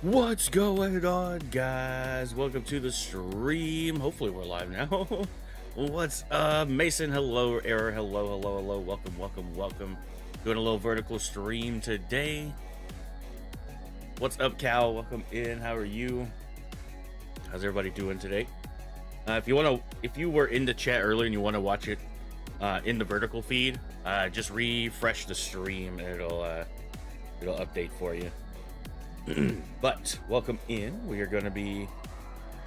What's going on, guys? Welcome to the stream. Hopefully we're live now. What's up, Mason? Hello, Error. Hello. Welcome. Doing a little vertical stream today. What's up, Cal? Welcome in. How are you? How's everybody doing today? If you were in the chat earlier and you want to watch it in the vertical feed, just refresh the stream and it'll update for you. But welcome in. We are going to be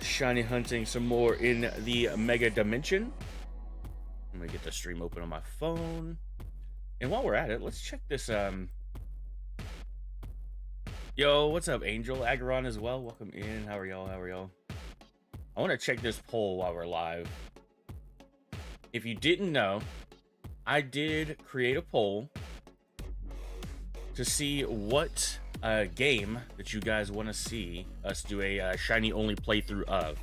shiny hunting some more in the Mega Dimension. Let me get the stream open on my phone. And while we're at it, let's check this. Yo, what's up, Angel? Agaron as well. Welcome in. How are y'all? I want to check this poll while we're live. If you didn't know, I did create a poll to see what game that you guys want to see us do a shiny only playthrough of,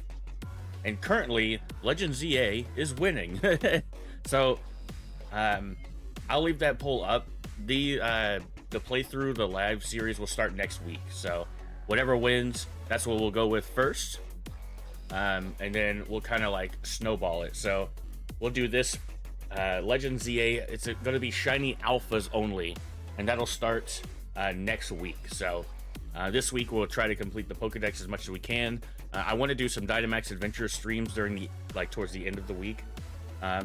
and currently Legend ZA is winning. So I'll leave that poll up. The playthrough, the live series, will start next week, so whatever wins, that's what we'll go with first, and then we'll kind of like snowball it. So we'll do this Legend ZA. It's going to be shiny alphas only, and that'll start next week. So this week we'll try to complete the Pokedex as much as we can. I want to do some Dynamax Adventure streams during the towards the end of the week. Yeah,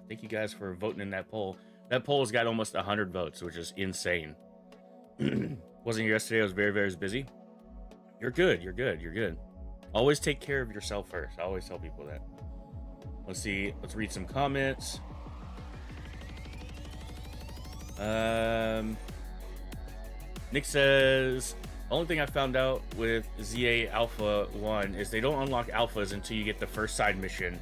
thank you guys for voting in that poll. That poll has got almost 100 votes, which is insane. Wasn't here yesterday. I was very busy. You're good. Always take care of yourself first. I always tell people that. Let's read some comments. Nick says, only thing I found out with ZA Alpha 1 is they don't unlock alphas until you get the first side mission.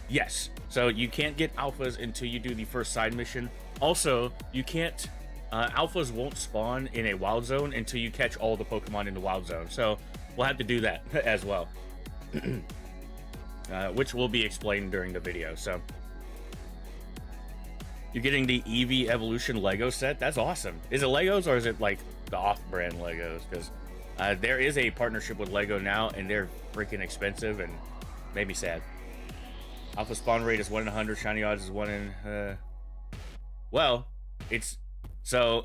Yes, so you can't get alphas until you do the first side mission. Also, you can't, alphas won't spawn in a wild zone until you catch all the Pokemon in the wild zone. So we'll have to do that as well, which will be explained during the video. So you're getting the Eevee Evolution Lego set. That's awesome. Is it Legos or is it like the off-brand Legos? Because there is a partnership with Lego now, and they're freaking expensive and made me sad. Alpha spawn rate is 1 in 100. Shiny odds is 1 in... Well, it's... So...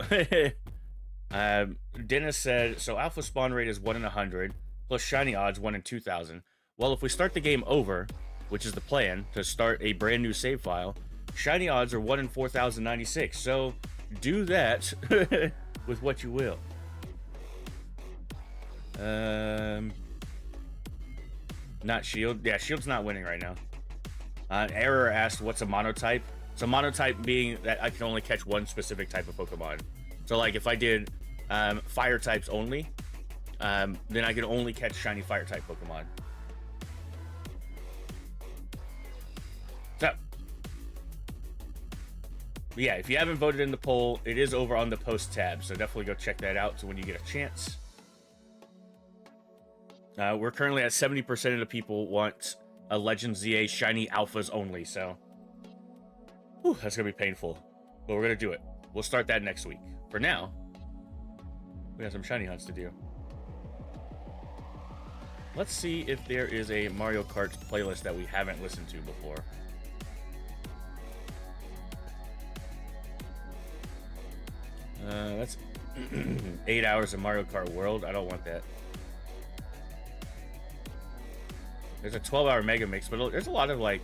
Dennis said, so alpha spawn rate is 1 in 100, plus shiny odds 1 in 2,000. Well, if we start the game over, which is the plan, to start a brand new save file, shiny odds are 1 in 4,096. So do that with what you will. Not Shield. Yeah, Shield's not winning right now. Error asked, what's a monotype? So monotype being that I can only catch one specific type of Pokemon. So like if I did fire types only, then I could only catch shiny fire type Pokemon. So yeah, if you haven't voted in the poll, it is over on the post tab, so definitely go check that out. So when you get a chance, we're currently at 70% of the people want a Legend ZA shiny alphas only. So that's gonna be painful, but we're gonna do it. We'll start that next week. For now, we got some shiny hunts to do. Let's see if there is a Mario Kart playlist that we haven't listened to before. That's 8 hours of Mario Kart World. I don't want that. There's a 12-hour Mega Mix, but there's a lot of like...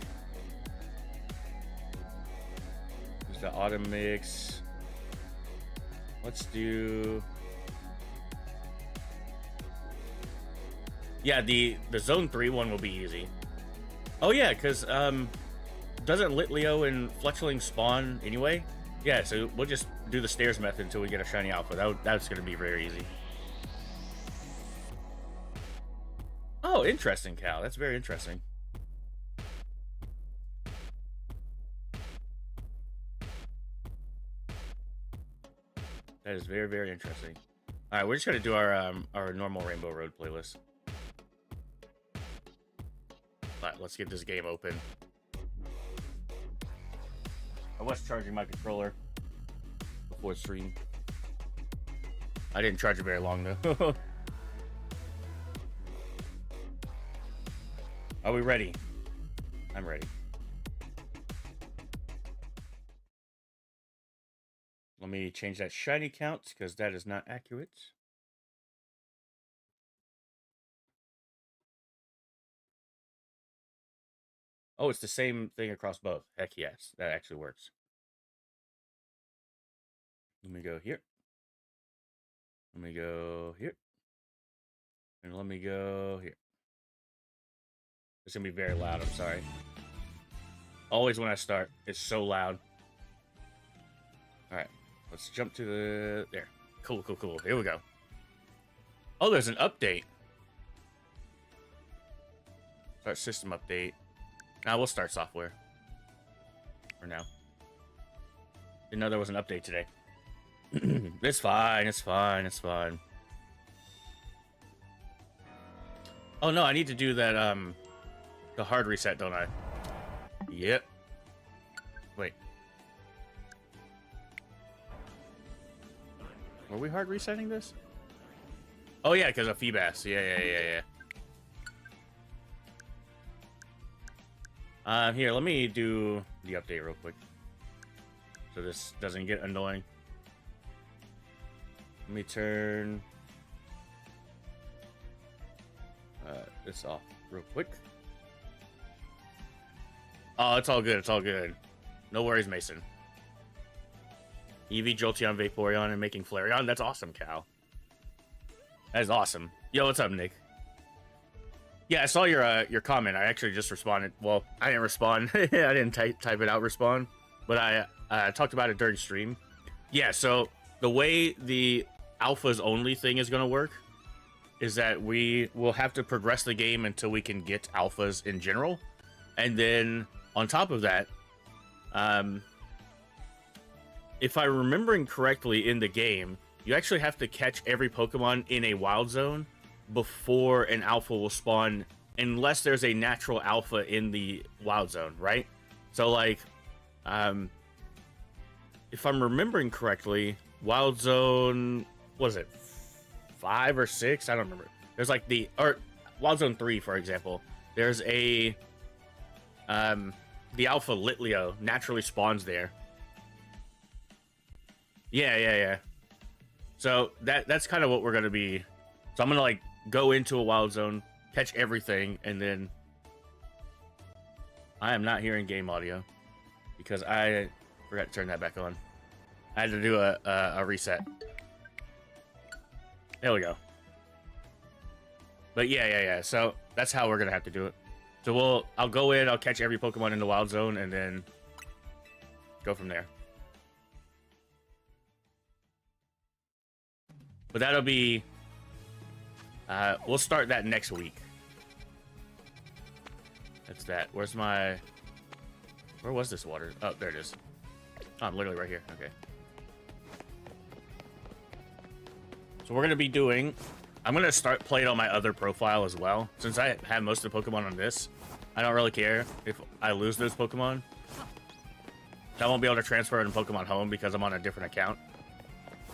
There's the Autumn Mix. Let's do... Yeah, the Zone 3 one will be easy. Oh yeah, because doesn't Litleo and Fletchling spawn anyway? Yeah, so we'll just do the stairs method until we get a shiny alpha. That's going to be very easy. Oh, interesting, Cal. That's very interesting. That is very interesting. All right, we're just going to do our normal Rainbow Road playlist. But let's get this game open. I was charging my controller before stream. I didn't charge it very long though. Are we ready? I'm ready. Let me change that shiny count because that is not accurate. Oh, it's the same thing across both. Heck yes, that actually works. Let me go here. Let me go here. And let me go here. It's gonna be very loud, I'm sorry. Always when I start, it's so loud. Alright, let's jump to the... There. Cool, cool, cool. Here we go. Oh, there's an update. Start system update. Now we'll start software. For now. Didn't know there was an update today. It's fine, it's fine, it's fine. Oh no, I need to do that, the hard reset, don't I? Yep. Wait. Were we hard resetting this? Oh yeah, because of Feebas. Yeah. Here, let me do the update real quick. So this doesn't get annoying. Let me turn this off real quick. Oh, it's all good. It's all good. No worries, Mason. Eevee, Jolteon, Vaporeon, and making Flareon. That's awesome, Cal. That is awesome. Yo, what's up, Nick? Yeah, I saw your comment. I actually just responded. Well, I didn't respond. I didn't type it out, respond. But I talked about it during stream. Yeah, so the way the alphas only thing is going to work is that we will have to progress the game until we can get alphas in general. And then on top of that, if I'm remembering correctly in the game, you actually have to catch every Pokemon in a wild zone before an alpha will spawn, unless there's a natural alpha in the wild zone, right? So like, if I'm remembering correctly, wild zone, what was it, 5 or 6? I don't remember. There's like wild zone 3, for example. There's a the alpha Litleo naturally spawns there. Yeah. So that's kind of what we're gonna be. So I'm gonna like go into a wild zone, catch everything, and then I am not hearing game audio because I forgot to turn that back on. I had to do a reset. There we go. But yeah. So that's how we're gonna have to do it. So I'll go in, I'll catch every Pokemon in the wild zone, and then go from there. But that'll be... we'll start that next week. That's that. Where was this water? Oh, there it is. Oh, I'm literally right here. Okay. So we're going to be doing... I'm going to start playing on my other profile as well. Since I have most of the Pokemon on this, I don't really care if I lose those Pokemon. I won't be able to transfer it in Pokemon Home because I'm on a different account.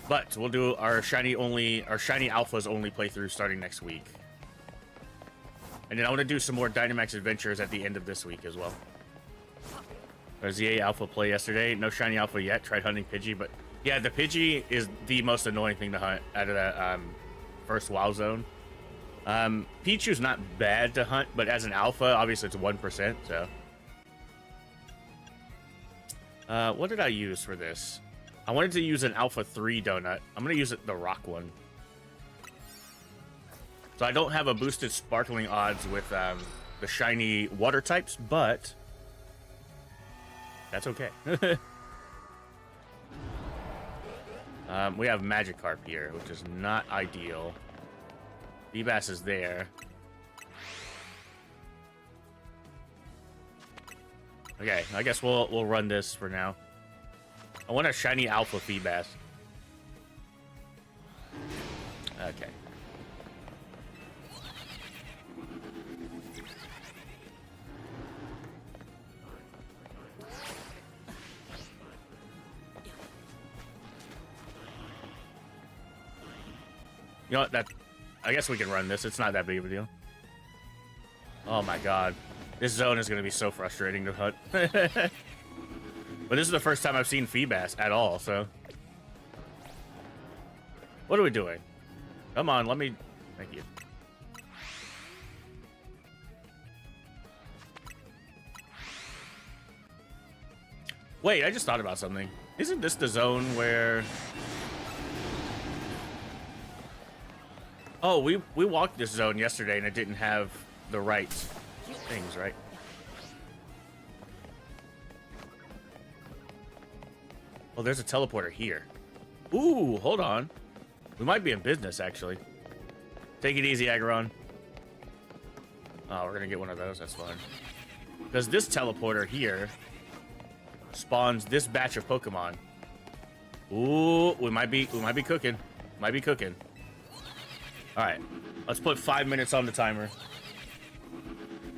But we'll do our shiny alphas only playthrough starting next week. And then I want to do some more Dynamax adventures at the end of this week as well. There's the A alpha play yesterday. No shiny alpha yet. Tried hunting Pidgey, but yeah, the Pidgey is the most annoying thing to hunt out of that first wild zone. Pichu's not bad to hunt, but as an alpha, obviously it's 1%. So, what did I use for this? I wanted to use an Alpha 3 donut. I'm going to use the rock one. So I don't have a boosted sparkling odds with the shiny water types, but that's okay. We have Magikarp here, which is not ideal. Feebas is there. Okay, I guess we'll run this for now. I want a shiny alpha Feebas. Okay. You know what? I guess we can run this. It's not that big of a deal. Oh my god. This zone is going to be so frustrating to hunt. But this is the first time I've seen Feebas at all, so... What are we doing? Come on, let me... Thank you. Wait, I just thought about something. Isn't this the zone where... Oh, we walked this zone yesterday and it didn't have the right things, right? Oh, there's a teleporter here. Ooh, hold on. We might be in business, actually. Take it easy, Aggron. Oh, we're gonna get one of those. That's fine. Because this teleporter here spawns this batch of Pokemon. Ooh, we might be cooking. Might be cooking. All right, let's put 5 minutes on the timer.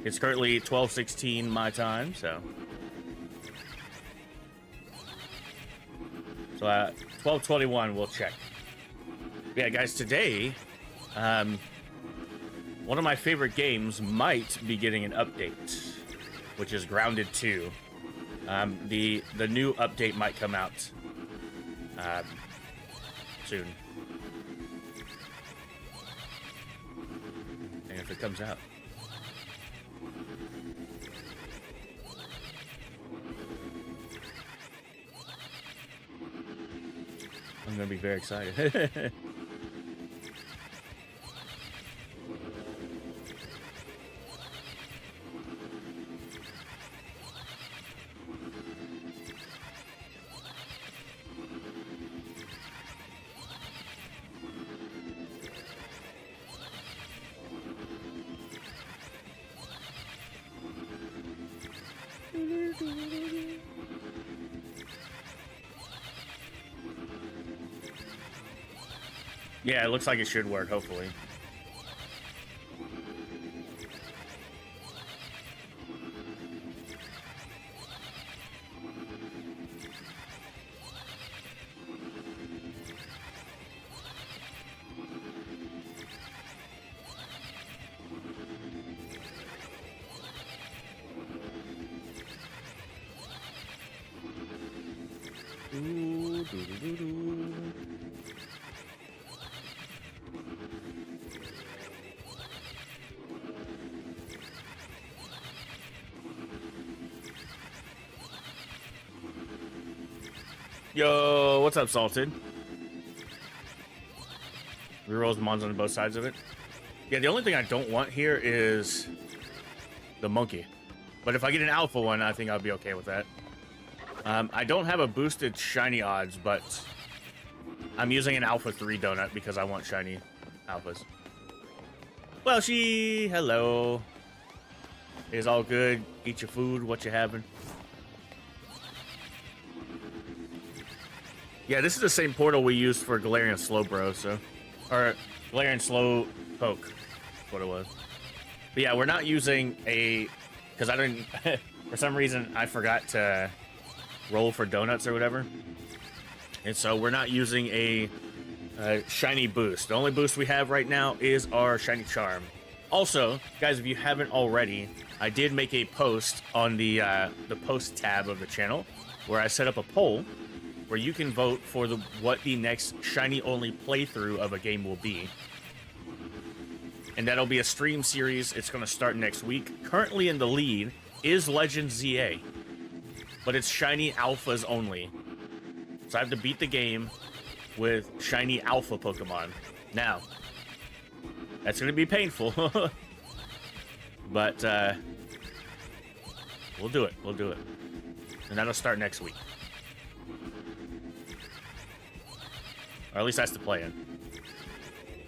It's currently 12:16 my time, so. So at 12:21, we'll check. Yeah, guys, today, one of my favorite games might be getting an update, which is Grounded 2. The new update might come out soon. And if it comes out. I'm gonna be very excited. Yeah, it looks like it should work, hopefully. Yo, what's up, Salted? Rerolls mons on both sides of it. Yeah, the only thing I don't want here is the monkey. But if I get an alpha one, I think I'll be okay with that. I don't have a boosted shiny odds, but I'm using an alpha 3 donut because I want shiny alphas. Well, hello. It's all good. Eat your food. What you having? Yeah, this is the same portal we used for Galarian Slowbro, so... Or Galarian Slowpoke. That's what it was. But yeah, we're not using a... Because I didn't... For some reason, I forgot to roll for donuts or whatever. And so we're not using a shiny boost. The only boost we have right now is our shiny charm. Also, guys, if you haven't already, I did make a post on the post tab of the channel where I set up a poll where you can vote for what the next shiny-only playthrough of a game will be. And that'll be a stream series. It's going to start next week. Currently in the lead is Legend ZA, but it's shiny alphas only. So I have to beat the game with shiny alpha Pokemon. Now, that's going to be painful, but we'll do it. We'll do it. And that'll start next week. Or at least that's the plan.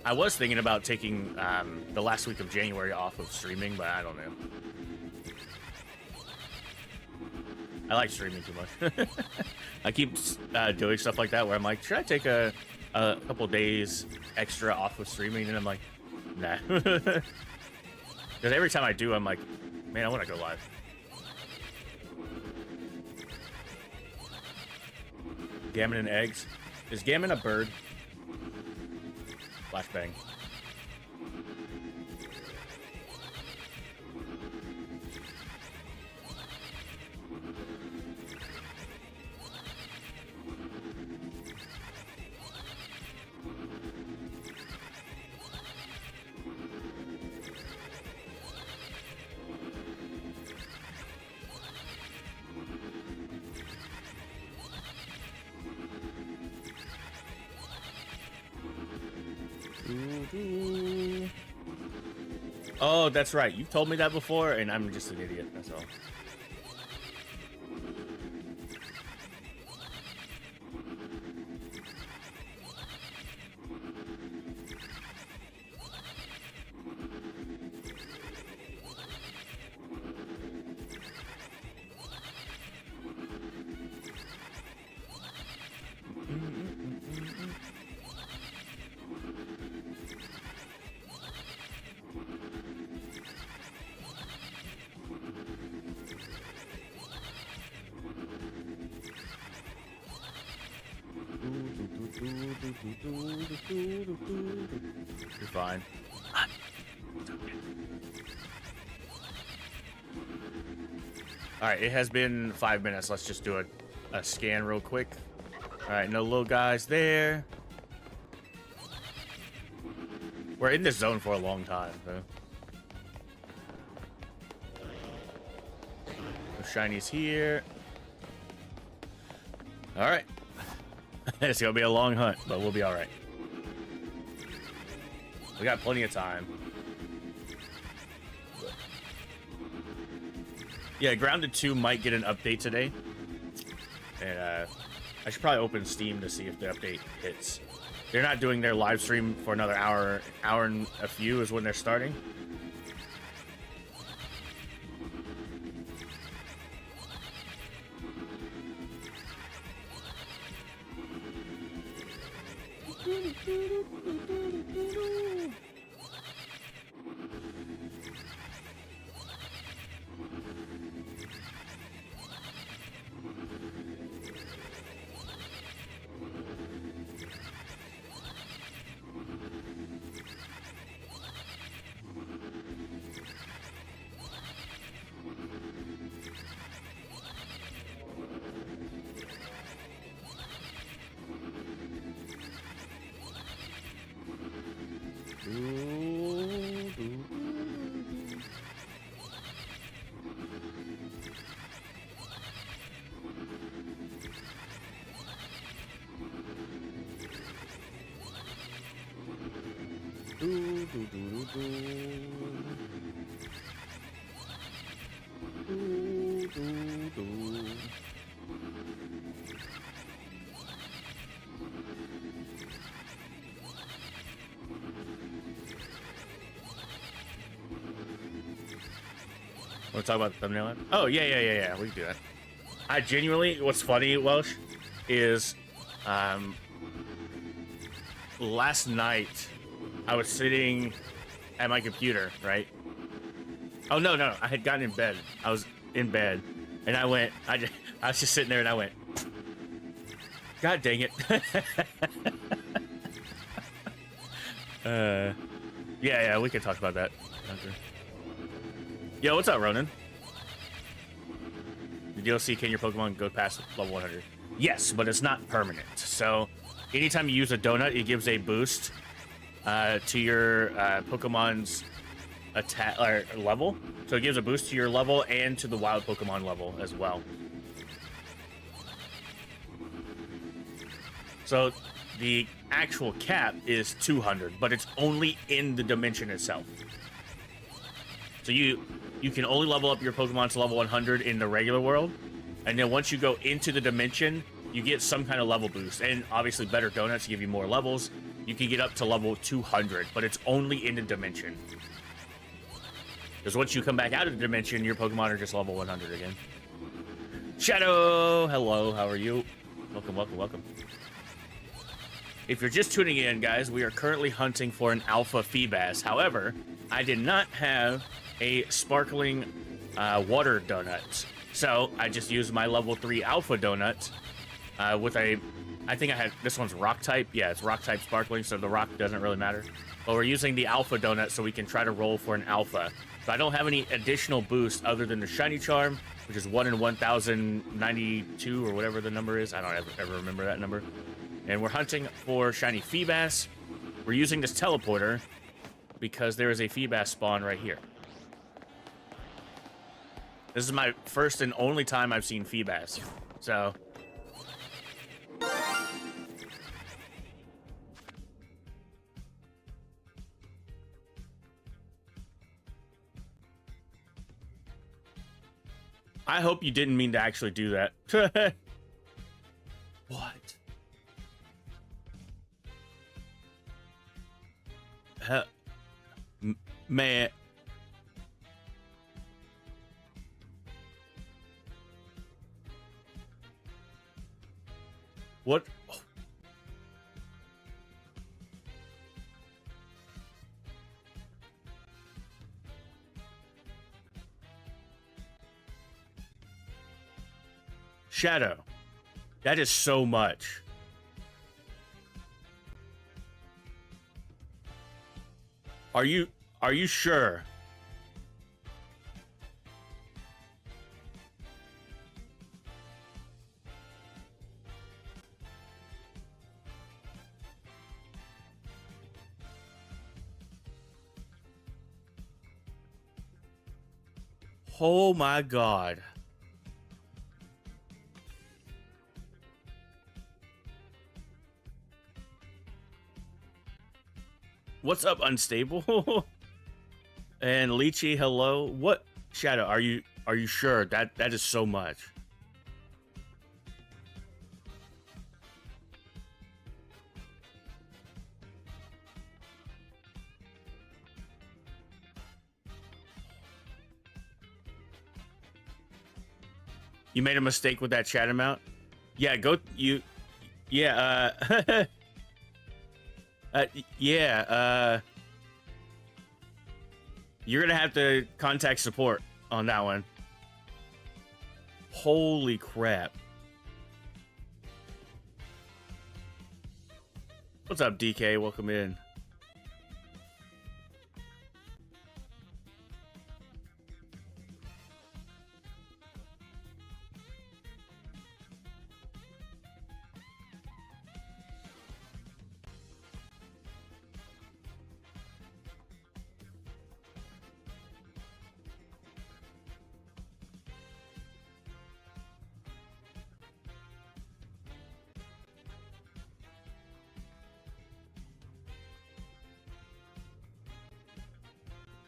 I was thinking about taking the last week of January off of streaming, but I don't know. I like streaming too much. I keep doing stuff like that where I'm like, should I take a couple days extra off of streaming? And I'm like, nah. Because every time I do, I'm like, man, I want to go live. Gammon and eggs. Is Gammon a bird? Flashbang. Oh, that's right. You've told me that before, and I'm just an idiot. That's all. You're fine. All right, it has been 5 minutes. Let's just do a scan real quick. All right, no little guys there. We're in this zone for a long time, so. No shinies here. All right. It's gonna be a long hunt, but we'll be all right. We got plenty of time. Yeah, Grounded 2 might get an update today. And I should probably open Steam to see if the update hits. They're not doing their live stream for another hour and a few is when they're starting. Want to talk about the thumbnail? Oh, yeah. We can do that. I genuinely, what's funny, Welsh, is last night I was sitting at my computer, right? Oh, no. I had gotten in bed. I was in bed. And I went, I was just sitting there and I went, God dang it. Yeah, we can talk about that. Okay. Yo, what's up, Ronan? The DLC, can your Pokemon go past level 100? Yes, but it's not permanent. So, anytime you use a donut, it gives a boost to your Pokemon's attack or level. So it gives a boost to your level and to the wild Pokemon level as well. So the actual cap is 200, but it's only in the dimension itself. So you can only level up your Pokemon to level 100 in the regular world, and then once you go into the dimension, you get some kind of level boost, and obviously better donuts give you more levels. You can get up to level 200, but it's only in the dimension. Because once you come back out of the dimension, your Pokemon are just level 100 again. Shadow! Hello, how are you? Welcome. If you're just tuning in, guys, we are currently hunting for an alpha Feebas. However, I did not have a sparkling water donut. So I just used my level 3 alpha donut with a I think I had this one's rock type. Yeah, it's rock type sparkling, so the rock doesn't really matter. But we're using the alpha donut so we can try to roll for an alpha. So I don't have any additional boost other than the shiny charm, which is 1 in 1092 or whatever the number is. I don't ever remember that number. And we're hunting for shiny Feebas. We're using this teleporter because there is a Feebas spawn right here. This is my first and only time I've seen Feebas. So I hope you didn't mean to actually do that. What? Man. What? Oh. Shadow. That is so much. Are you sure? Oh my god. What's up, Unstable? And Lychee, hello. What? Shadow, are you sure? That is so much. You made a mistake with that chat amount? Yeah, go you yeah, yeah, you're gonna have to contact support on that one. Holy crap. What's up, DK? Welcome in.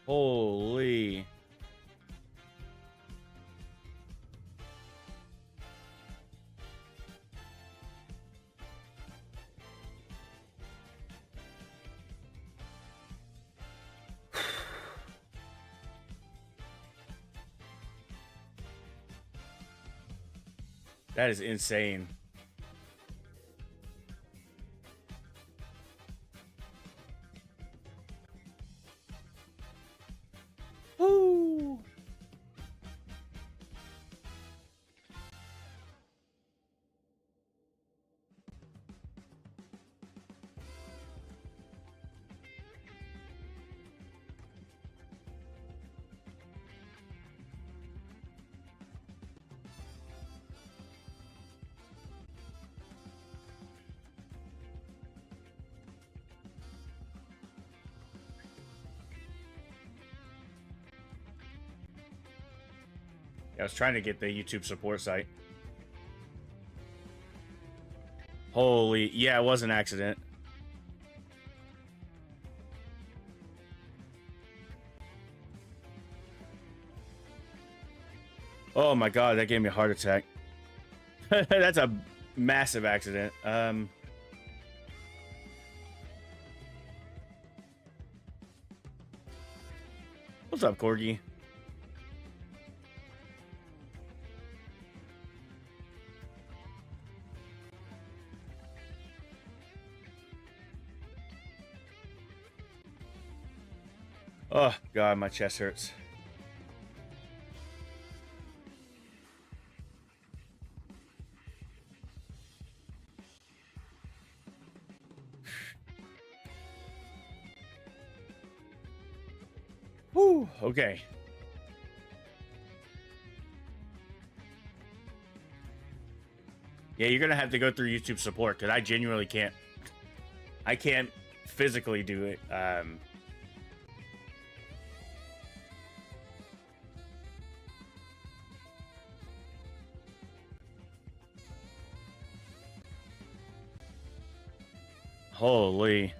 Holy. That is insane. Woo! I was trying to get the YouTube support site. Holy, yeah, it was an accident. Oh my god, that gave me a heart attack. That's a massive accident. What's up, Corgi? Oh god, my chest hurts. Whew, okay. Yeah, you're gonna have to go through YouTube support because I genuinely can't. I can't physically do it. Holy.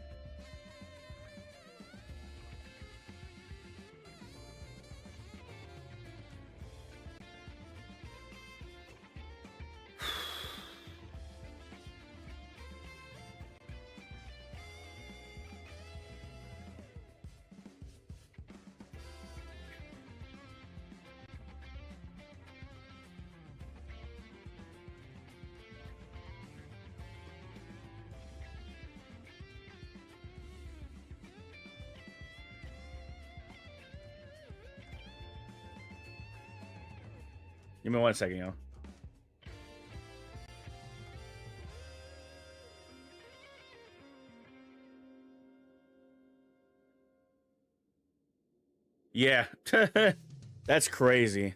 Give me 1 second, yo. Yeah. That's crazy.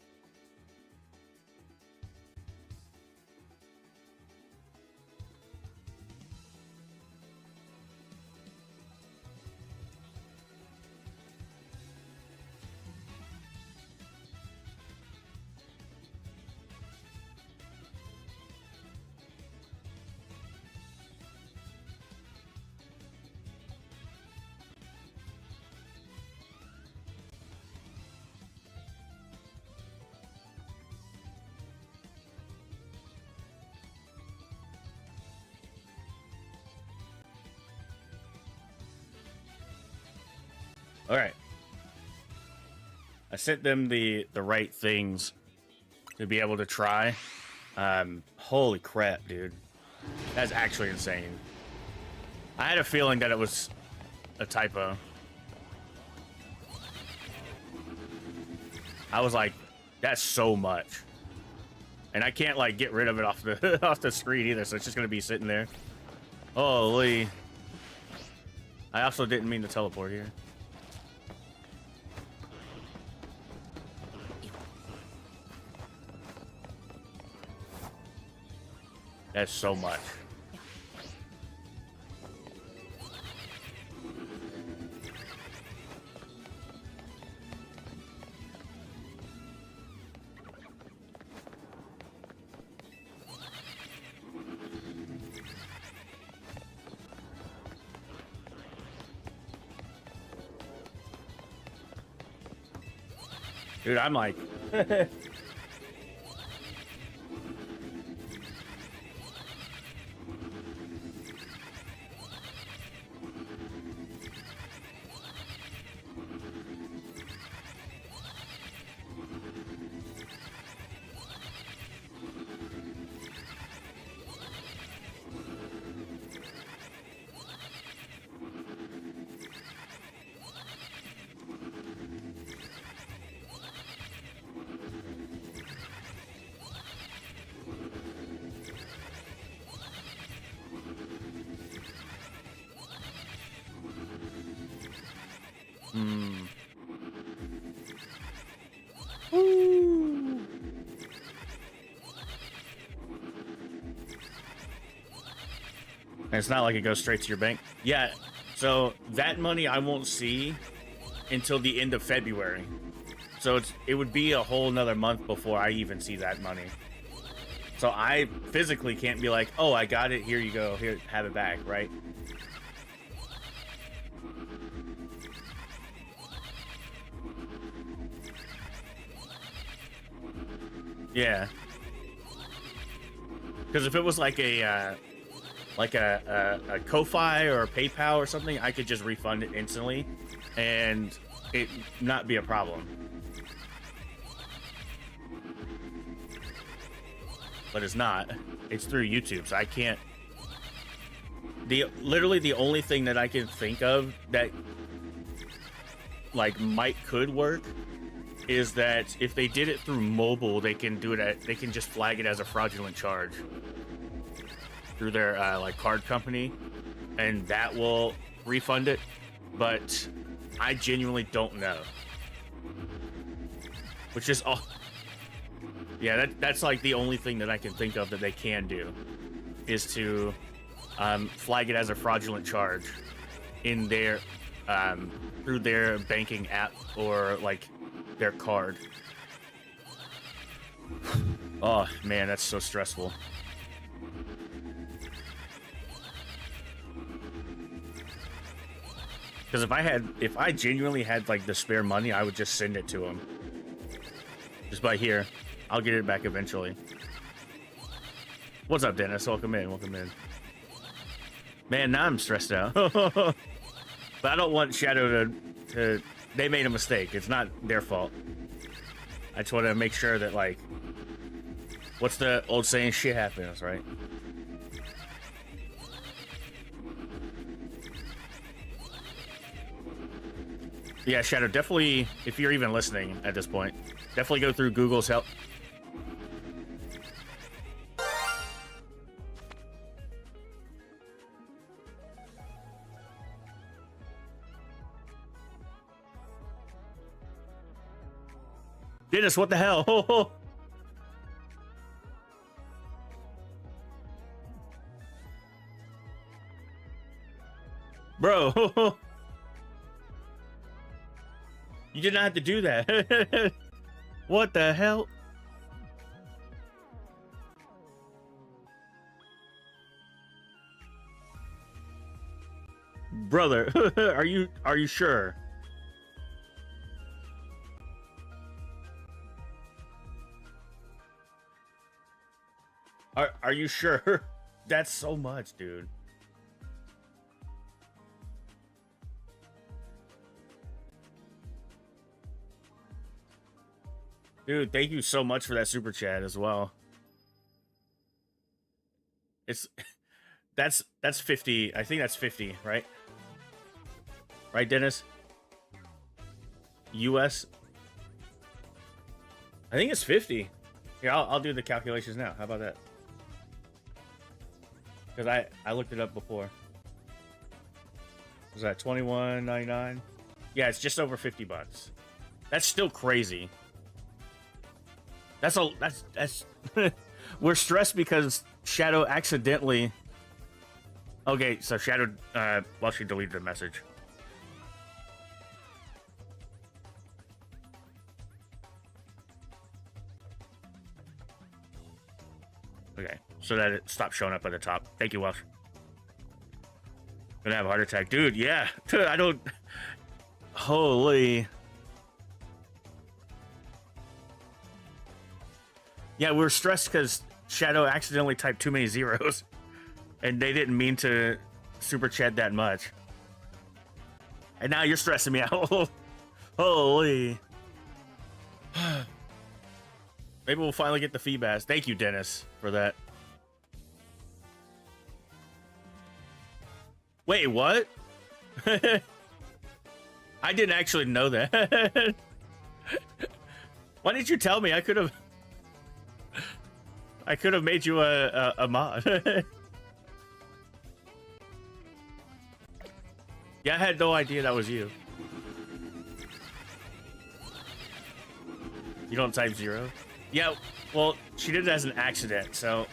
All right. I sent them the right things to be able to try. Holy crap, dude. That's actually insane. I had a feeling that it was a typo. I was like, that's so much. And I can't like get rid of it off the off the screen either, so it's just gonna be sitting there. Holy. I also didn't mean to teleport here. That's so much. Dude, I'm like... Woo. It's not like it goes straight to your bank. Yeah, so that money I won't see until the end of February. So it would be a whole nother month before I even see that money. So I physically can't be like, oh, I got it, here you go, here, have it back, right? Yeah. Because if it was like a Ko-Fi or a PayPal or something, I could just refund it instantly and it not be a problem. But it's not. It's through YouTube, so I can't. Literally the only thing that I can think of that like could work is that if they did it through mobile, they can do it they can just flag it as a fraudulent charge through their like card company, and that will refund it. But I genuinely don't know. which is all. Yeah, that's like the only thing that I can think of that they can do, is to flag it as a fraudulent charge in their through their banking app or like their card. Oh man, that's so stressful. Because if I genuinely had like the spare money, I would just send it to him. Just by here. I'll get it back eventually. What's up, Dennis? Welcome in, welcome in. Man, now I'm stressed out. But I don't want Shadow to... They made a mistake. It's not their fault. I just want to make sure that, like... What's the old saying? Shit happens, right? Yeah, Shadow, definitely, if you're even listening at this point, definitely go through Google's help. Dennis, what the hell? Bro. You did not have to do that. What the hell? Brother, are you sure? Are you sure? That's so much, dude. Dude, thank you so much for that super chat as well. It's that's 50. I think that's 50, right? Right, Dennis? US? I think it's 50. Here, I'll do the calculations now. How about that? Because I looked it up before. Was that $21.99? Yeah, it's just over 50 bucks. That's still crazy. That's we're stressed because Shadow accidentally. Okay, so Shadow well, she deleted the message. Okay, so that it stopped showing up at the top. Thank you, Welsh. Gonna have a heart attack, dude. Yeah, I don't. Holy. Yeah, we're stressed because Shadow accidentally typed too many zeros, and they didn't mean to super chat that much. And now you're stressing me out. Holy. Maybe we'll finally get the feedback. Thank you, Dennis, for that. Wait, what? I didn't actually know that. Why didn't you tell me? I could have made you a mod. Yeah, I had no idea that was you. You don't type zero? Yeah, well, she did it as an accident, so...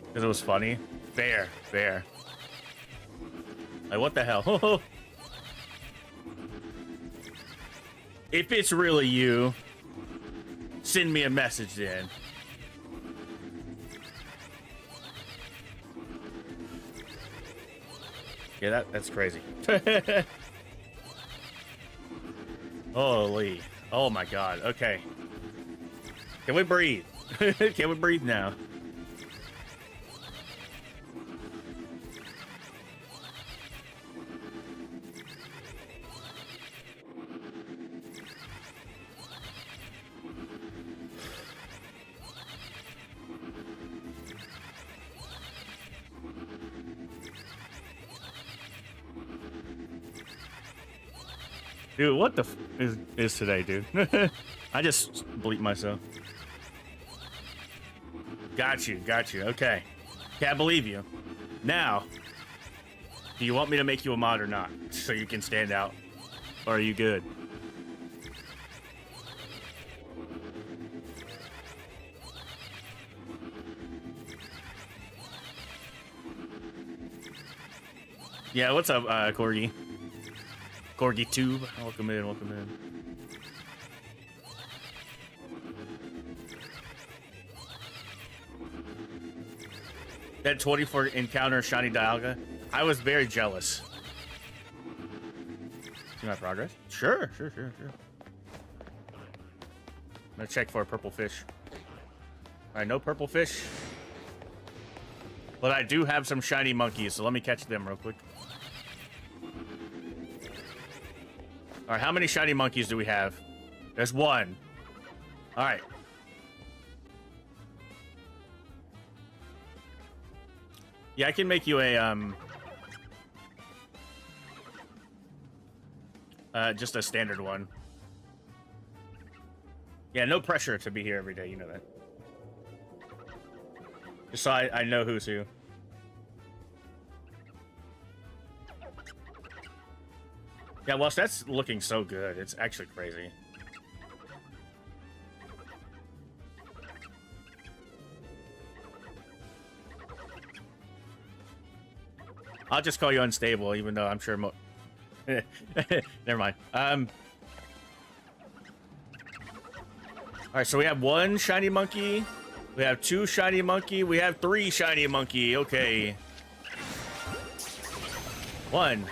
Because it was funny? Fair, fair. Like, what the hell? If it's really you, send me a message then. Yeah, that's crazy. Holy. Oh my god. Okay. Can we breathe? Can we breathe now? Dude, what the f is today, dude? I just bleeped myself. Got you. Okay. Can't believe you. Now, do you want me to make you a mod or not? So you can stand out? Or are you good? Yeah, what's up, Corgi? Corgi Tube, welcome in, welcome in. That 24 encounter shiny Dialga, I was very jealous. See my progress? Sure. I'm gonna check for a purple fish. All right, no purple fish. But I do have some shiny monkeys, so let me catch them real quick. All right, how many shiny monkeys do we have? There's one. All right. Yeah, I can make you a, just a standard one. Yeah, no pressure to be here every day, you know that. Just so I know who's who. Yeah, well, that's looking so good. It's actually crazy. I'll just call you unstable, even though I'm sure never mind. All right, so we have one shiny monkey. We have two shiny monkey. We have three shiny monkey. Okay. One.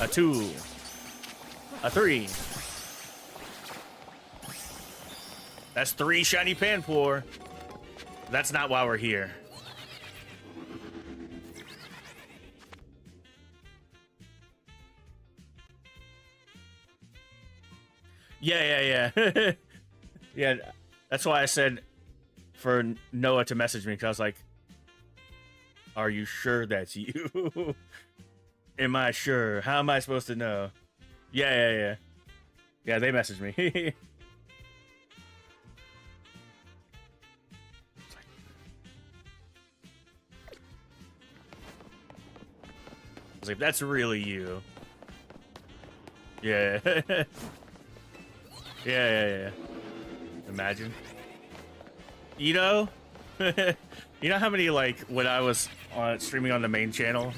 A two. A three. That's three shiny Panpour. That's not why we're here. Yeah. Yeah, that's why I said for Noah to message me, because I was like, are you sure that's you? Am I sure? How am I supposed to know? Yeah. Yeah, they messaged me. I was like, that's really you. Yeah. Yeah. Imagine. You know? You know how many, like, when I was streaming on the main channel,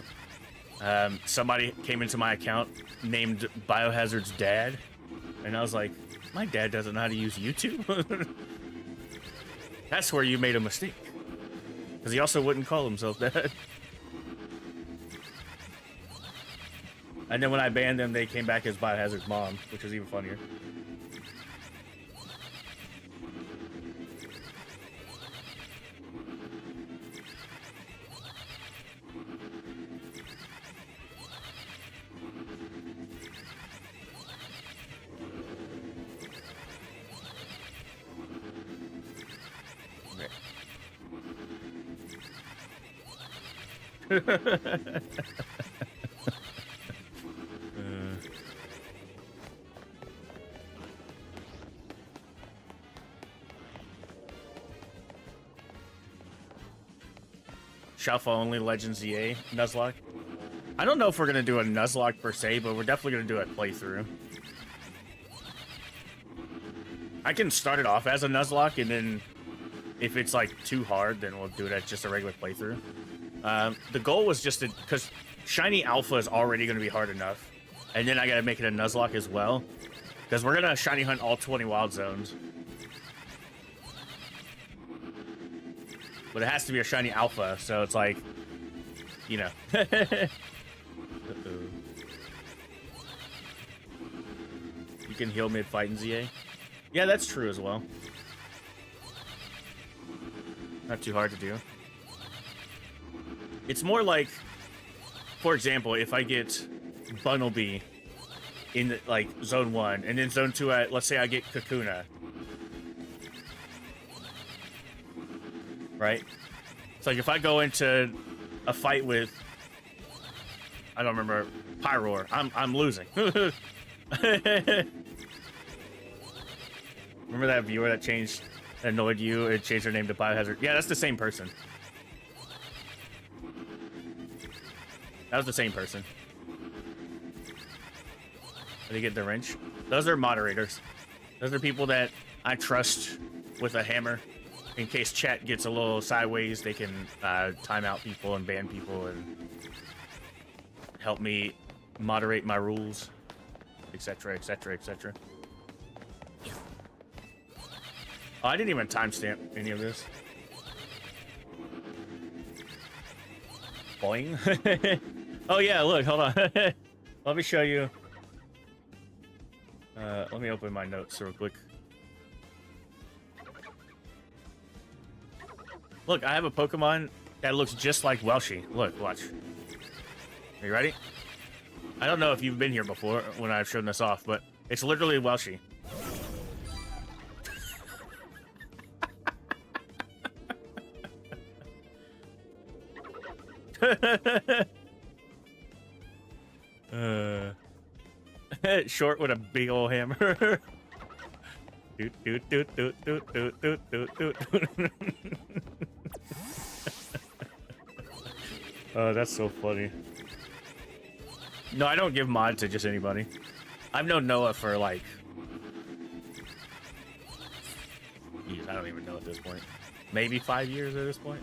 somebody came into my account named Biohazard's dad, and I was like, my dad doesn't know how to use YouTube? That's where you made a mistake. Because he also wouldn't call himself that. And then when I banned them, they came back as Biohazard's mom, which was even funnier. Shuffle only Legends EA Nuzlocke. I don't know if we're gonna do a Nuzlocke per se, but we're definitely gonna do a playthrough. I can start it off as a Nuzlocke, and then if it's like too hard, then we'll do it as just a regular playthrough. The goal was just to, because Shiny Alpha is already gonna be hard enough, and then I gotta make it a Nuzlocke as well, because we're gonna Shiny Hunt all 20 Wild Zones. But it has to be a shiny alpha, so it's like, you know. You can heal mid-fight in ZA. Yeah, that's true as well. Not too hard to do. It's more like, for example, if I get Bunnelby in, like, Zone 1, and then Zone 2, let's say I get Kakuna. Right? It's like if I go into a fight with I don't remember. Pyroar. I'm losing. Remember that viewer that annoyed you and changed her name to Biohazard? Yeah, that's the same person. That was the same person. Did he get the wrench? Those are moderators. Those are people that I trust with a hammer. In case chat gets a little sideways, they can time out people and ban people and help me moderate my rules, etc., etc., etc. Oh, I didn't even timestamp any of this. Boing. Oh yeah, look, hold on. Let me show you. Let me open my notes real quick. Look, I have a Pokemon that looks just like Welshie. Look, watch. Are you ready? I don't know if you've been here before when I've shown this off, but it's literally Welshie. Short with a big old hammer. Oh, that's so funny. No, I don't give mod to just anybody. I've known Noah for like... Geez, I don't even know at this point. Maybe 5 years at this point.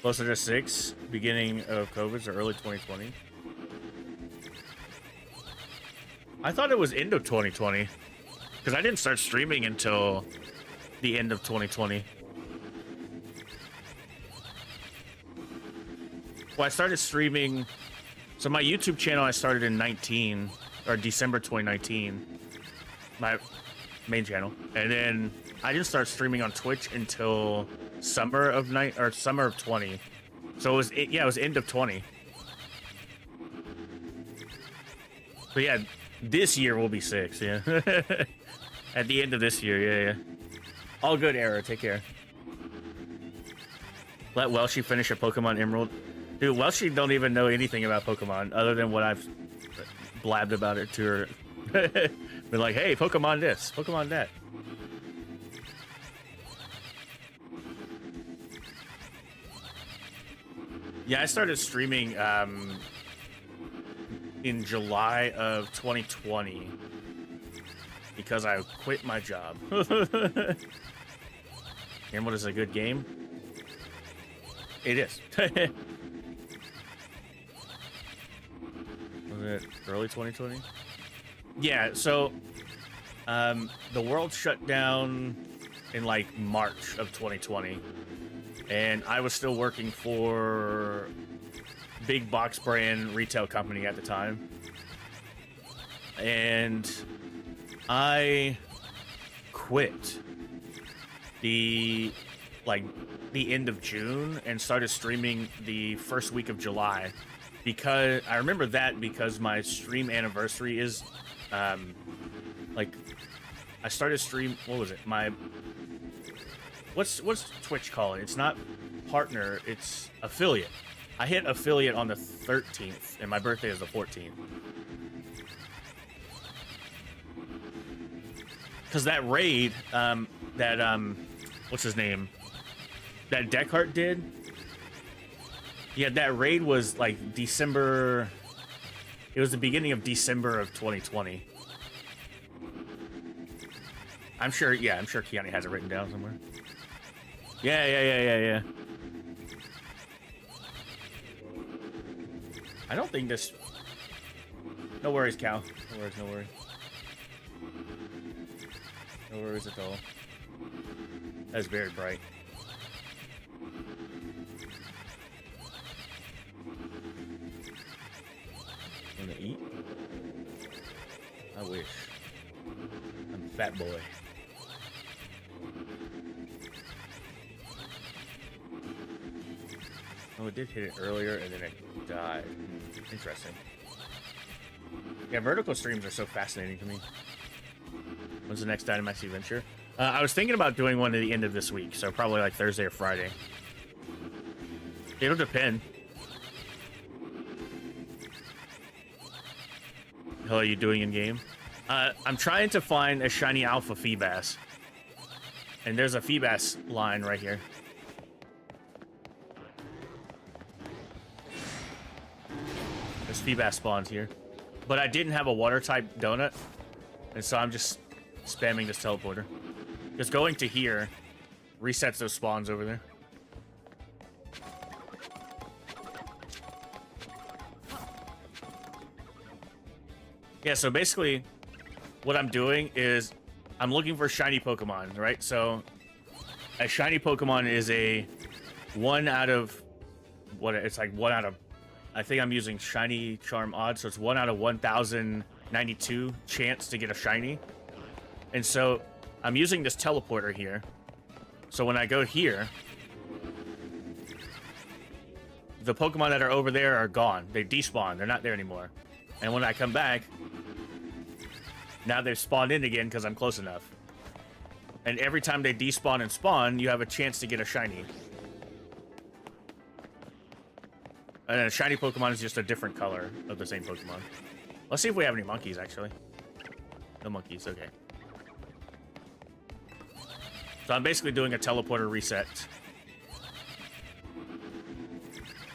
Closer to 6, beginning of COVID, or early 2020. I thought it was end of 2020, because I didn't start streaming until the end of 2020. Well, I started streaming, so my YouTube channel I started in December 2019, my main channel, and then I didn't start streaming on Twitch until summer of 20. So it was end of 20. So yeah, this year will be 6, yeah. At the end of this year, yeah. All good, Error. Take care. Let Welshie finish a Pokemon Emerald. Dude, Welshie don't even know anything about Pokemon other than what I've blabbed about it to her. Been like, hey, Pokemon this, Pokemon that. Yeah, I started streaming in July of 2020 because I quit my job. Emerald is a good game. It is. Was it early 2020? Yeah, so the world shut down in like March of 2020. And I was still working for big box brand retail company at the time. And I quit the end of June and started streaming the first week of July, because I remember that because my stream anniversary is I started stream, what was it? What's Twitch call it? It's not partner, it's affiliate. I hit affiliate on the 13th, and my birthday is the 14th. Because that raid, what's his name? That Deckhart did? Yeah, that raid was like December... It was the beginning of December of 2020. I'm sure Kiani has it written down somewhere. Yeah. I don't think this... No worries, Cal. No worries. Or is it all? That's very bright. Wanna eat? I wish. I'm a fat boy. Oh, it did hit it earlier and then it died. Interesting. Yeah, vertical streams are so fascinating to me. When's the next Dynamax adventure? I was thinking about doing one at the end of this week, so probably like Thursday or Friday. It'll depend. How are you doing in game? I'm trying to find a shiny alpha Feebas. And there's a Feebas line right here. There's Feebas spawns here. But I didn't have a water type donut. And so I'm just spamming this teleporter. Just going to here resets those spawns over there. Yeah, so basically what I'm doing is I'm looking for shiny Pokemon, right? So a shiny Pokemon is a 1 out of what it's like 1 out of, I think I'm using shiny charm odds, so it's 1 out of 1092 chance to get a shiny. And so I'm using this teleporter here. So when I go here, the Pokemon that are over there are gone. They despawn. They're not there anymore. And when I come back, now they've spawned in again because I'm close enough. And every time they despawn and spawn, you have a chance to get a shiny. And a shiny Pokemon is just a different color of the same Pokemon. Let's see if we have any monkeys, actually. No monkeys, okay. So I'm basically doing a teleporter reset.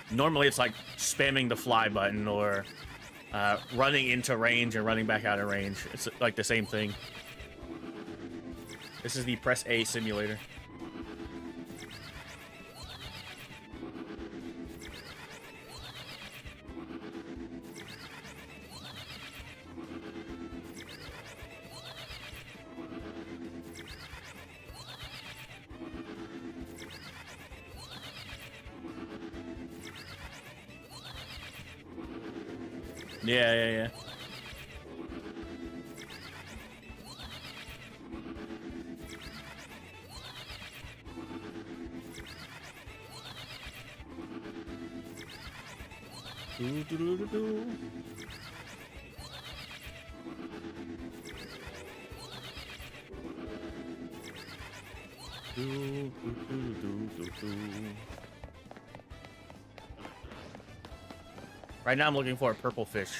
Normally it's like spamming the fly button or running into range and running back out of range. It's like the same thing. This is the press A simulator. Yeah. Right now I'm looking for a purple fish.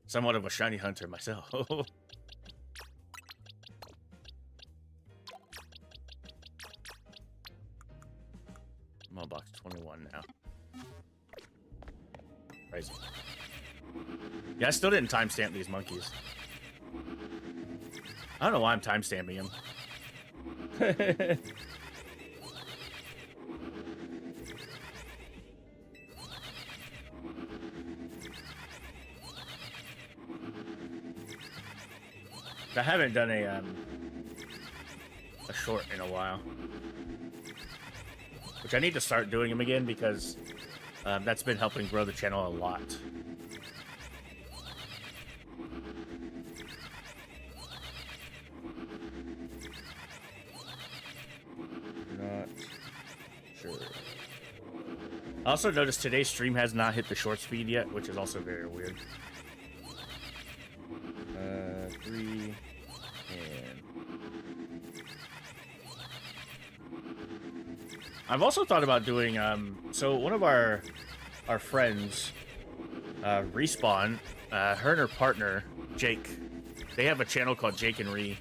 Somewhat of a shiny hunter myself. I'm on box 21 now. Crazy. Yeah, I still didn't timestamp these monkeys. I don't know why I'm timestamping them. I haven't done a short in a while, which I need to start doing them again because that's been helping grow the channel a lot. Not sure. I also noticed today's stream has not hit the short speed yet, which is also very weird. 3 and I've also thought about doing so one of our friends Respawn, her and her partner Jake, they have a channel called Jake and Ree,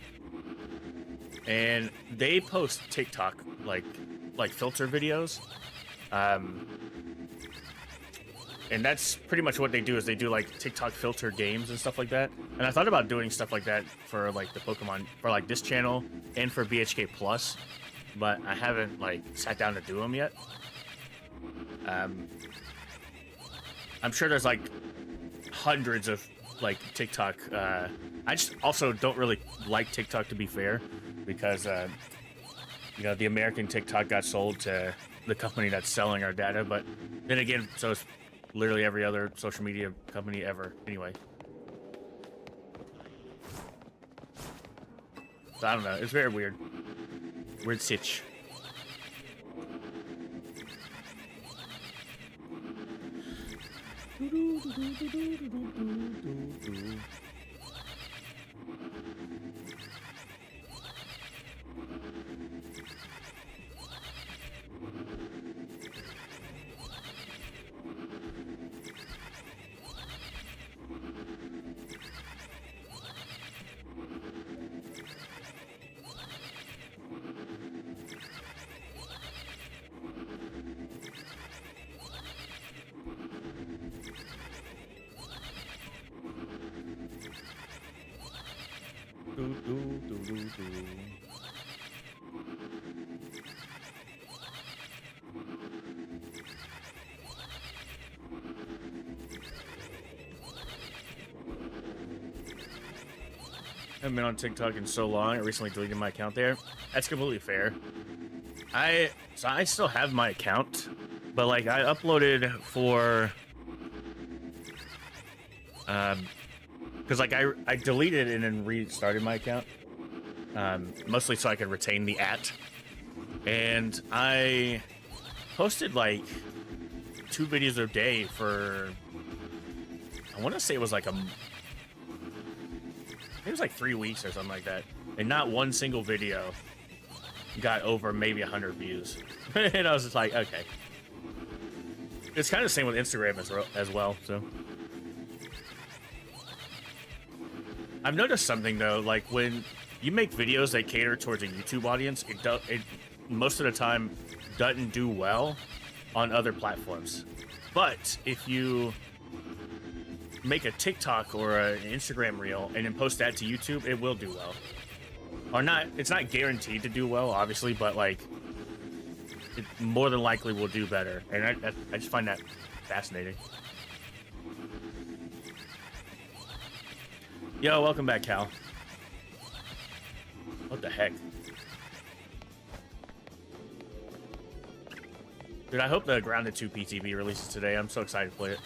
and they post TikTok like filter videos, and that's pretty much what they do, is they do like TikTok filter games and stuff like that. And I thought about doing stuff like that for like the Pokemon, for like this channel and for BHK Plus, but I haven't like sat down to do them yet. I'm sure there's like hundreds of like TikTok. I just also don't really like TikTok, to be fair, because you know, the American TikTok got sold to the company that's selling our data. But then again, so it's literally every other social media company ever. Anyway, so I don't know. It's very weird. Weird sitch. I haven't been on TikTok in so long. I recently deleted my account there. That's completely fair. So I still have my account, but like I uploaded for because like I deleted and then restarted my account, mostly so I could retain the and I posted like 2 videos a day for, I want to say it was like it was like 3 weeks or something like that, and not one single video got over maybe 100 views. And I was just like, okay. It's kind of the same with Instagram as well. So I've noticed something though, like when you make videos that cater towards a YouTube audience, it most of the time doesn't do well on other platforms. But if you make a TikTok or an Instagram reel and then post that to YouTube, it will do well. Or not, it's not guaranteed to do well, obviously, but like it more than likely will do better. And I just find that fascinating. Yo, welcome back, Cal. What the heck? Dude, I hope the Grounded 2 PTB releases today. I'm so excited to play it.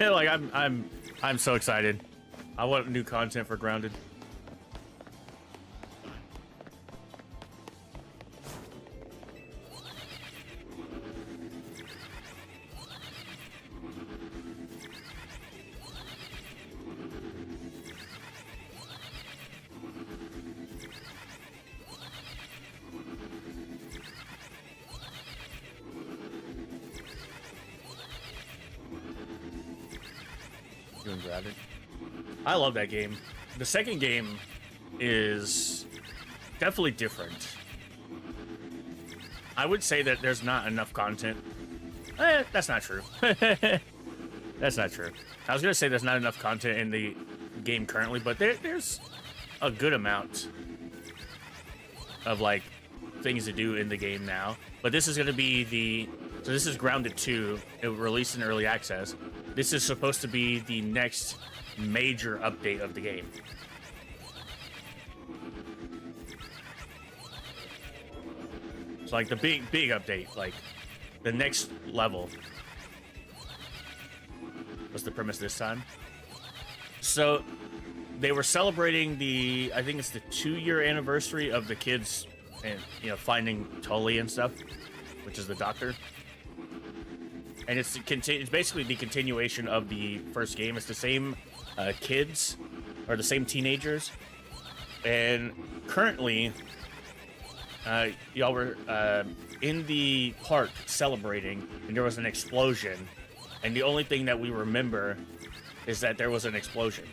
Like I'm so excited. I want new content for Grounded. Doing Grounded. I love that game. The second game is definitely different. I would say that there's not enough content. That's not true. That's not true. I was gonna say there's not enough content in the game currently, but there's a good amount of like things to do in the game now. But this is gonna be so this is Grounded 2. It released in early access. This is supposed to be the next major update of the game. It's like the big update, like the next level. What's the premise this time? So they were celebrating I think it's the 2-year anniversary of the kids and, you know, finding Tully and stuff, which is the doctor. And it's basically the continuation of the first game. It's the same kids, or the same teenagers. And currently, y'all were in the park celebrating, and there was an explosion. And the only thing that we remember is that there was an explosion.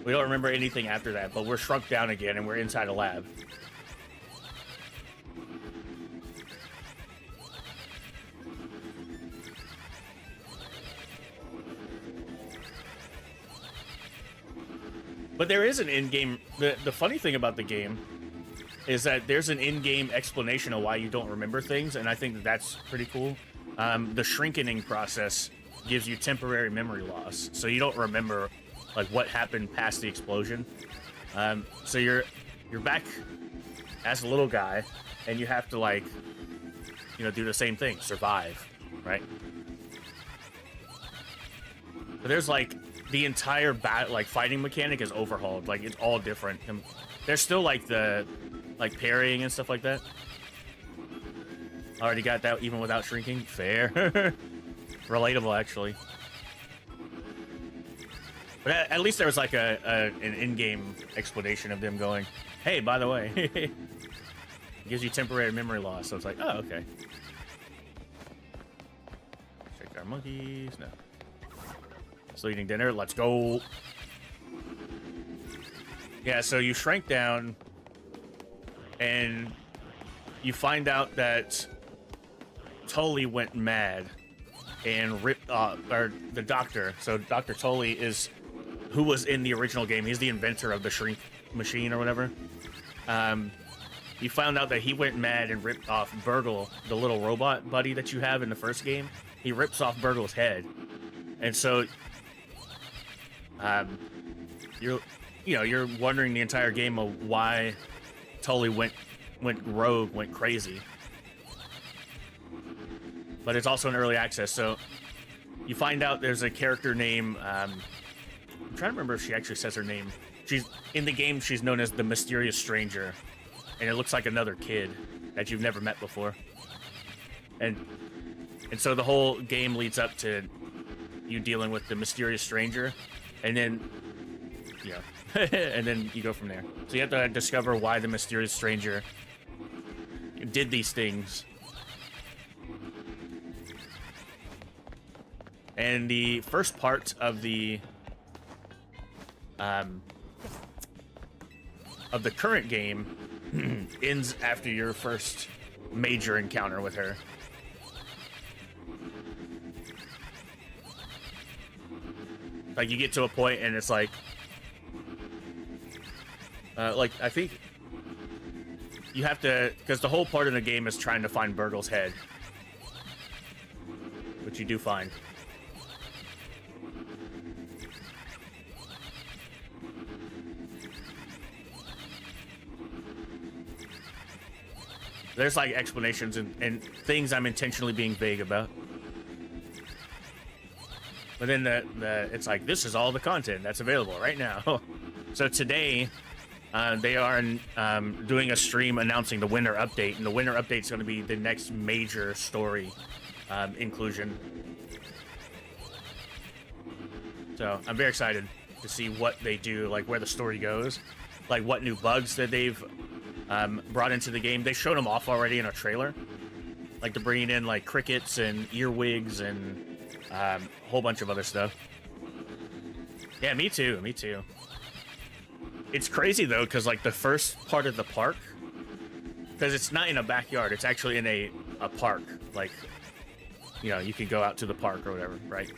We don't remember anything after that, but we're shrunk down again, and we're inside a lab. But there is an in-game... The funny thing about the game is that there's an in-game explanation of why you don't remember things, and I think that's pretty cool. The shrinkening process gives you temporary memory loss, so you don't remember like what happened past the explosion. So you're back as a little guy, and you have to like, you know, do the same thing, survive, right? But there's like the entire like fighting mechanic is overhauled. Like it's all different. And there's still like the like parrying and stuff like that. Already got that even without shrinking. Fair. Relatable, actually. But at least there was like an in-game explanation of them going, hey, by the way, it gives you temporary memory loss. So it's like, oh, okay. Check our monkeys. No. Still eating dinner. Let's go. Yeah, so you shrank down and you find out that Tully went mad and ripped or the doctor. So Dr. Tully is who was in the original game. He's the inventor of the shrink machine or whatever. You found out that he went mad and ripped off Burgle, the little robot buddy that you have in the first game. He rips off Burgle's head. And so you're wondering the entire game of why Tully went rogue, went crazy. But it's also an early access, so you find out there's a character named I'm trying to remember if she actually says her name. She's in the game, she's known as the Mysterious Stranger, and it looks like another kid that you've never met before. And so the whole game leads up to you dealing with the Mysterious Stranger, and then and then you go from there. So you have to discover why the Mysterious Stranger did these things. And the first part of the current game ends after your first major encounter with her. Like you get to a point and it's like I think you have to, because the whole part of the game is trying to find Burgle's head, which you do find. There's like explanations and things I'm intentionally being vague about. But then it's like, this is all the content that's available right now. So today, they are doing a stream announcing the winter update, and the winter update is going to be the next major story inclusion. So I'm very excited to see what they do, like where the story goes, like what new bugs that they've brought into the game. They showed them off already in a trailer, like they're bringing in like crickets and earwigs and a whole bunch of other stuff. Yeah, me too. It's crazy though, because like the first part of the park, because it's not in a backyard, it's actually in a park. Like, you know, you can go out to the park or whatever, right?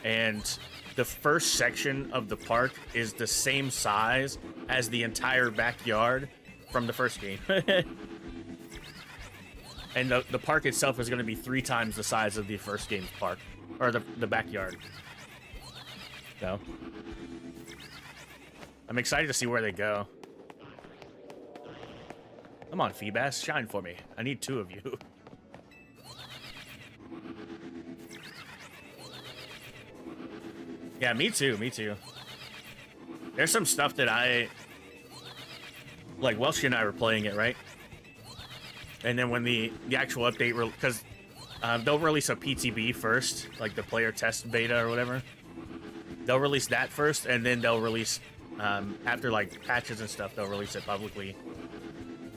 And the first section of the park is the same size as the entire backyard from the first game. And the park itself is going to be 3 times the size of the first game's park, or the backyard. So I'm excited to see where they go. Come on, Feebas, shine for me. I need 2 of you. Yeah, me too. There's some stuff that like Welshie and I were playing it, right? And then when the actual update, because they'll release a PTB first, like the player test beta or whatever. They'll release that first, and then they'll release, after like patches and stuff, they'll release it publicly.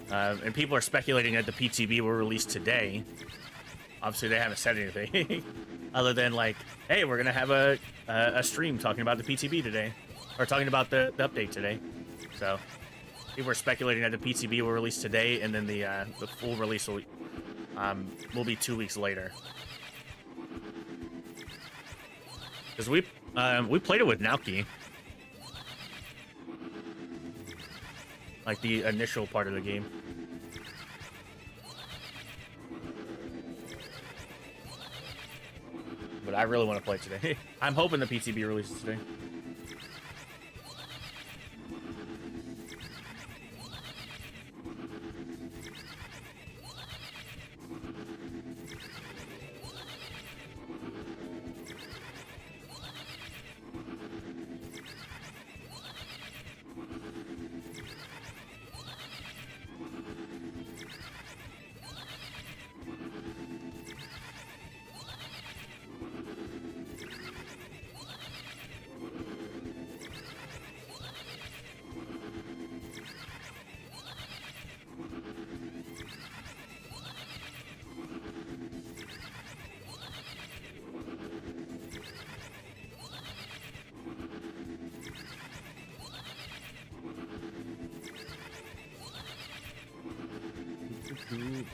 And people are speculating that the PTB will release today. Obviously, they haven't said anything other than like, hey, we're gonna have a stream talking about the PTB today, or talking about the update today. So people are speculating that the PTB will release today, and then the full release will be 2 weeks later. Because we played it with Naoki, like the initial part of the game. But I really want to play today. I'm hoping the PTB releases today.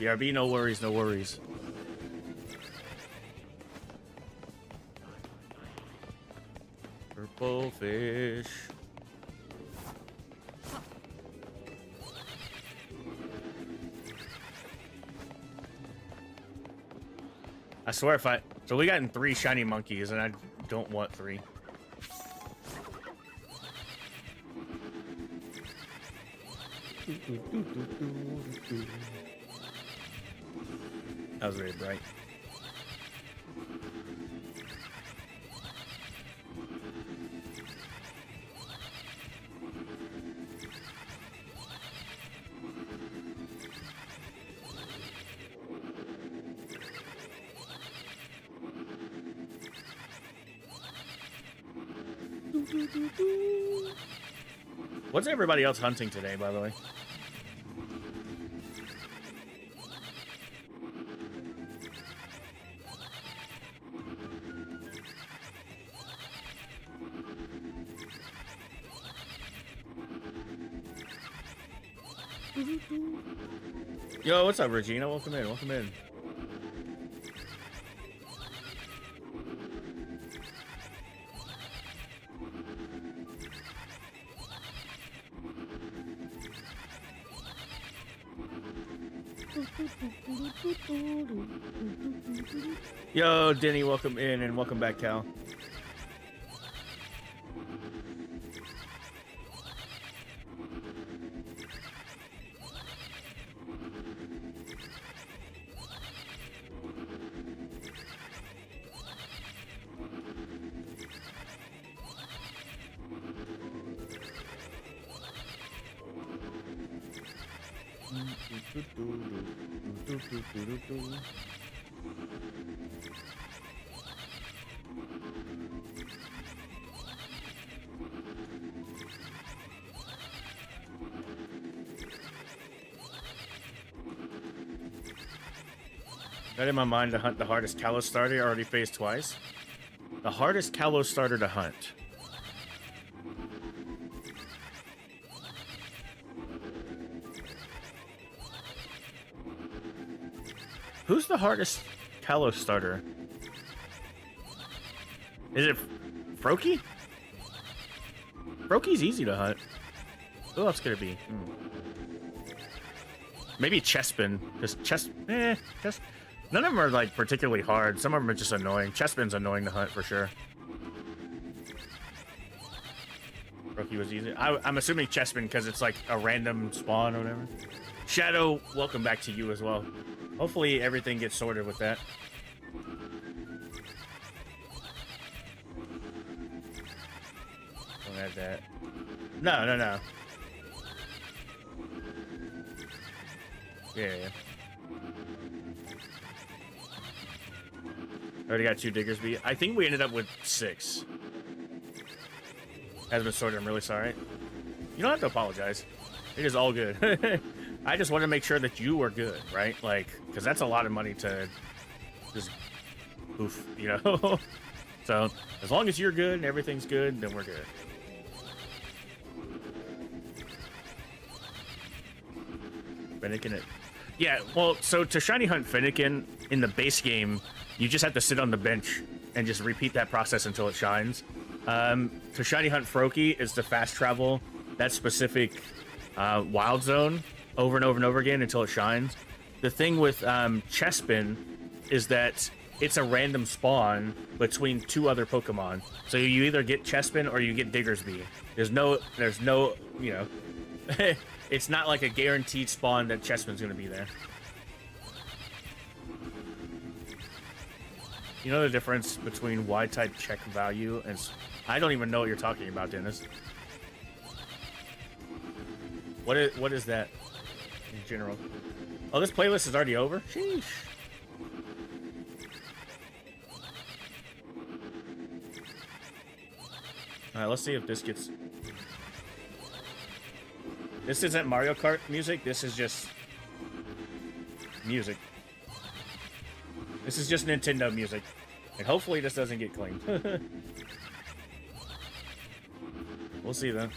BRB, no worries, no worries. Purple fish. I swear if I... So we gotten 3 shiny monkeys, and I don't want 3. That was very bright. What's everybody else hunting today, by the way? Yo, what's up, Regina? Welcome in, welcome in. Yo, Denny, welcome in, and welcome back, Cal. Got in my mind to hunt the hardest Kalos starter. I already faced twice. The hardest Kalos starter to hunt. Who's the hardest Kalos starter? Is it Froakie? Froakie's easy to hunt. Who else could it be? Maybe Chespin. Just none of them are like particularly hard. Some of them are just annoying. Chespin's annoying to hunt for sure. Froakie was easy. I'm assuming Chespin because it's like a random spawn or whatever. Shadow, welcome back to you as well. Hopefully everything gets sorted with that. Don't add that. No. Yeah. Already got 2 diggers beat. I think we ended up with 6. Has been sorted. I'm really sorry. You don't have to apologize. It is all good. I just want to make sure that you are good, right? Like, because that's a lot of money to just poof, you know? So, as long as you're good and everything's good, then we're good. Finnegan it. Yeah, well, so to shiny hunt Finnegan in the base game, you just have to sit on the bench and just repeat that process until it shines. To shiny hunt Froakie is to fast travel that specific wild zone over and over and over again until it shines. The thing with Chespin is that it's a random spawn between two other Pokemon. So you either get Chespin or you get Diggersby. There's no, you know, it's not like a guaranteed spawn that Chespin's gonna be there. You know the difference between Y-type check value and... I don't even know what you're talking about, Dennis. What is that in general? Oh, this playlist is already over? Sheesh. Alright, let's see if this gets... This isn't Mario Kart music, this is just... music. This is just Nintendo music. And hopefully this doesn't get claimed. We'll see then.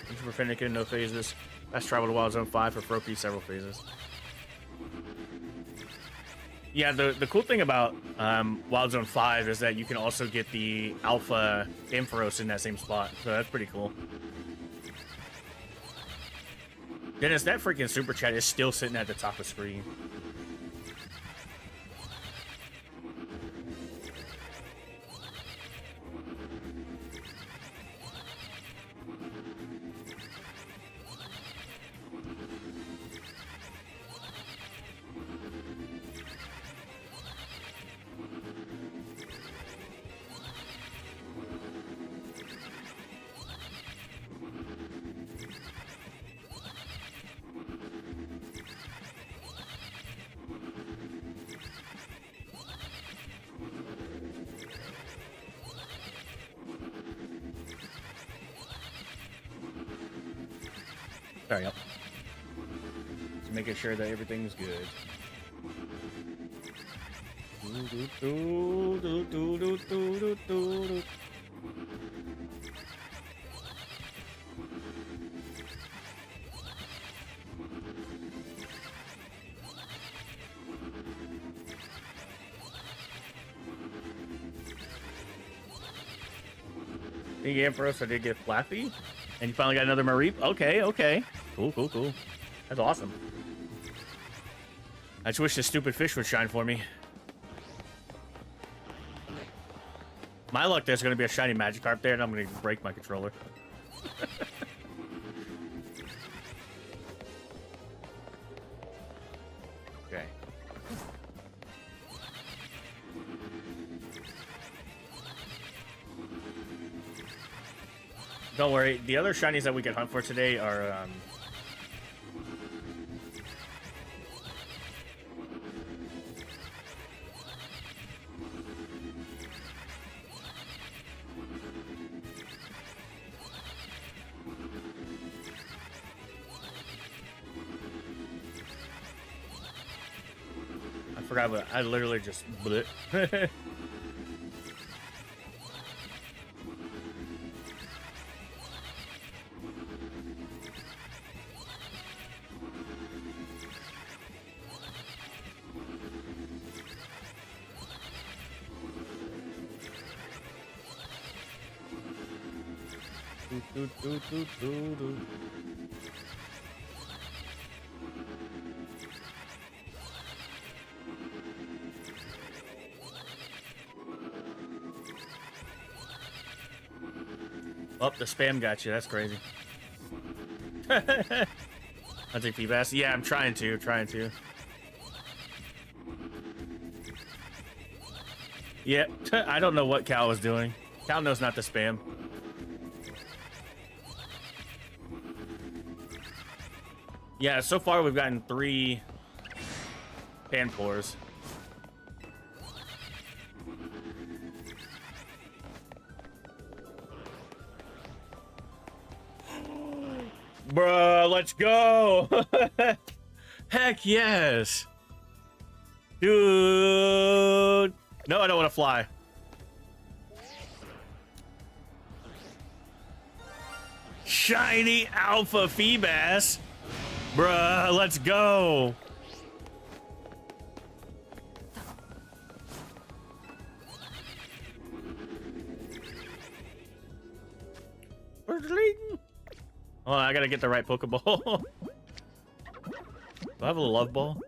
Thanks for Finnegan, no phases. Fast travel to Wild Zone 5 for Froakie, several phases. Yeah, the cool thing about Wild Zone 5 is that you can also get the Alpha Ampharos in that same spot. So that's pretty cool. Dennis, that freaking super chat is still sitting at the top of the screen. Sorry, yep. Just making sure that everything's good. Thank you, Ampharos. I did get Flappy. And you finally got another Mareep? Okay, okay. Cool, cool, cool. That's awesome. I just wish this stupid fish would shine for me. My luck, there's going to be a shiny Magikarp there, and I'm going to break my controller. Okay. Don't worry, the other shinies that we can hunt for today are, I forgot, but I literally just blit. Oh, the spam got you. That's crazy. I'll take Feebas. Yeah, I'm trying to. Yep. I don't know what Cal was doing. Cal knows not to spam. Yeah, so far we've gotten 3 Panpours. Bruh, let's go! Heck yes! Dude! No, I don't want to fly. Shiny Alpha Feebas! Bruh, let's go! Where's it leading? Oh, I gotta get the right Pokeball. Do I have a love ball?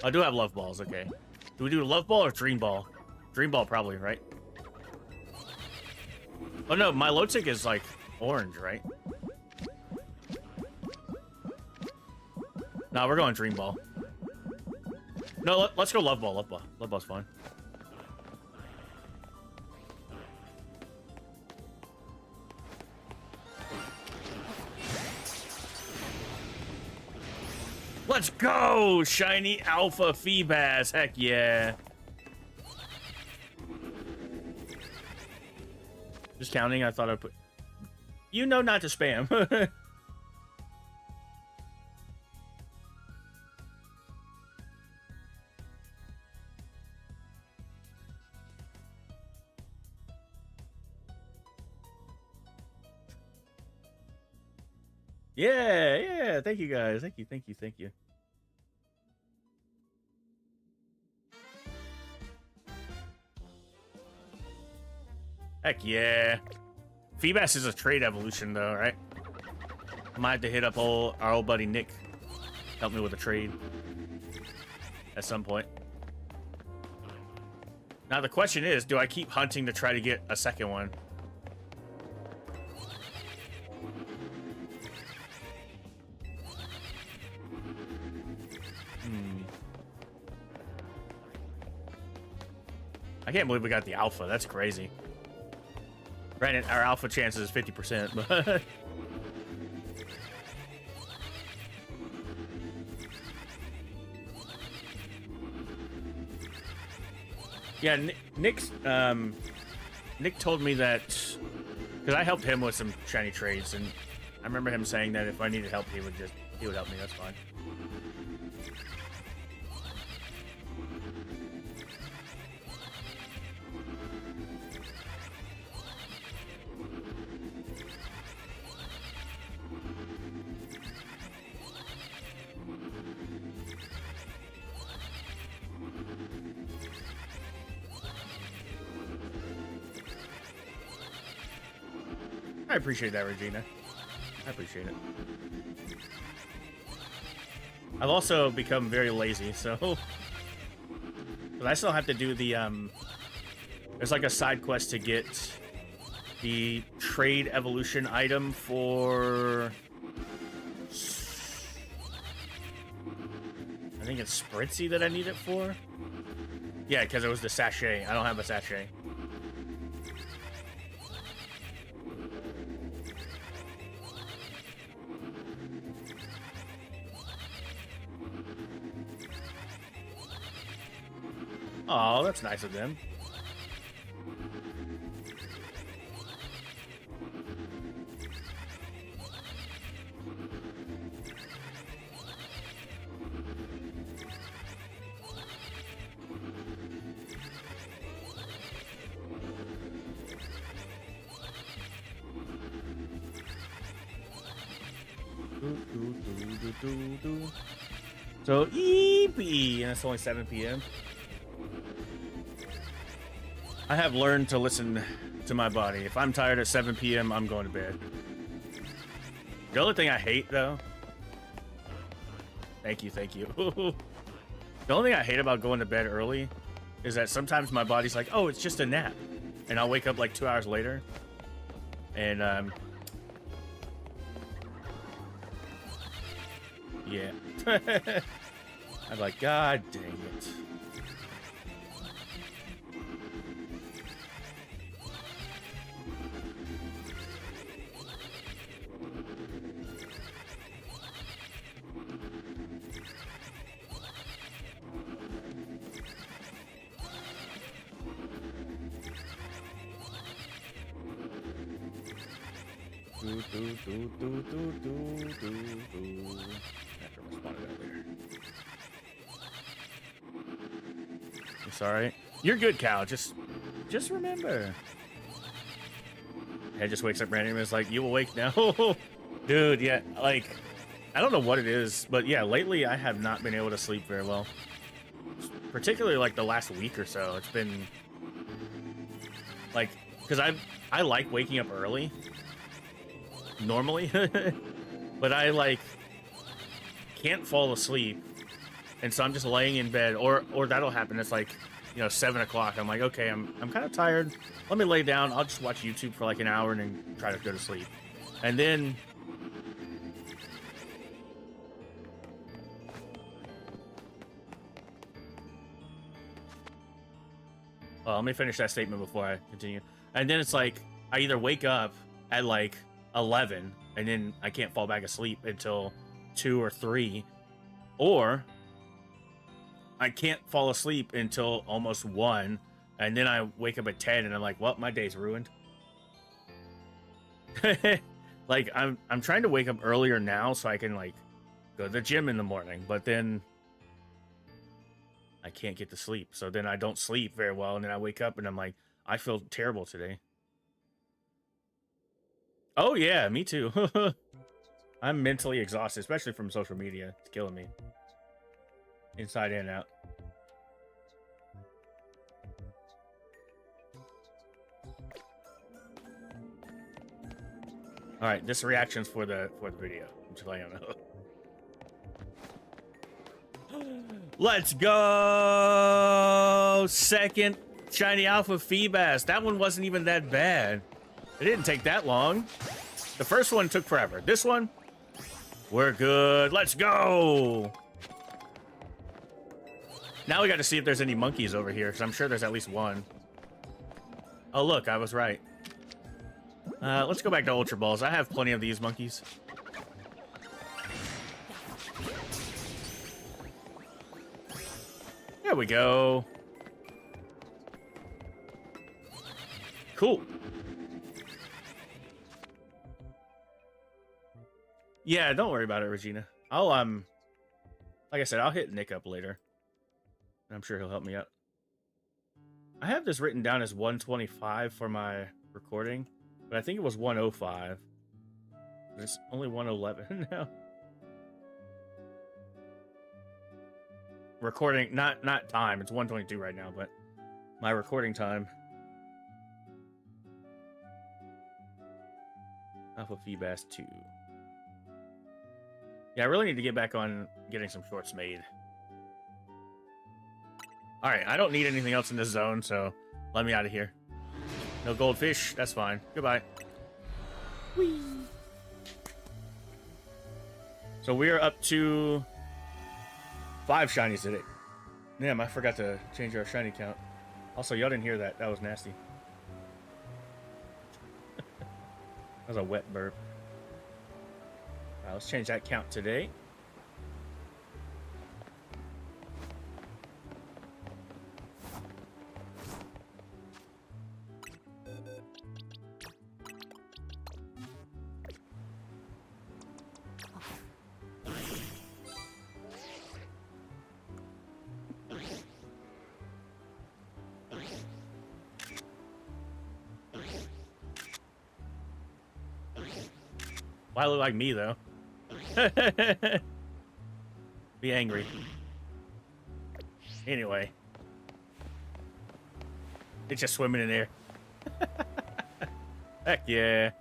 I do have love balls, okay. Do we do love ball or dream ball? Dream ball probably, right? Oh no, my Milotic is like orange, right? No, we're going dream ball. No, let's go love ball, love ball. Love ball's fine. Let's go! Shiny Alpha Feebas. Heck yeah. Just counting, I thought I'd put... You know not to spam. Yeah. Thank you, guys. Thank you. Heck yeah. Feebas is a trade evolution, though, right? I might have to hit up our old buddy Nick. Help me with a trade. At some point. Now, the question is, do I keep hunting to try to get a second one? I can't believe we got the alpha. That's crazy. Granted, our alpha chances is 50%, but... Yeah, Nick told me that... Because I helped him with some shiny trades, and I remember him saying that if I needed help, he would help me. That's fine. I appreciate that, Regina. I appreciate it. I've also become very lazy, so... But I still have to do the, There's like a side quest to get the trade evolution item for... I think it's Spritzy that I need it for. Yeah, because it was the sachet. I don't have a sachet. Oh, that's nice of them. So, EP, and it's only 7 p.m. I have learned to listen to my body. If I'm tired at 7 p.m., I'm going to bed. The only thing I hate, though... Thank you. The only thing I hate about going to bed early is that sometimes my body's like, oh, it's just a nap. And I'll wake up like 2 hours later. And, yeah. I'm like, God dang it. Sorry. You're good, Cal. Just remember. Head just wakes up randomly and is like, you awake now? Dude, yeah, like, I don't know what it is, but yeah, lately I have not been able to sleep very well. Particularly like the last week or so. It's been like, because I like waking up early normally, but I like can't fall asleep And so I'm just laying in bed, or that'll happen. It's like, you know, 7 o'clock. I'm like, okay, I'm kind of tired. Let me lay down. I'll just watch YouTube for like an hour and then try to go to sleep. And then well, let me finish that statement before I continue. And then it's like I either wake up at like 11 and then I can't fall back asleep until 2 or 3, or I can't fall asleep until almost 1, and then I wake up at 10 and I'm like, well, my day's ruined. Like I'm trying to wake up earlier now so I can like go to the gym in the morning, but then I can't get to sleep. So then I don't sleep very well, and then I wake up and I'm like, I feel terrible today. Oh yeah, me too. I'm mentally exhausted, especially from social media. It's killing me. Inside and out. All right, this reaction's for the video. I'm just letting you know. Let's go! Second shiny alpha Feebas. That one wasn't even that bad. It didn't take that long. The first one took forever. This one, we're good. Let's go! Now we got to see if there's any monkeys over here, because I'm sure there's at least one. Oh, look, I was right. Let's go back to Ultra Balls. I have plenty of these monkeys. There we go. Cool. Yeah, don't worry about it, Regina. I'll, like I said, I'll hit Nick up later. I'm sure he'll help me out. I have this written down as 125 for my recording, but I think it was 105. It's only 111 now. Recording, not time. It's 122 right now, but my recording time. Alpha Feebas 2. Yeah, I really need to get back on getting some shorts made. Alright, I don't need anything else in this zone, so let me out of here. No goldfish, that's fine. Goodbye. Whee! So we're up to 5 shinies today. Damn, I forgot to change our shiny count. Also, y'all didn't hear that. That was nasty. That was a wet burp. Alright, let's change that count today. Why look like me, though? Be angry. Anyway. It's just swimming in there. Heck yeah.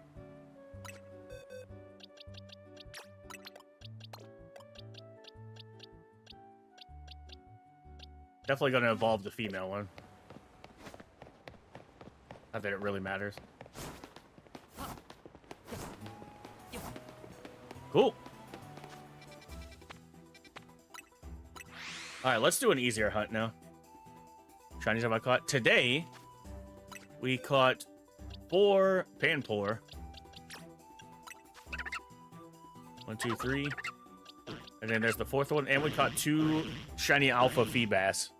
Definitely gonna evolve the female one. Not that it really matters. Cool. Alright, let's do an easier hunt now. Shinies have I caught? Today, we caught 4 Panpour. 1, 2, 3. And then there's the 4th one. And we caught 2 shiny alpha Feebas.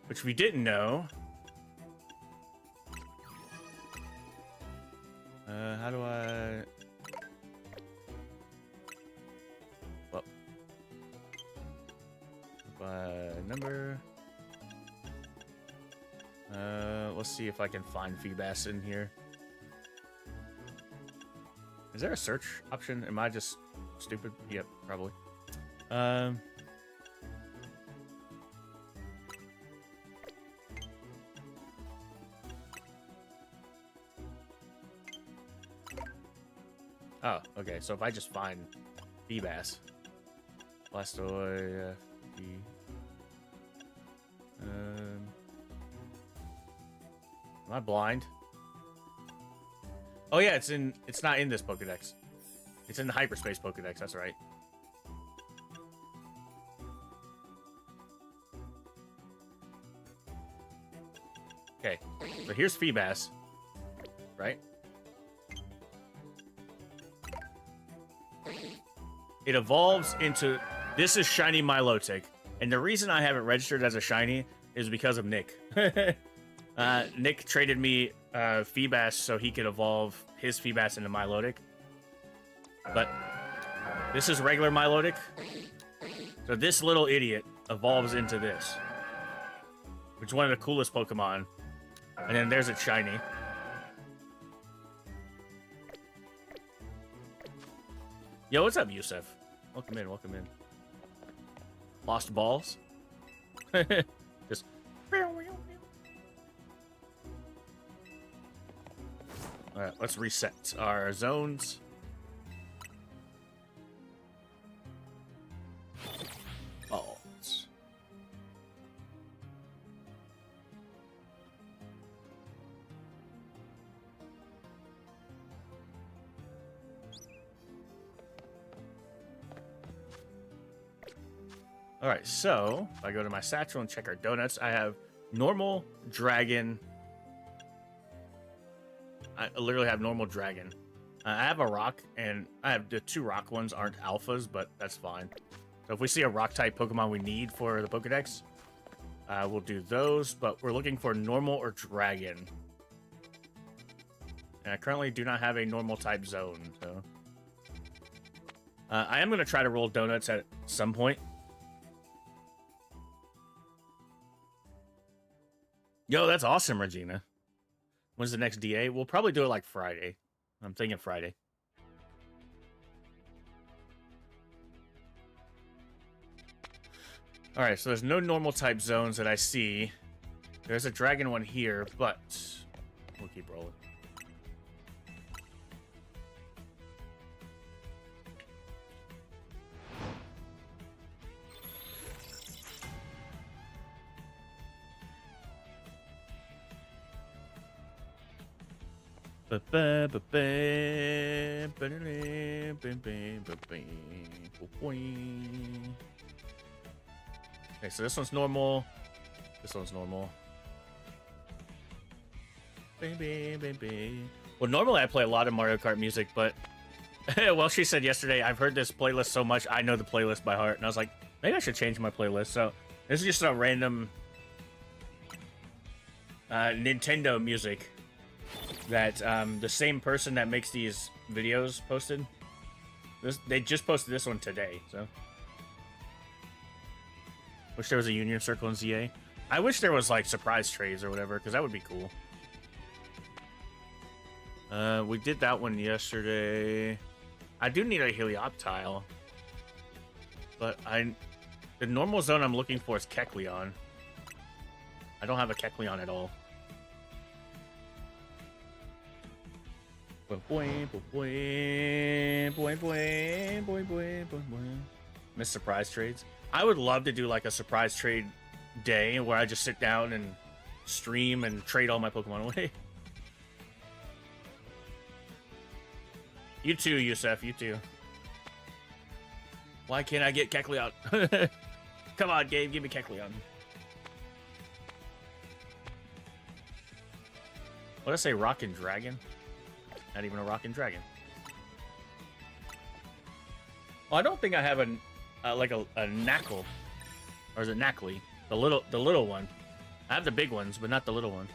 Which we didn't know. How do I... Well, number... let's see if I can find Feebas in here. Is there a search option? Am I just stupid? Yep, probably. Oh, okay. So if I just find Feebas. Blastoise. Am I blind? Oh yeah, it's not in this Pokedex. It's in the hyperspace Pokedex, that's right. Okay, so here's Feebas, right? It evolves into... This is Shiny Milotic. And the reason I have it registered as a Shiny is because of Nick. Nick traded me Feebas so he could evolve his Feebas into Milotic. But this is regular Milotic. So this little idiot evolves into this. Which is one of the coolest Pokemon. And then there's a Shiny. Yo, what's up, Yusef? Welcome in, welcome in. Lost balls? Just... Alright, let's reset our zones. Balls. Alright, so if I go to my satchel and check our donuts, I have normal, dragon. I literally have normal dragon. I have a rock, and I have the 2 rock ones aren't alphas, but that's fine. So if we see a rock type Pokemon we need for the Pokedex, we'll do those, but we're looking for normal or dragon. And I currently do not have a normal type zone, so... I am going to try to roll donuts at some point. Yo, that's awesome, Regina. When's the next DA? We'll probably do it like Friday. I'm thinking Friday. Alright, so there's no normal type zones that I see. There's a dragon one here, but we'll keep rolling. Okay, so this one's normal. This one's normal. Well, normally I play a lot of Mario Kart music, but well, she said yesterday, I've heard this playlist so much, I know the playlist by heart. And I was like, maybe I should change my playlist. So this is just a random Nintendo music that the same person that makes these videos posted. They just posted this one today, so. Wish there was a Union Circle in ZA. I wish there was, like, surprise trades or whatever, because that would be cool. We did that one yesterday. I do need a Helioptile. But the normal zone I'm looking for is Kecleon. I don't have a Kecleon at all. Miss surprise trades. I would love to do like a surprise trade day where I just sit down and stream and trade all my Pokemon away. You too, Yusef, you too. Why can't I get Kecleon? Come on, Gabe, give me Kecleon. What did I say, Rock and Dragon? Not even a Rock and Dragon. Well, I don't think I have like a Knackle. Or is it Knackley? The little one. I have the big ones, but not the little one.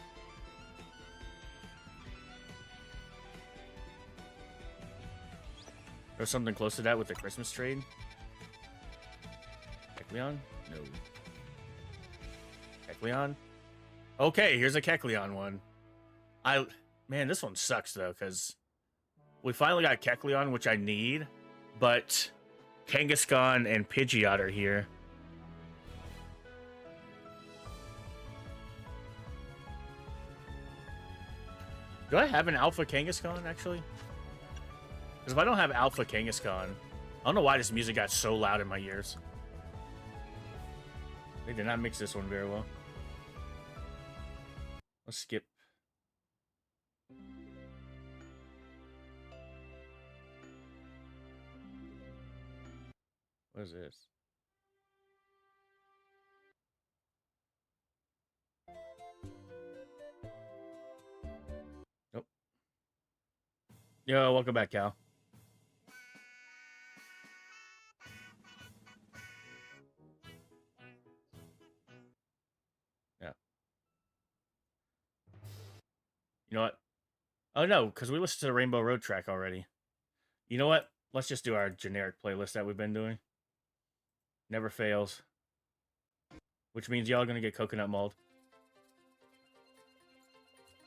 There's something close to that with the Christmas trade. Kecleon? No. Kecleon? Okay, here's a Kecleon one. Man, this one sucks, though, because we finally got Kecleon, which I need, but Kangaskhan and Pidgeot are here. Do I have an Alpha Kangaskhan, actually? Because if I don't have Alpha Kangaskhan, don't know why this music got so loud in my ears. They did not mix this one very well. Let's skip. What is this? Nope. Yo, welcome back, Cal. Yeah. You know what? Oh, no, because we listened to the Rainbow Road track already. You know what? Let's just do our generic playlist that we've been doing. Never fails. Which means y'all are going to get coconut mold.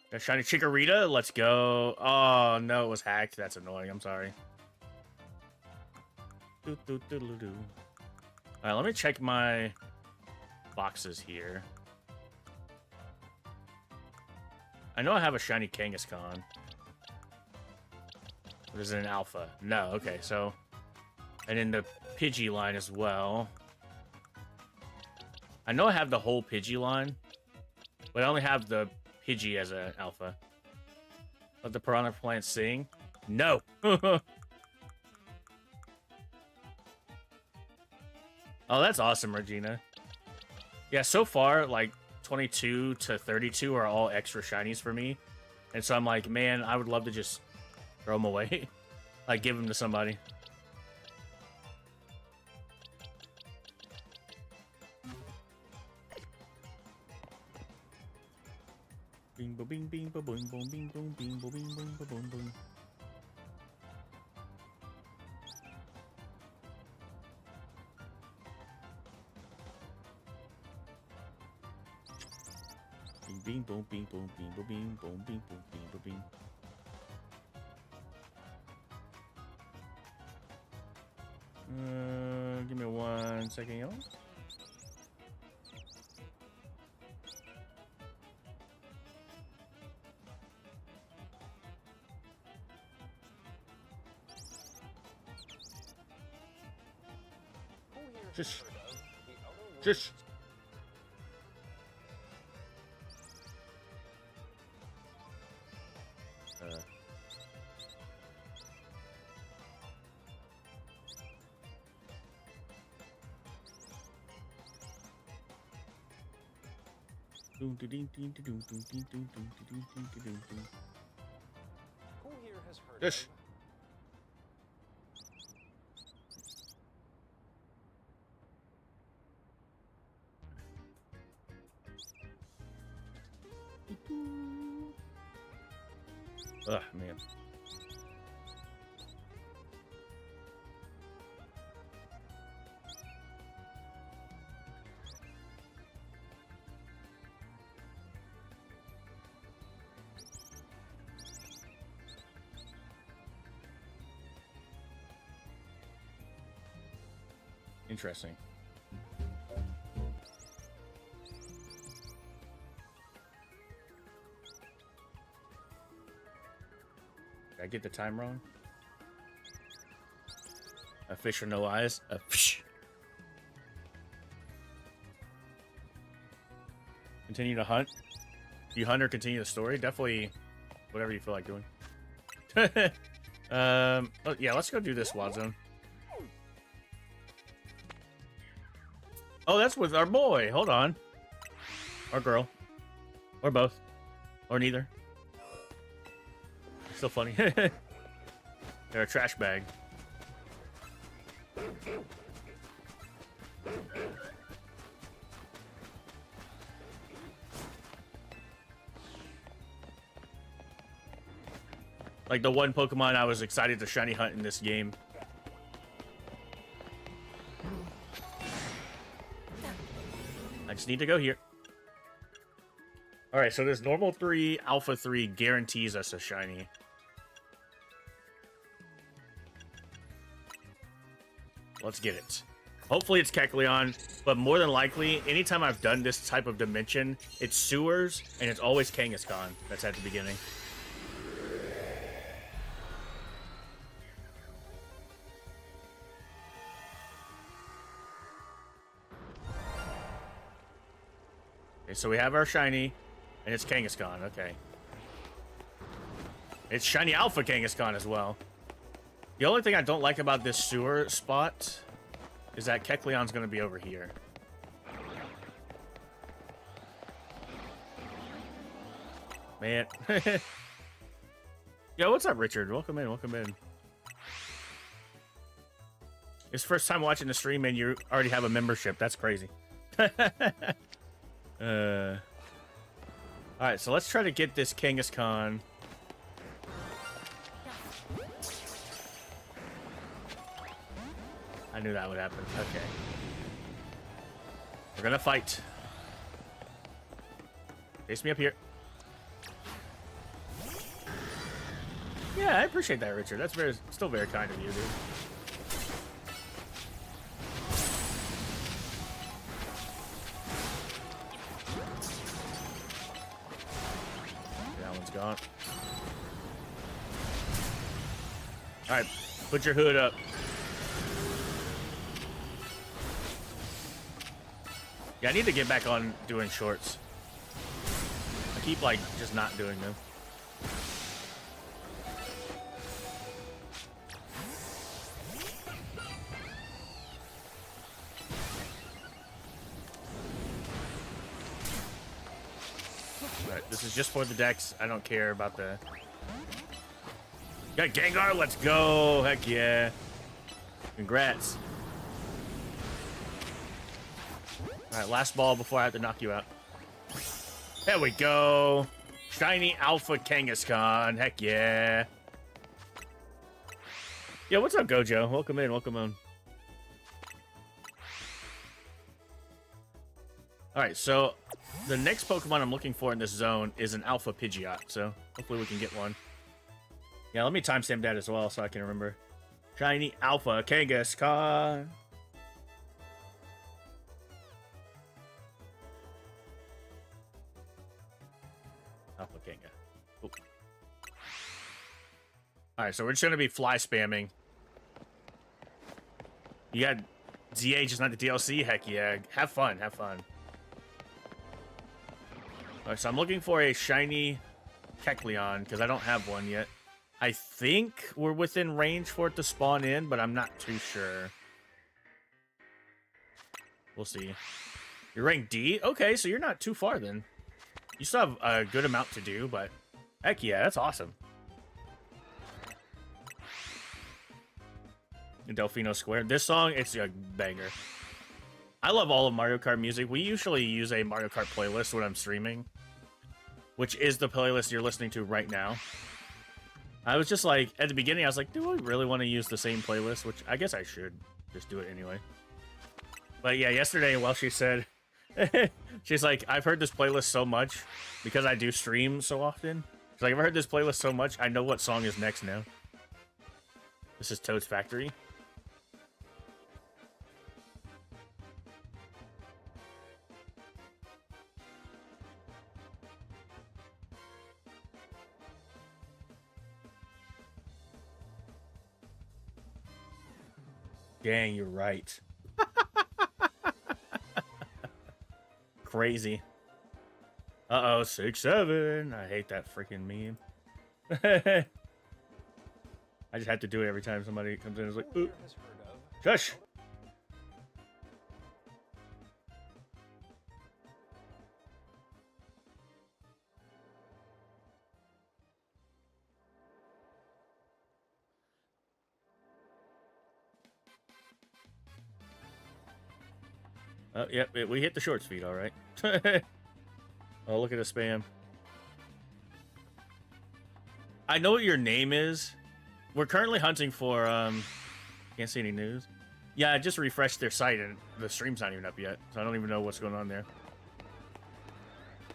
That shiny Chikorita? Let's go. Oh, no, it was hacked. That's annoying. I'm sorry. Alright, let me check my boxes here. I know I have a shiny Kangaskhan. Or is it an alpha? No, okay, so... And in the Pidgey line as well. I know I have the whole Pidgey line, but I only have the Pidgey as an alpha. Let the piranha plant sing? No! Oh, that's awesome, Regina. Yeah, so far, like, 22 to 32 are all extra shinies for me. And so I'm like, man, I would love to just throw them away. Like, give them to somebody. Bing bo bing bing bo boing boom bing boom bing bo bing boing bo boom boom. Bing bing boom bing boom bing bo bing boom bing boom bing bo bing. Give me 1 second, y'all. Just. Who here has heard Yes. Ugh, man. Interesting. Did I get the time wrong? A fish or no eyes? A fish. Continue to hunt? You hunt or continue the story? Definitely whatever you feel like doing. Oh, yeah, let's go do this WAD zone. Oh, that's with our boy. Hold on. Or girl. Or both. Or neither. It's still funny. They're a trash bag. Like the one Pokemon I was excited to shiny hunt in this game. I just need to go here. Alright, so this normal 3, Alpha 3 guarantees us a shiny. Let's get it. Hopefully it's Kecleon, but more than likely, anytime I've done this type of dimension, it's sewers, and it's always Kangaskhan that's at the beginning. Okay, so we have our shiny, and it's Kangaskhan. Okay. It's shiny Alpha Kangaskhan as well. The only thing I don't like about this sewer spot is that Kecleon's going to be over here. Man. Yo, what's up, Richard? Welcome in, welcome in. It's first time watching the stream and you already have a membership. That's crazy. Alright, so let's try to get this Kangaskhan. I knew that would happen. Okay. We're gonna fight. Chase me up here. Yeah, I appreciate that, Richard. That's still very kind of you, dude. That one's gone. Alright, put your hood up. Yeah, I need to get back on doing shorts. I keep, like, just not doing them. Alright, this is just for the decks. I don't care about the... Got Gengar, let's go! Heck yeah. Congrats. Alright, last ball before I have to knock you out. There we go. Shiny Alpha Kangaskhan. Heck yeah. Yeah, what's up, Gojo? Welcome in, welcome on. Alright, so the next Pokemon I'm looking for in this zone is an Alpha Pidgeot, so hopefully we can get one. Yeah, let me timestamp that as well so I can remember. Shiny Alpha Kangaskhan. Alpha Kanga. Alright, so we're just gonna be fly spamming. You got ZA, just not the DLC? Heck yeah. Have fun, have fun. Alright, so I'm looking for a shiny Kecleon, because I don't have one yet. I think we're within range for it to spawn in, but I'm not too sure. We'll see. You're ranked D? Okay, so you're not too far then. You still have a good amount to do, but heck yeah, that's awesome. Delfino Square. This song, it's a banger. I love all of Mario Kart music. We usually use a Mario Kart playlist when I'm streaming, which is the playlist you're listening to right now. I was just like, at the beginning, I was like, do we really want to use the same playlist? Which I guess I should just do it anyway. But yeah, yesterday, while she said, she's like, I've heard this playlist so much because I do stream so often. She's like, I've heard this playlist so much, I know what song is next now. This is Toad's Factory. Dang, you're right. Crazy. Uh-oh, 6-7. I hate that freaking meme. I just have to do it every time somebody comes in and is like, ooh. Shush! Oh, yep, we hit the short speed, all right. Oh, look at the spam. I know what your name is. We're currently hunting for, can't see any news. Yeah, I just refreshed their site and the stream's not even up yet, so I don't even know what's going on there.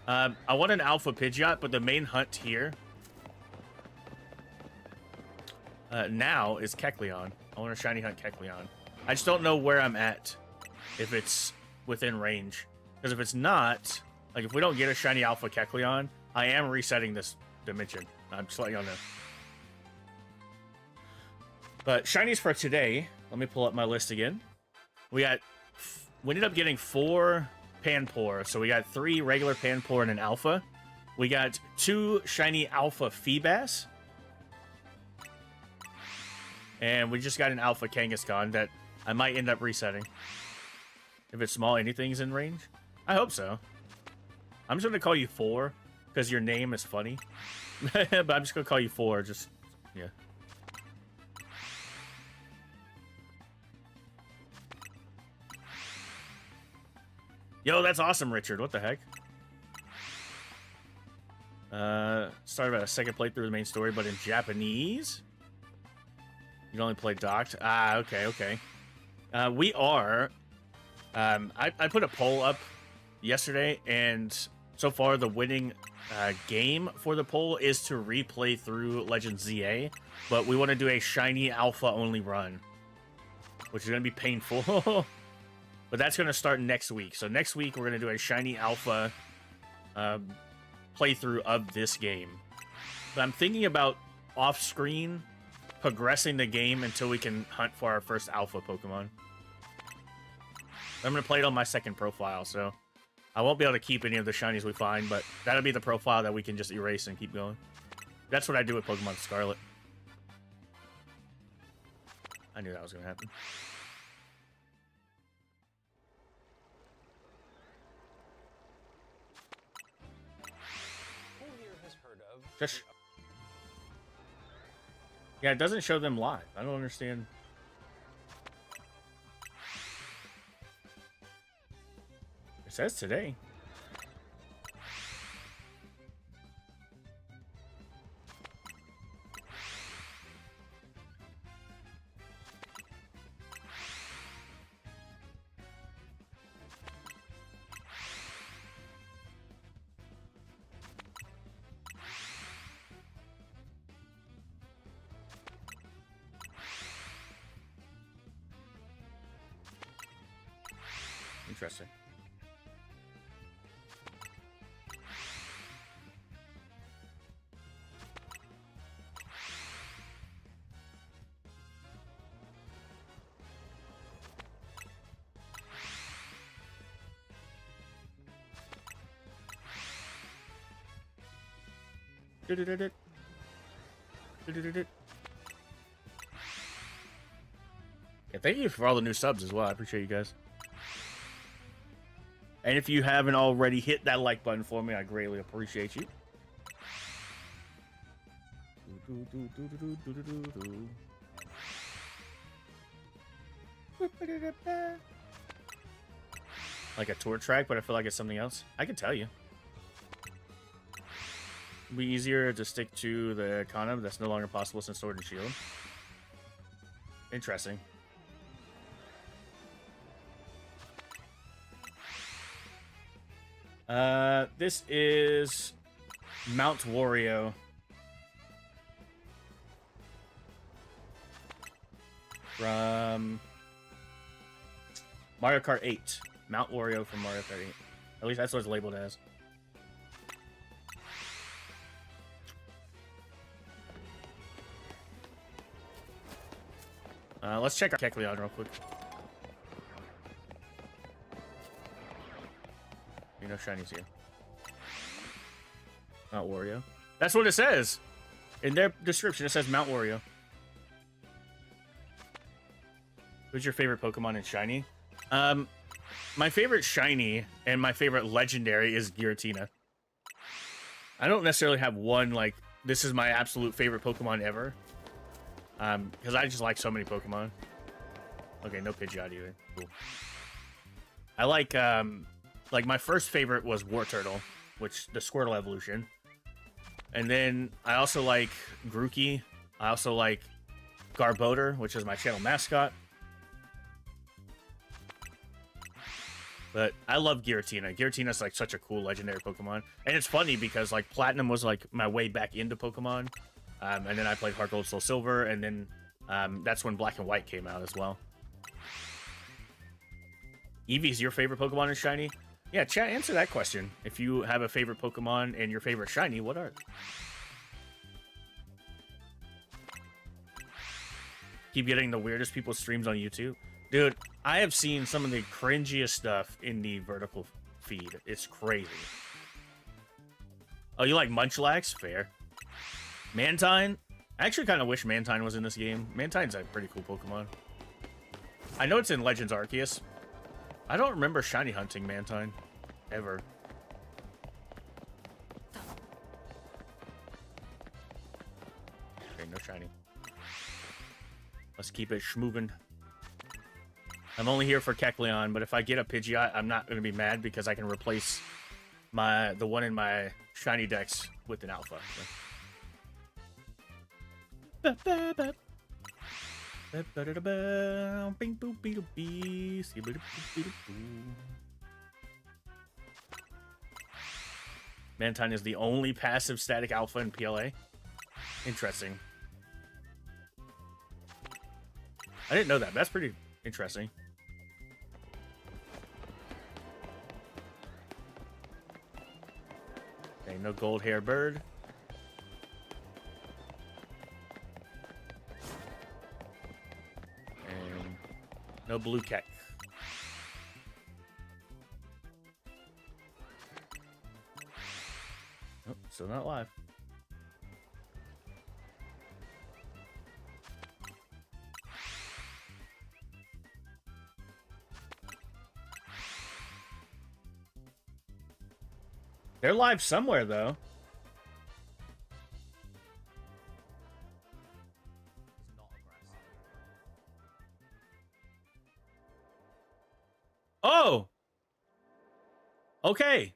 I want an Alpha Pidgeot, but the main hunt here now is Kecleon. I want a shiny hunt Kecleon. I just don't know where I'm at, if it's within range. Because if it's not, like if we don't get a shiny Alpha Kecleon, I am resetting this dimension. I'm just letting y'all know. But shinies for today, let me pull up my list again. We ended up getting 4 Panpour. So we got 3 regular Panpour and an alpha. We got 2 shiny alpha Feebas. And we just got an alpha Kangaskhan that I might end up resetting. If it's small, anything's in range. I hope so. I'm just going to call you 4 because your name is funny. But I'm just going to call you 4. Just, yeah. Yo, that's awesome, Richard. What the heck? Started about a second playthrough of the main story, but in Japanese. You only play docked. Ah, okay, okay. We are. I put a poll up yesterday, and so far the winning game for the poll is to replay through Legend ZA, but we want to do a shiny alpha only run, which is going to be painful. But that's going to start next week. So next week, we're going to do a shiny alpha playthrough of this game. But I'm thinking about off-screen progressing the game until we can hunt for our first alpha Pokemon. I'm going to play it on my second profile, so I won't be able to keep any of the shinies we find, but that'll be the profile that we can just erase and keep going. That's what I do with Pokemon Scarlet. I knew that was going to happen. Just... Yeah, it doesn't show them live. I don't understand. It says today. Interesting. Yeah, thank you for all the new subs as well. I appreciate you guys. And if you haven't already, hit that like button for me. I greatly appreciate you. Like a tour track, but I feel like it's something else. I can tell you. It'd be easier to stick to the Kana, that's no longer possible since Sword and Shield. Interesting. This is Mount Wario. From Mario Kart 8. Mount Wario from Mario Kart 8. At least that's what it's labeled as. Let's check our Kecleon real quick. No shinies here. Mount Wario. That's what it says. In their description, it says Mount Wario. Who's your favorite Pokemon in Shiny? My favorite Shiny and my favorite Legendary is Giratina. I don't necessarily have one, like, this is my absolute favorite Pokemon ever. Because I just like so many Pokemon. Okay, no Pidgeot either. Cool. I like, my first favorite was Wartortle, which the Squirtle evolution. And then I also like Grookey. I also like Garbodor, which is my channel mascot. But I love Giratina. Giratina's like such a cool legendary Pokemon. And it's funny because like Platinum was like my way back into Pokemon. And then I played Heart Gold, Soul Silver, and then that's when Black and White came out as well. Eevee's your favorite Pokemon in Shiny? Yeah, chat, answer that question. If you have a favorite Pokemon and your favorite Shiny, what are? Keep getting the weirdest people's streams on YouTube. Dude, I have seen some of the cringiest stuff in the vertical feed. It's crazy. Oh, you like Munchlax? Fair. Mantine? I actually kind of wish Mantine was in this game. Mantine's a pretty cool Pokemon. I know it's in Legends Arceus. I don't remember shiny hunting Mantine. Ever. Okay, no shiny. Let's keep it schmoving. I'm only here for Kecleon, but if I get a Pidgeot, I'm not going to be mad because I can replace the one in my shiny decks with an alpha. Mantine is the only passive static alpha in PLA. Interesting. I didn't know that. That's pretty interesting. Okay, no gold hair bird. And no blue cat. Oh, still not live. They're live somewhere, though. Oh! Okay.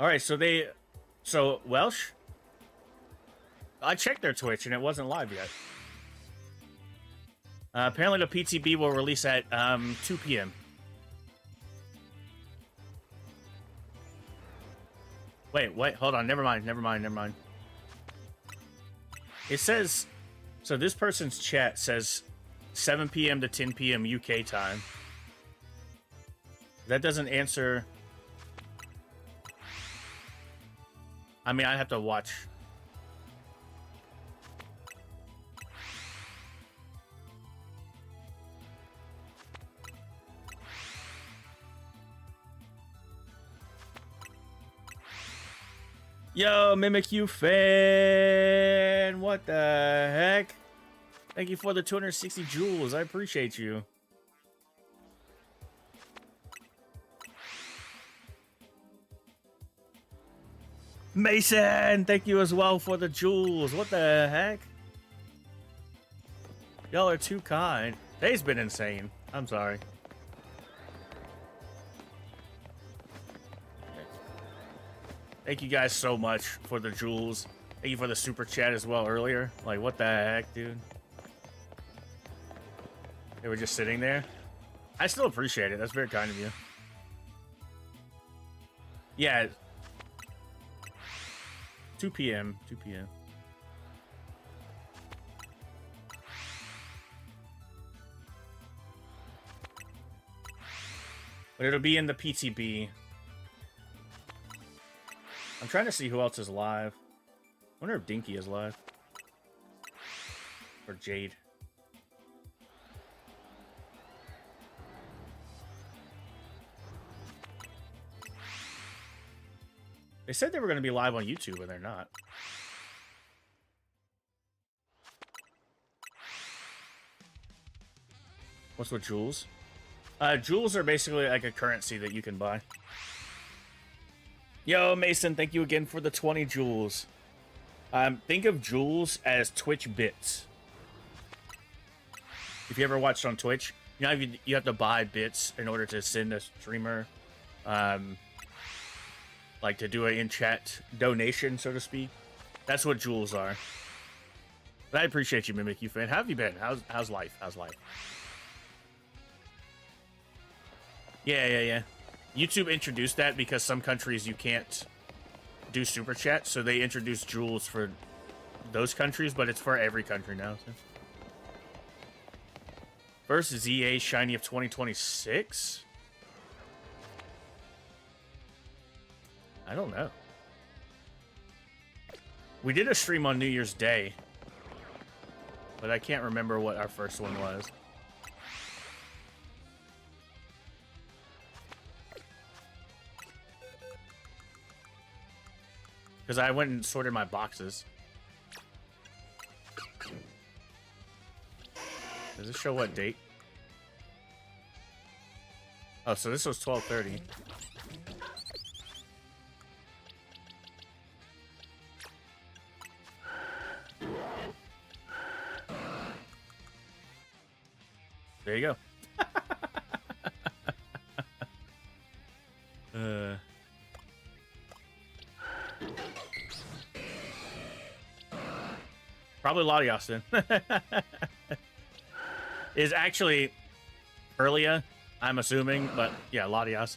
Alright, so Welsh? I checked their Twitch, and it wasn't live yet. Apparently the PTB will release at 2 p.m. Wait, hold on. Never mind. It says... So this person's chat says 7 p.m. to 10 p.m. UK time. That doesn't answer... I mean, I have to watch... Yo, Mimikyu fan! What the heck? Thank you for the 260 jewels. I appreciate you. Mason! Thank you as well for the jewels. What the heck? Y'all are too kind. Today's been insane. I'm sorry. Thank you guys so much for the jewels. Thank you for the super chat as well earlier. Like, what the heck, dude? They were just sitting there. I still appreciate it. That's very kind of you. Yeah. 2 p.m. 2 p.m. But it'll be in the PTB. I'm trying to see who else is live. I wonder if Dinky is live. Or Jade. They said they were going to be live on YouTube, but they're not. What's with jewels? Jewels are basically like a currency that you can buy. Yo, Mason, thank you again for the 20 jewels. Think of jewels as Twitch bits. If you ever watched on Twitch, you know you have to buy bits in order to send a streamer, like to do an in-chat donation, so to speak. That's what jewels are. But I appreciate you, Mimikyu fan. How have you been? How's life? How's life? Yeah. YouTube introduced that because some countries you can't do super chat, so they introduced jewels for those countries, but it's for every country now. So. First ZA Shiny of 2026? I don't know. We did a stream on New Year's Day, but I can't remember what our first one was. Because I went and sorted my boxes. Does it show what date? Oh, so this was 12:30. There you go. Probably Latios then. Is actually earlier, I'm assuming, but yeah, Latios.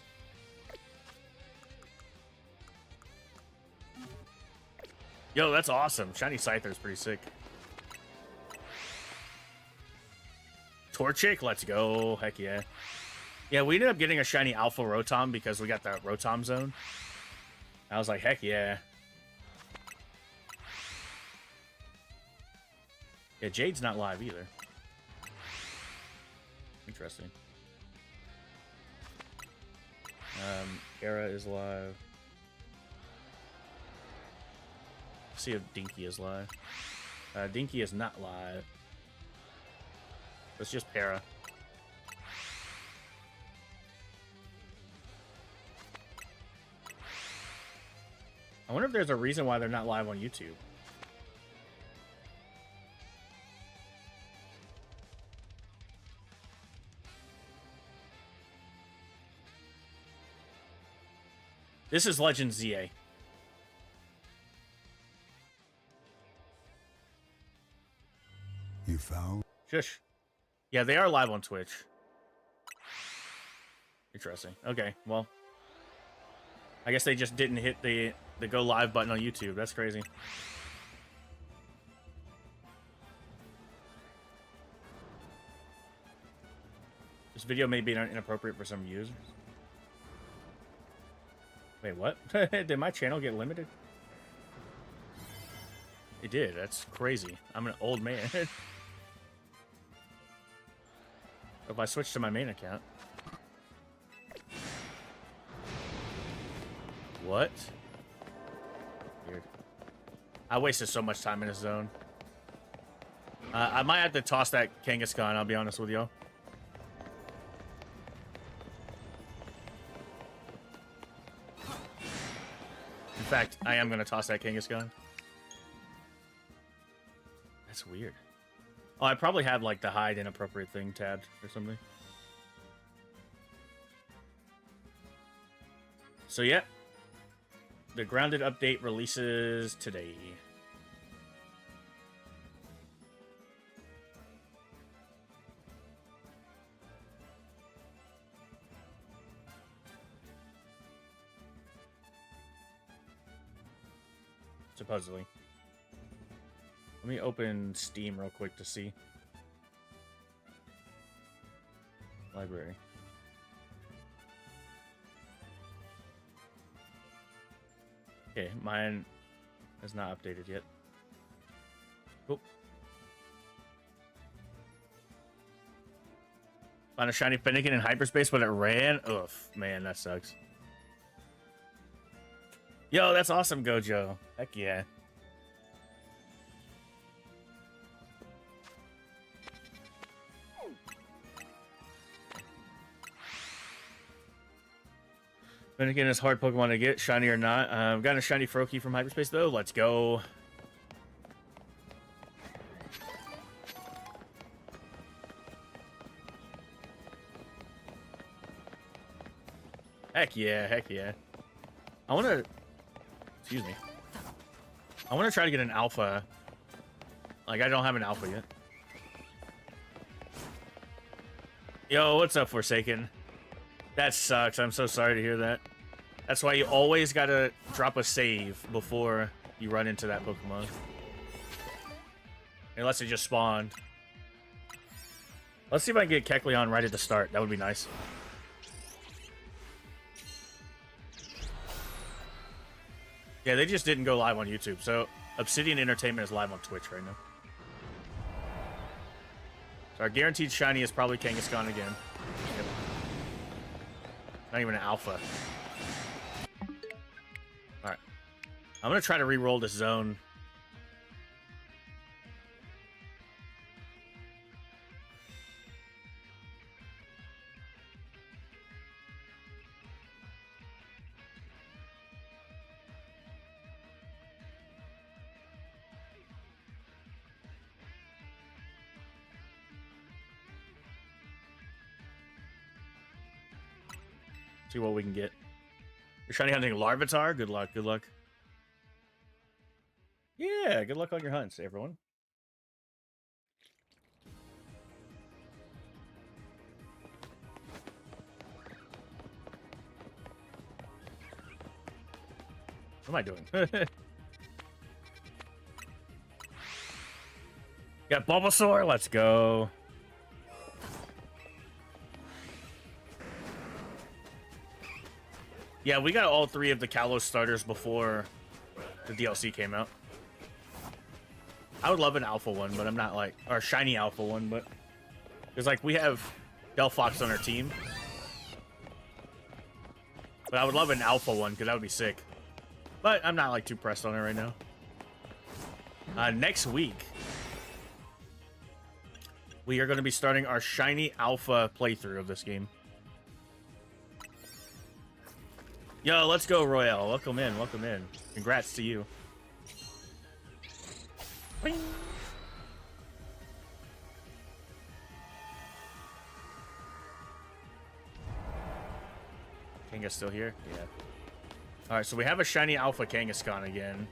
Yo, that's awesome. Shiny Scyther is pretty sick. Torchic, let's go. Heck yeah. Yeah, we ended up getting a shiny Alpha Rotom because we got that Rotom zone. I was like, heck yeah. Yeah, Jade's not live either. Interesting. Era is live. Let's see if Dinky is live. Dinky is not live. It's just Para. I wonder if there's a reason why they're not live on YouTube. This is Legend ZA. You found? Shush. Yeah, they are live on Twitch. Interesting. Okay, well. I guess they just didn't hit the go live button on YouTube. That's crazy. This video may be inappropriate for some users. Wait, what? Did my channel get limited? It did. That's crazy. I'm an old man. If I switch to my main account. What? Weird. I wasted so much time in this zone. I might have to toss that Kangaskhan, I'll be honest with y'all. In fact, I am going to toss that Kangaskhan. That's weird. Oh, I probably have, like, the hide inappropriate thing tabbed or something. So, yeah. The Grounded update releases today. Supposedly. Let me open Steam real quick to see. Library. Okay, mine is not updated yet. Cool. Found a shiny Fennekin in hyperspace, but it ran. Ugh, man, that sucks. Yo, that's awesome, Gojo. Heck yeah. Fennekin is hard Pokemon to get, shiny or not. I've gotten a shiny Froakie from hyperspace, though. Let's go. Heck yeah, heck yeah. I want to... Excuse me. I want to try to get an alpha. Like, I don't have an alpha yet. Yo, what's up, Forsaken? That sucks. I'm so sorry to hear that. That's why you always gotta drop a save before you run into that Pokemon. Unless it just spawned. Let's see if I can get Kecleon right at the start. That would be nice. Yeah, they just didn't go live on YouTube. So, Obsidian Entertainment is live on Twitch right now. So our guaranteed shiny is probably Kangaskhan again. Yep. Not even an alpha. Alright. I'm gonna try to re-roll this zone. See what we can get. You're trying to hunt Larvitar? Good luck, good luck. Yeah, good luck on your hunts, everyone. What am I doing? Got Bulbasaur, let's go. Yeah, we got all 3 of the Kalos starters before the DLC came out. I would love an alpha one, but I'm not like, or shiny alpha one, but because like we have Delphox on our team. But I would love an alpha one because that would be sick. But I'm not like too pressed on it right now. Next week, we are going to be starting our shiny alpha playthrough of this game. Yo, let's go, Royale. Welcome in, welcome in. Congrats to you. Bing. Kanga's still here? Yeah. Alright, so we have a shiny alpha Kangaskhan again.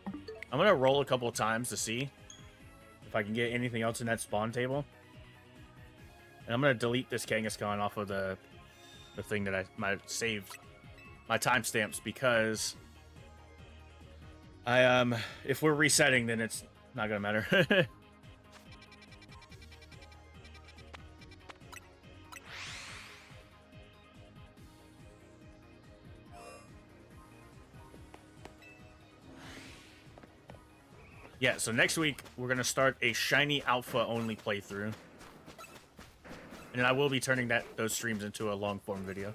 I'm gonna roll a couple of times to see if I can get anything else in that spawn table. And I'm gonna delete this Kangaskhan off of the thing that I saved my timestamps because if we're resetting, then it's not gonna matter. Yeah, so next week we're gonna start a shiny alpha only playthrough. And then I will be turning those streams into a long-form video.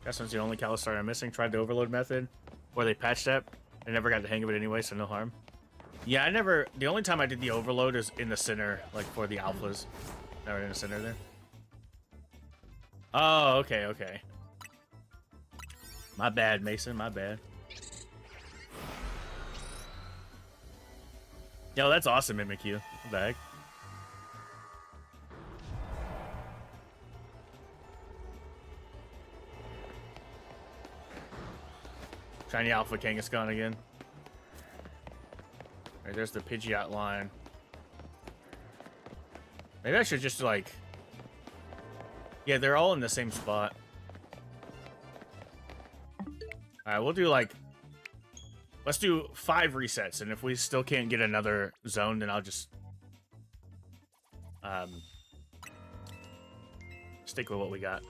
Guess one's the only Kalos starter I'm missing. Tried the overload method, where they patched that. I never got the hang of it anyway, so no harm. Yeah, I never... The only time I did the overload is in the center, like for the alphas. Never in the center there. Oh, okay, okay. My bad, Mason, my bad. Yo, that's awesome, Mimikyu. What the heck? Shiny Alpha Kangaskhan again. Alright, there's the Pidgeot line. Maybe I should just, like... Yeah, they're all in the same spot. Alright, we'll do, like... Let's do 5 resets, and if we still can't get another zone, then I'll just... stick with what we got.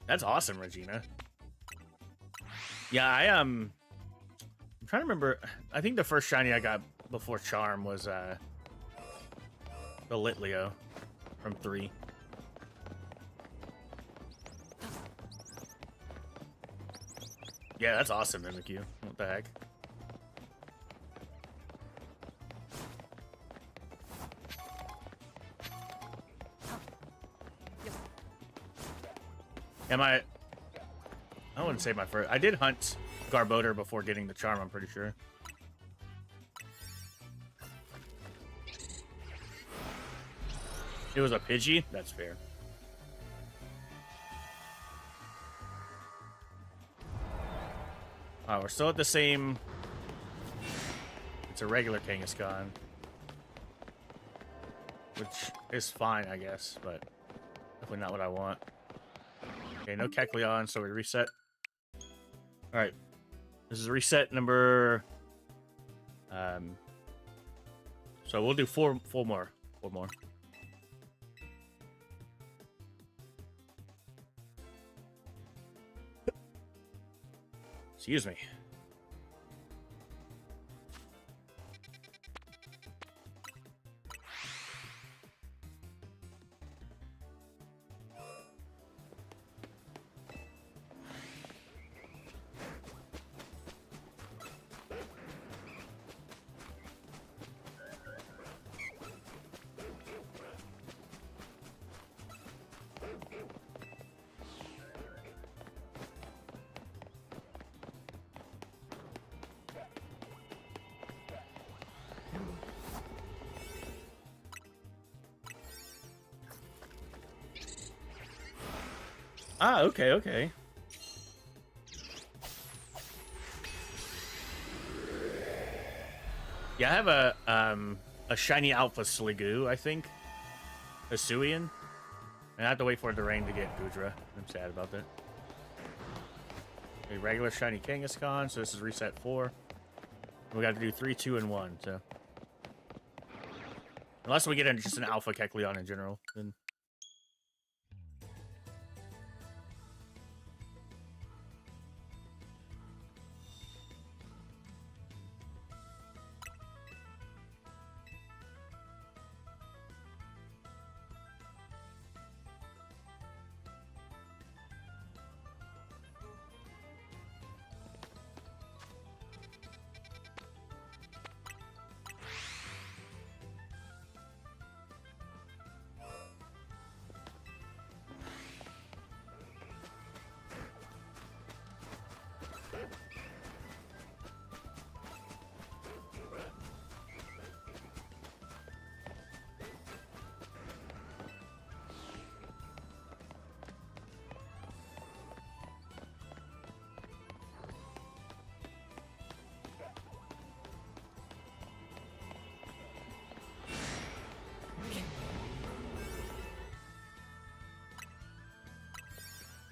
That's awesome, Regina. Yeah, I'm trying to remember. I think the first shiny I got before Charm was the Litleo from 3. Yeah, that's awesome, Mimikyu. What the heck? I wouldn't say my first. I did hunt Garbodor before getting the Charm, I'm pretty sure. It was a Pidgey? That's fair. Oh, we're still at the same... It's a regular Kangaskhan. Which is fine, I guess, but definitely not what I want. Okay, no Kecleon, so we reset. Alright. This is reset number... So we'll do four more. 4 more. Excuse me. Ah, okay, okay. Yeah, I have a shiny alpha Sliggoo, I think. A Suian. And I have to wait for it to rain to get Goodra. I'm sad about that. A regular shiny Kangaskhan, so this is reset 4. We got to do 3, 2, and 1, so. Unless we get just an alpha Kecleon in general, then.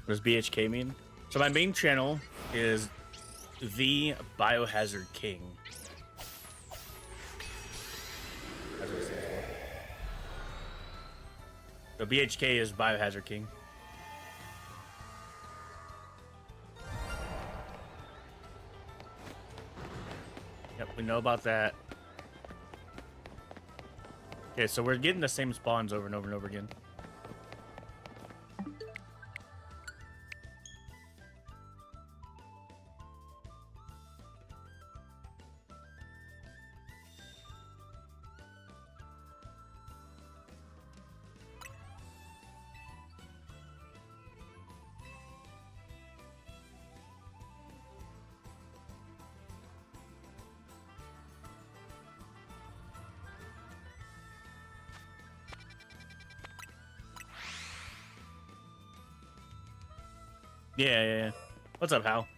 What does BHK mean? So my main channel is the Biohazard King. That's what it stands for. So BHK is Biohazard King. Yep, we know about that. Okay, so we're getting the same spawns over and over and over again. Yeah. What's up, Hal?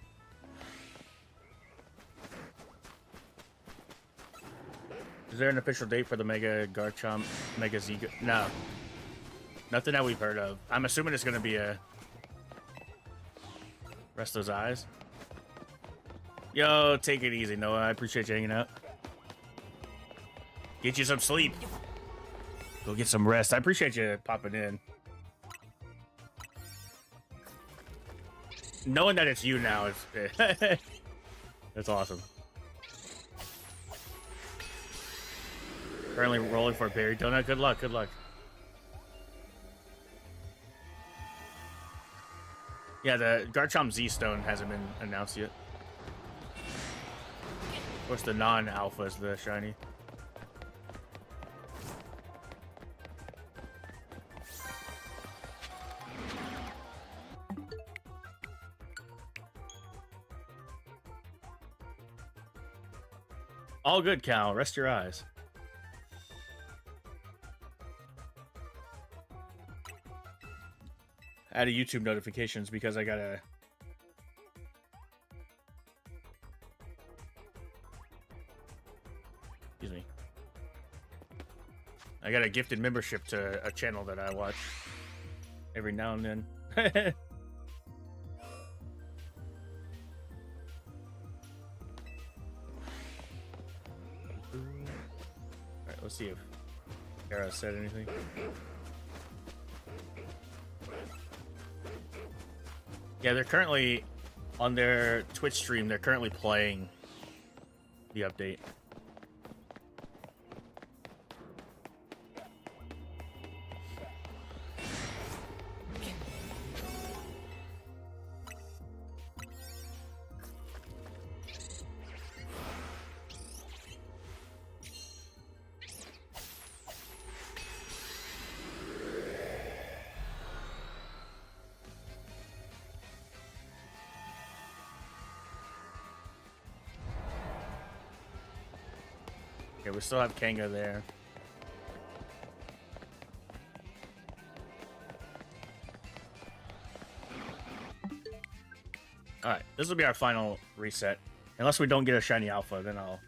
Is there an official date for the Mega Garchomp, Mega Z? No. Nothing that we've heard of. I'm assuming it's going to be a... Rest those eyes. Yo, take it easy, Noah. I appreciate you hanging out. Get you some sleep. Go get some rest. I appreciate you popping in. Knowing that it's you now is that's awesome. Currently rolling for a berry donut. Good luck. Good luck. Yeah, the Garchomp Z Stone hasn't been announced yet. Of course, the non-alpha is the shiny. All good, Cal. Rest your eyes. Add a YouTube notifications because I gotta... Excuse me. I got a gifted membership to a channel that I watch every now and then. Alright, let's see if Kara said anything. Yeah, they're currently on their Twitch stream. They're currently playing the update. Okay, we still have Kanga there. All right, this will be our final reset. Unless we don't get a shiny alpha, then I'll.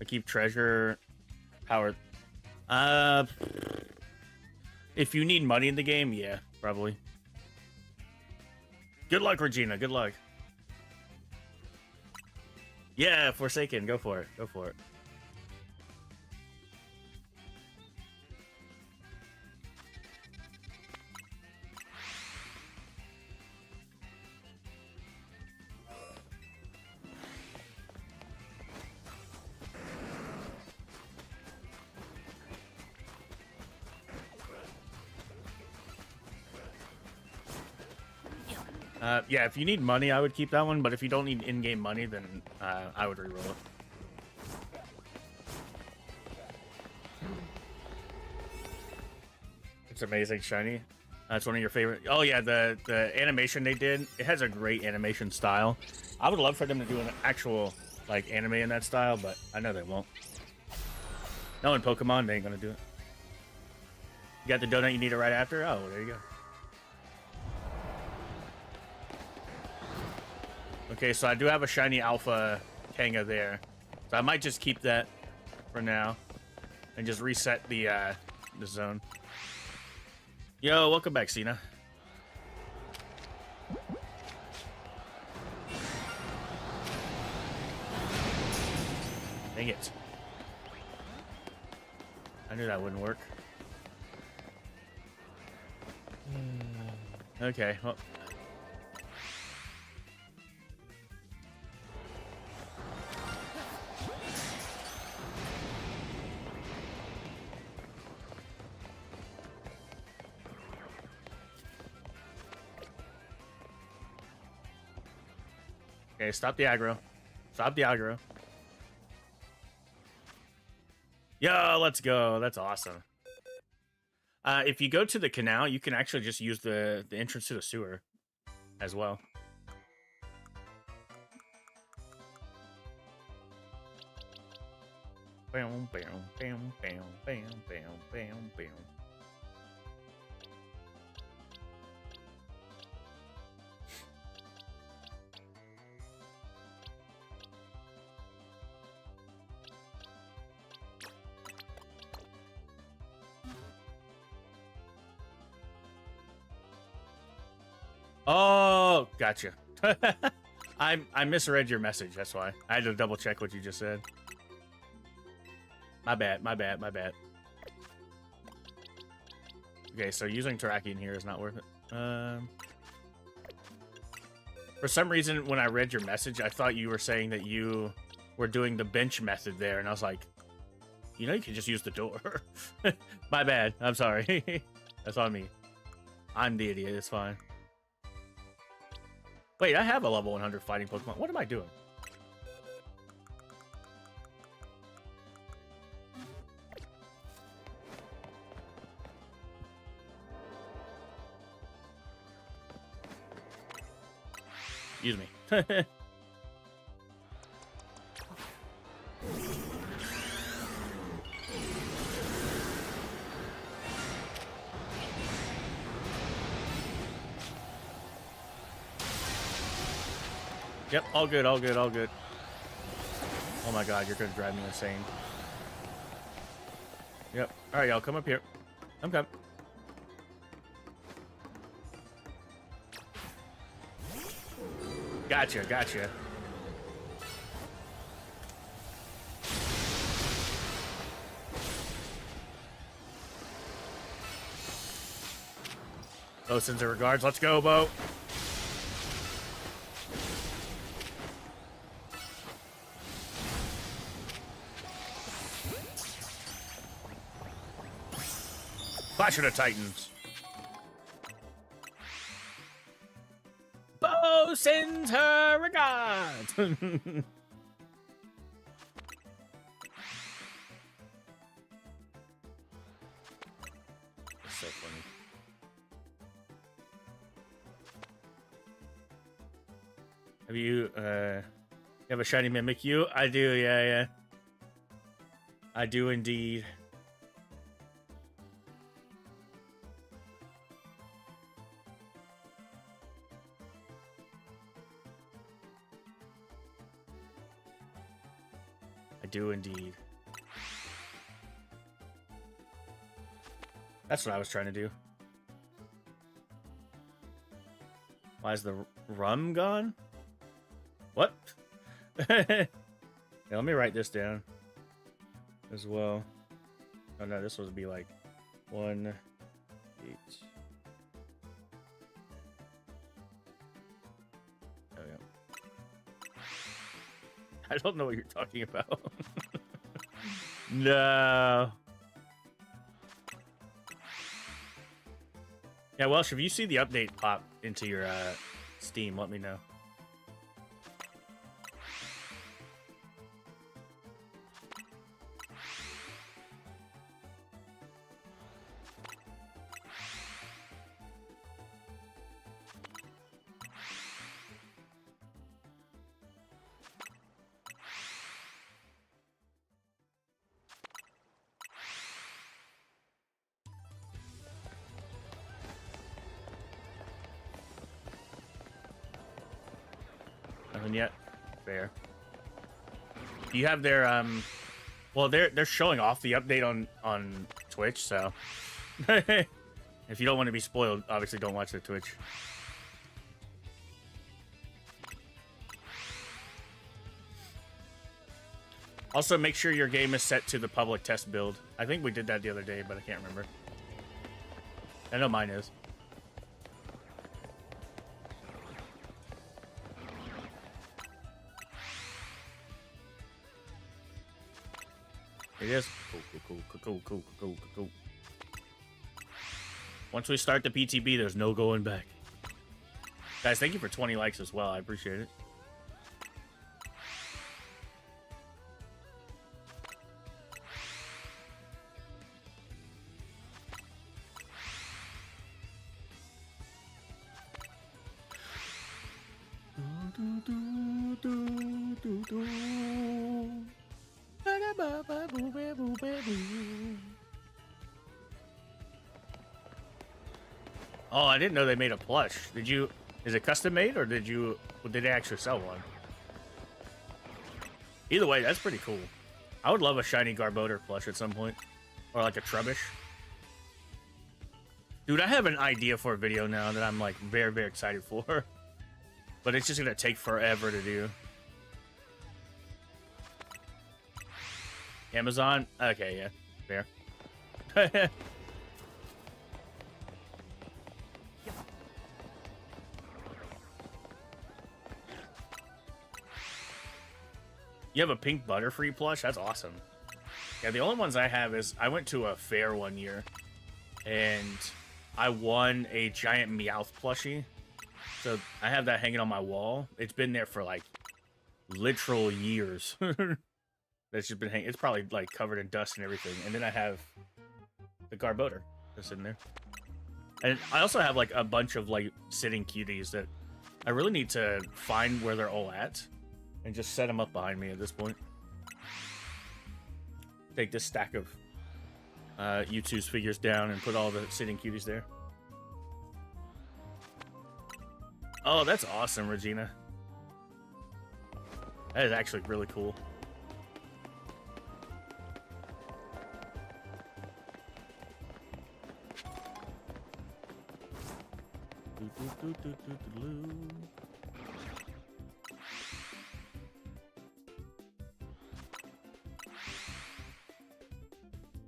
I keep treasure power. If you need money in the game, yeah, probably. Good luck, Regina. Good luck. Yeah, Forsaken. Go for it. Go for it. Yeah, if you need money, I would keep that one. But if you don't need in-game money, then I would reroll it. It's amazing, shiny. That's one of your favorite. Oh yeah, the animation they did. It has a great animation style. I would love for them to do an actual like anime in that style, but I know they won't. No, in Pokemon, they ain't gonna do it. You got the donut you need it right after? Oh, there you go. Okay, so I do have a shiny alpha Kanga there. So I might just keep that for now. And just reset the zone. Yo, welcome back, Cena. Dang it. I knew that wouldn't work. Okay, well. Okay, stop the aggro. Stop the aggro. Yo, let's go. That's awesome. If you go to the canal, you can actually just use the entrance to the sewer as well. Bam, bam, bam, bam, bam, bam, bam, bam. Oh, gotcha. I misread your message. That's why I had to double check what you just said. My bad. My bad. My bad. Okay, so using Terrakion here is not worth it. For some reason, when I read your message, I thought you were saying that you were doing the bench method there, and I was like, you know, you can just use the door. My bad. I'm sorry. That's on me. I'm the idiot. It's fine. Wait, I have a level 100 fighting Pokemon. What am I doing? Excuse me. Yep, all good, all good, all good. Oh my god, you're gonna drive me insane. Yep. Alright, y'all, come up here. I'm coming. Gotcha, gotcha. Bo sends her regards. Let's go, Bo. Clash of the Titans. Bo sends her regards. That's so funny. Have you have a shiny Mimikyu? I do, yeah, yeah. I do indeed. do indeed. That's what I was trying to do. Why is the rum gone? What? Yeah, let me write this down as well. Oh no, this would be like 1, 8. Oh yeah. I don't know what you're talking about. No. Yeah, Welsh, if you see the update pop into your Steam, let me know. Nothing yet. Fair. Do you have their well, they're showing off the update on Twitch, so if you don't want to be spoiled, obviously don't watch their Twitch. Also, make sure your game is set to the public test build. I think we did that the other day, but I can't remember. I know mine is. It is. Cool. Once we start the PTB, there's no going back. Guys, thank you for 20 likes as well. I appreciate it. Oh, I didn't know they made a plush. Did you? Is it custom made, or did they actually sell one? Either way, that's pretty cool. I would love a shiny Garbodor plush at some point, or like a Trubbish. Dude, I have an idea for a video now that I'm like very, very excited for, but it's just gonna take forever to do. Amazon? Okay, yeah, fair. You have a pink Butterfree plush? That's awesome. Yeah, the only ones I have is I went to a fair one year and I won a giant Meowth plushie. So I have that hanging on my wall. It's been there for like literal years. That's just been hanging. It's probably like covered in dust and everything. And then I have the Garbodor that's in there. And I also have like a bunch of like sitting cuties that I really need to find where they're all at. And just set them up behind me at this point. Take this stack of U2's figures down and put all the sitting cuties there. Oh, that's awesome, Regina. That is actually really cool.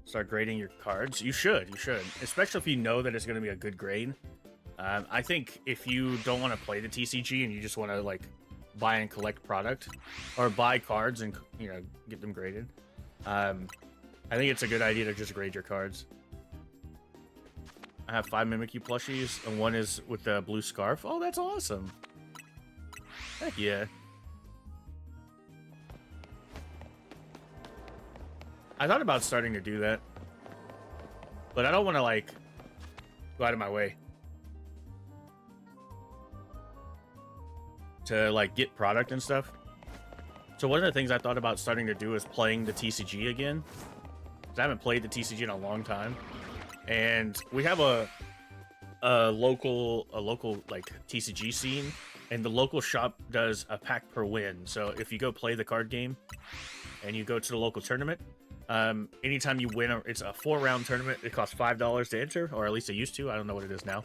Start grading your cards. You should. Especially if you know that it's going to be a good grade. I think if you don't want to play the TCG and you just want to like buy and collect product or buy cards and, you know, get them graded, I think it's a good idea to just grade your cards. I have 5 Mimikyu plushies and one is with the blue scarf. Oh, that's awesome. Heck yeah. I thought about starting to do that, but I don't want to like go out of my way to like get product and stuff. So one of the things I thought about starting to do is playing the TCG again. 'Cause I haven't played the TCG in a long time, and we have a local like TCG scene and the local shop does a pack per win. So if you go play the card game and you go to the local tournament, anytime you win, it's a 4-round tournament. It costs $5 to enter, or at least it used to. I don't know what it is now,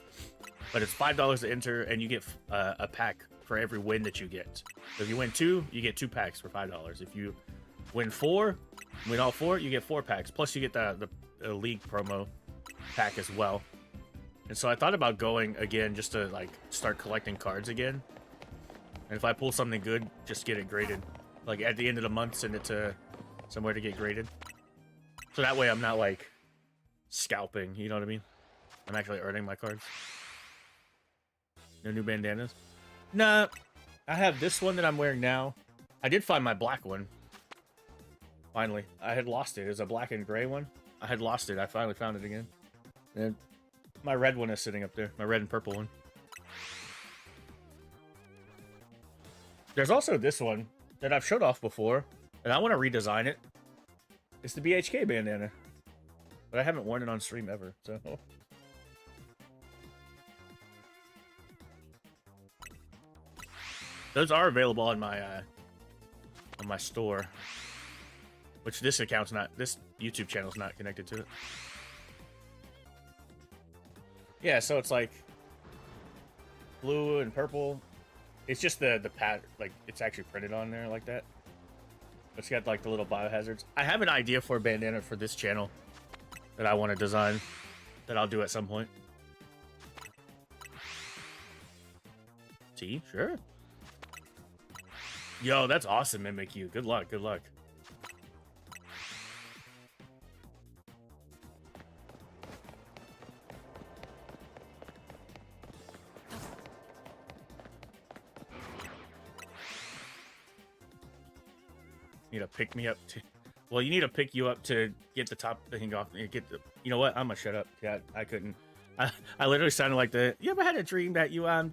but it's $5 to enter, and you get a pack for every win that you get. So if you win 2, you get 2 packs for $5. If you win 4, win all 4, you get 4 packs. Plus you get the league promo pack as well. And so I thought about going again just to like start collecting cards again. And if I pull something good, just get it graded. Like at the end of the month, send it to somewhere to get graded. So that way I'm not like scalping, you know what I mean? I'm actually earning my cards. No new bandanas? Nah, I have this one that I'm wearing now. I did find my black one. Finally. I had lost it. It was a black and gray one. I had lost it. I finally found it again. And my red one is sitting up there. My red and purple one. There's also this one that I've showed off before, and I want to redesign it. It's the BHK bandana. But I haven't worn it on stream ever, so... Those are available on my store, which this account's not, this YouTube channel's not connected to it. Yeah, so it's like blue and purple. It's just the pad, like it's actually printed on there like that. It's got like the little biohazards. I have an idea for a bandana for this channel that I want to design that I'll do at some point. See, sure. Yo, that's awesome, MMQ. Good luck, good luck. Need to pick me up to... Well, you need to pick you up to get the top thing off. Get the... You know what? I'm gonna shut up. Yeah, I couldn't. I literally sounded like the... You ever had a dream that you I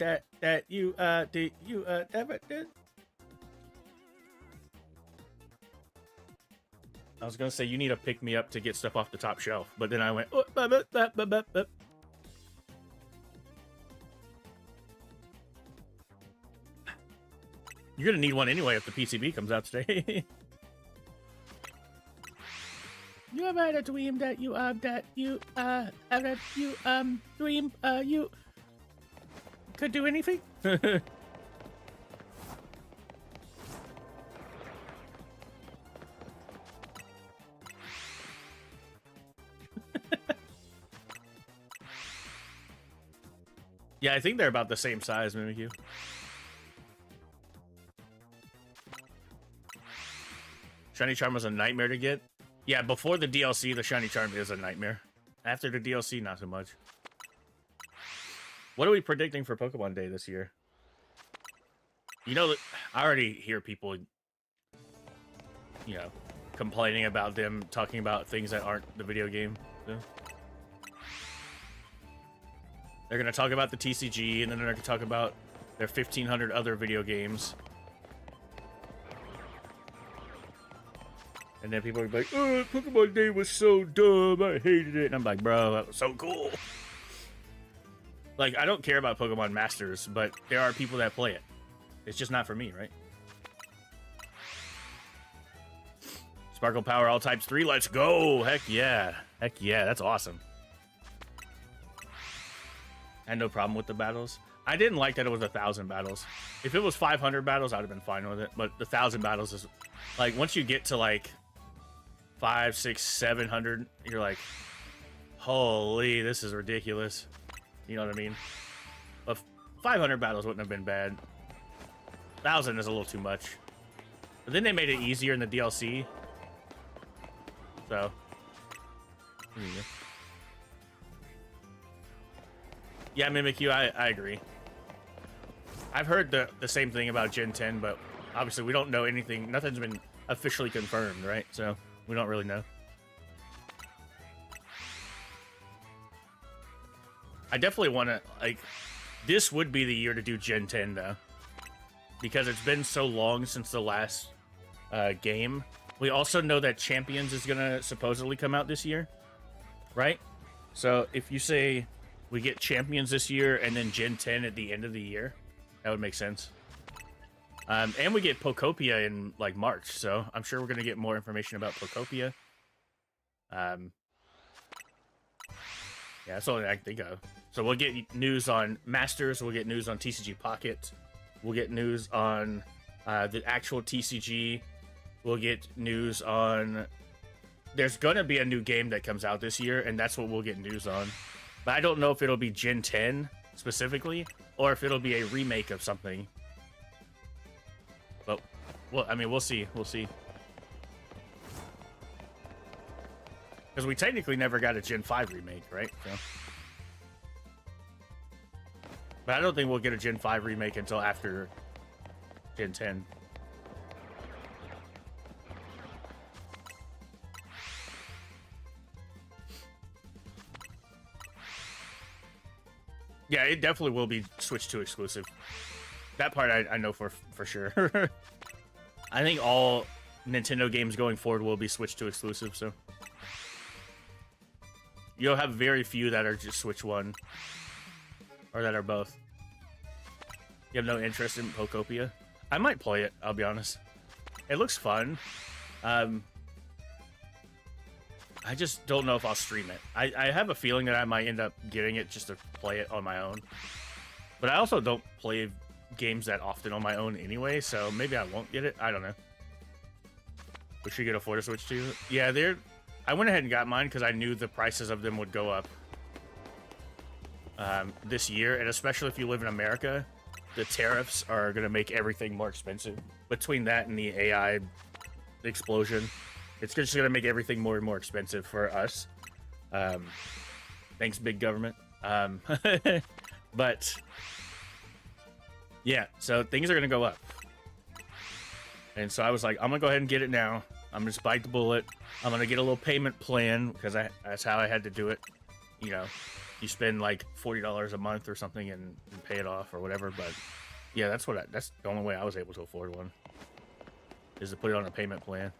was gonna say you need to pick me up to get stuff off the top shelf, but then I went. Oh, You're gonna need one anyway if the PCB comes out today. You ever had a dream that you dream you could do anything? Yeah, I think they're about the same size, Mimikyu. Shiny Charm was a nightmare to get. Yeah, before the DLC, the Shiny Charm is a nightmare. After the DLC, not so much. What are we predicting for Pokemon Day this year? You know, I already hear people, you know, complaining about them talking about things that aren't the video game. So. They're going to talk about the TCG, and then they're going to talk about their 1,500 other video games. And then people will be like, oh, Pokemon Day was so dumb, I hated it. And I'm like, bro, that was so cool. Like, I don't care about Pokemon Masters, but there are people that play it. It's just not for me, right? Sparkle Power All Types 3, let's go! Heck yeah. Heck yeah, that's awesome. I had no problem with the battles. I didn't like that it was 1,000 battles. If it was 500 battles, I'd have been fine with it. But the 1,000 battles is... Like, once you get to, like, 500, 600, 700, you're like, holy, this is ridiculous. You know what I mean? But 500 battles wouldn't have been bad. 1,000 is a little too much. But then they made it easier in the DLC. So... Yeah, Mimikyu, I agree. I've heard the same thing about Gen 10, but obviously we don't know anything. Nothing's been officially confirmed, right? So we don't really know. I definitely want to, like, this would be the year to do Gen 10, though. Because it's been so long since the last game. We also know that Champions is going to supposedly come out this year, right? So if you say... We get Champions this year, and then Gen 10 at the end of the year. That would make sense. And we get Pokopia in like March, so I'm sure we're gonna get more information about Pokopia. Yeah, that's all I can think of. So we'll get news on Masters, we'll get news on TCG Pocket, we'll get news on the actual TCG, we'll get news on... There's gonna be a new game that comes out this year, and that's what we'll get news on. But I don't know if it'll be Gen 10 specifically, or if it'll be a remake of something. But, well, I mean, we'll see. We'll see. Because we technically never got a Gen 5 remake, right? So. But I don't think we'll get a Gen 5 remake until after Gen 10. Yeah, it definitely will be Switch 2 exclusive. That part I know for sure. I think all Nintendo games going forward will be Switch 2 exclusive, so... You'll have very few that are just Switch 1. Or that are both. You have no interest in Pokopia? I might play it, I'll be honest. It looks fun. I just don't know if I'll stream it. I have a feeling that I might end up getting it just to play it on my own. But I also don't play games that often on my own anyway, so maybe I won't get it. I don't know. We should get a Florida Switch too. Yeah, I went ahead and got mine because I knew the prices of them would go up this year, and especially if you live in America, the tariffs are going to make everything more expensive. Between that and the AI explosion, it's just going to make everything more and more expensive for us. Thanks, big government. But yeah, so things are going to go up. And so I was like, I'm going to go ahead and get it now. I'm going to bite the bullet. I'm going to get a little payment plan because that's how I had to do it. You know, you spend like $40 a month or something and pay it off or whatever. But yeah, that's the only way I was able to afford one, is to put it on a payment plan.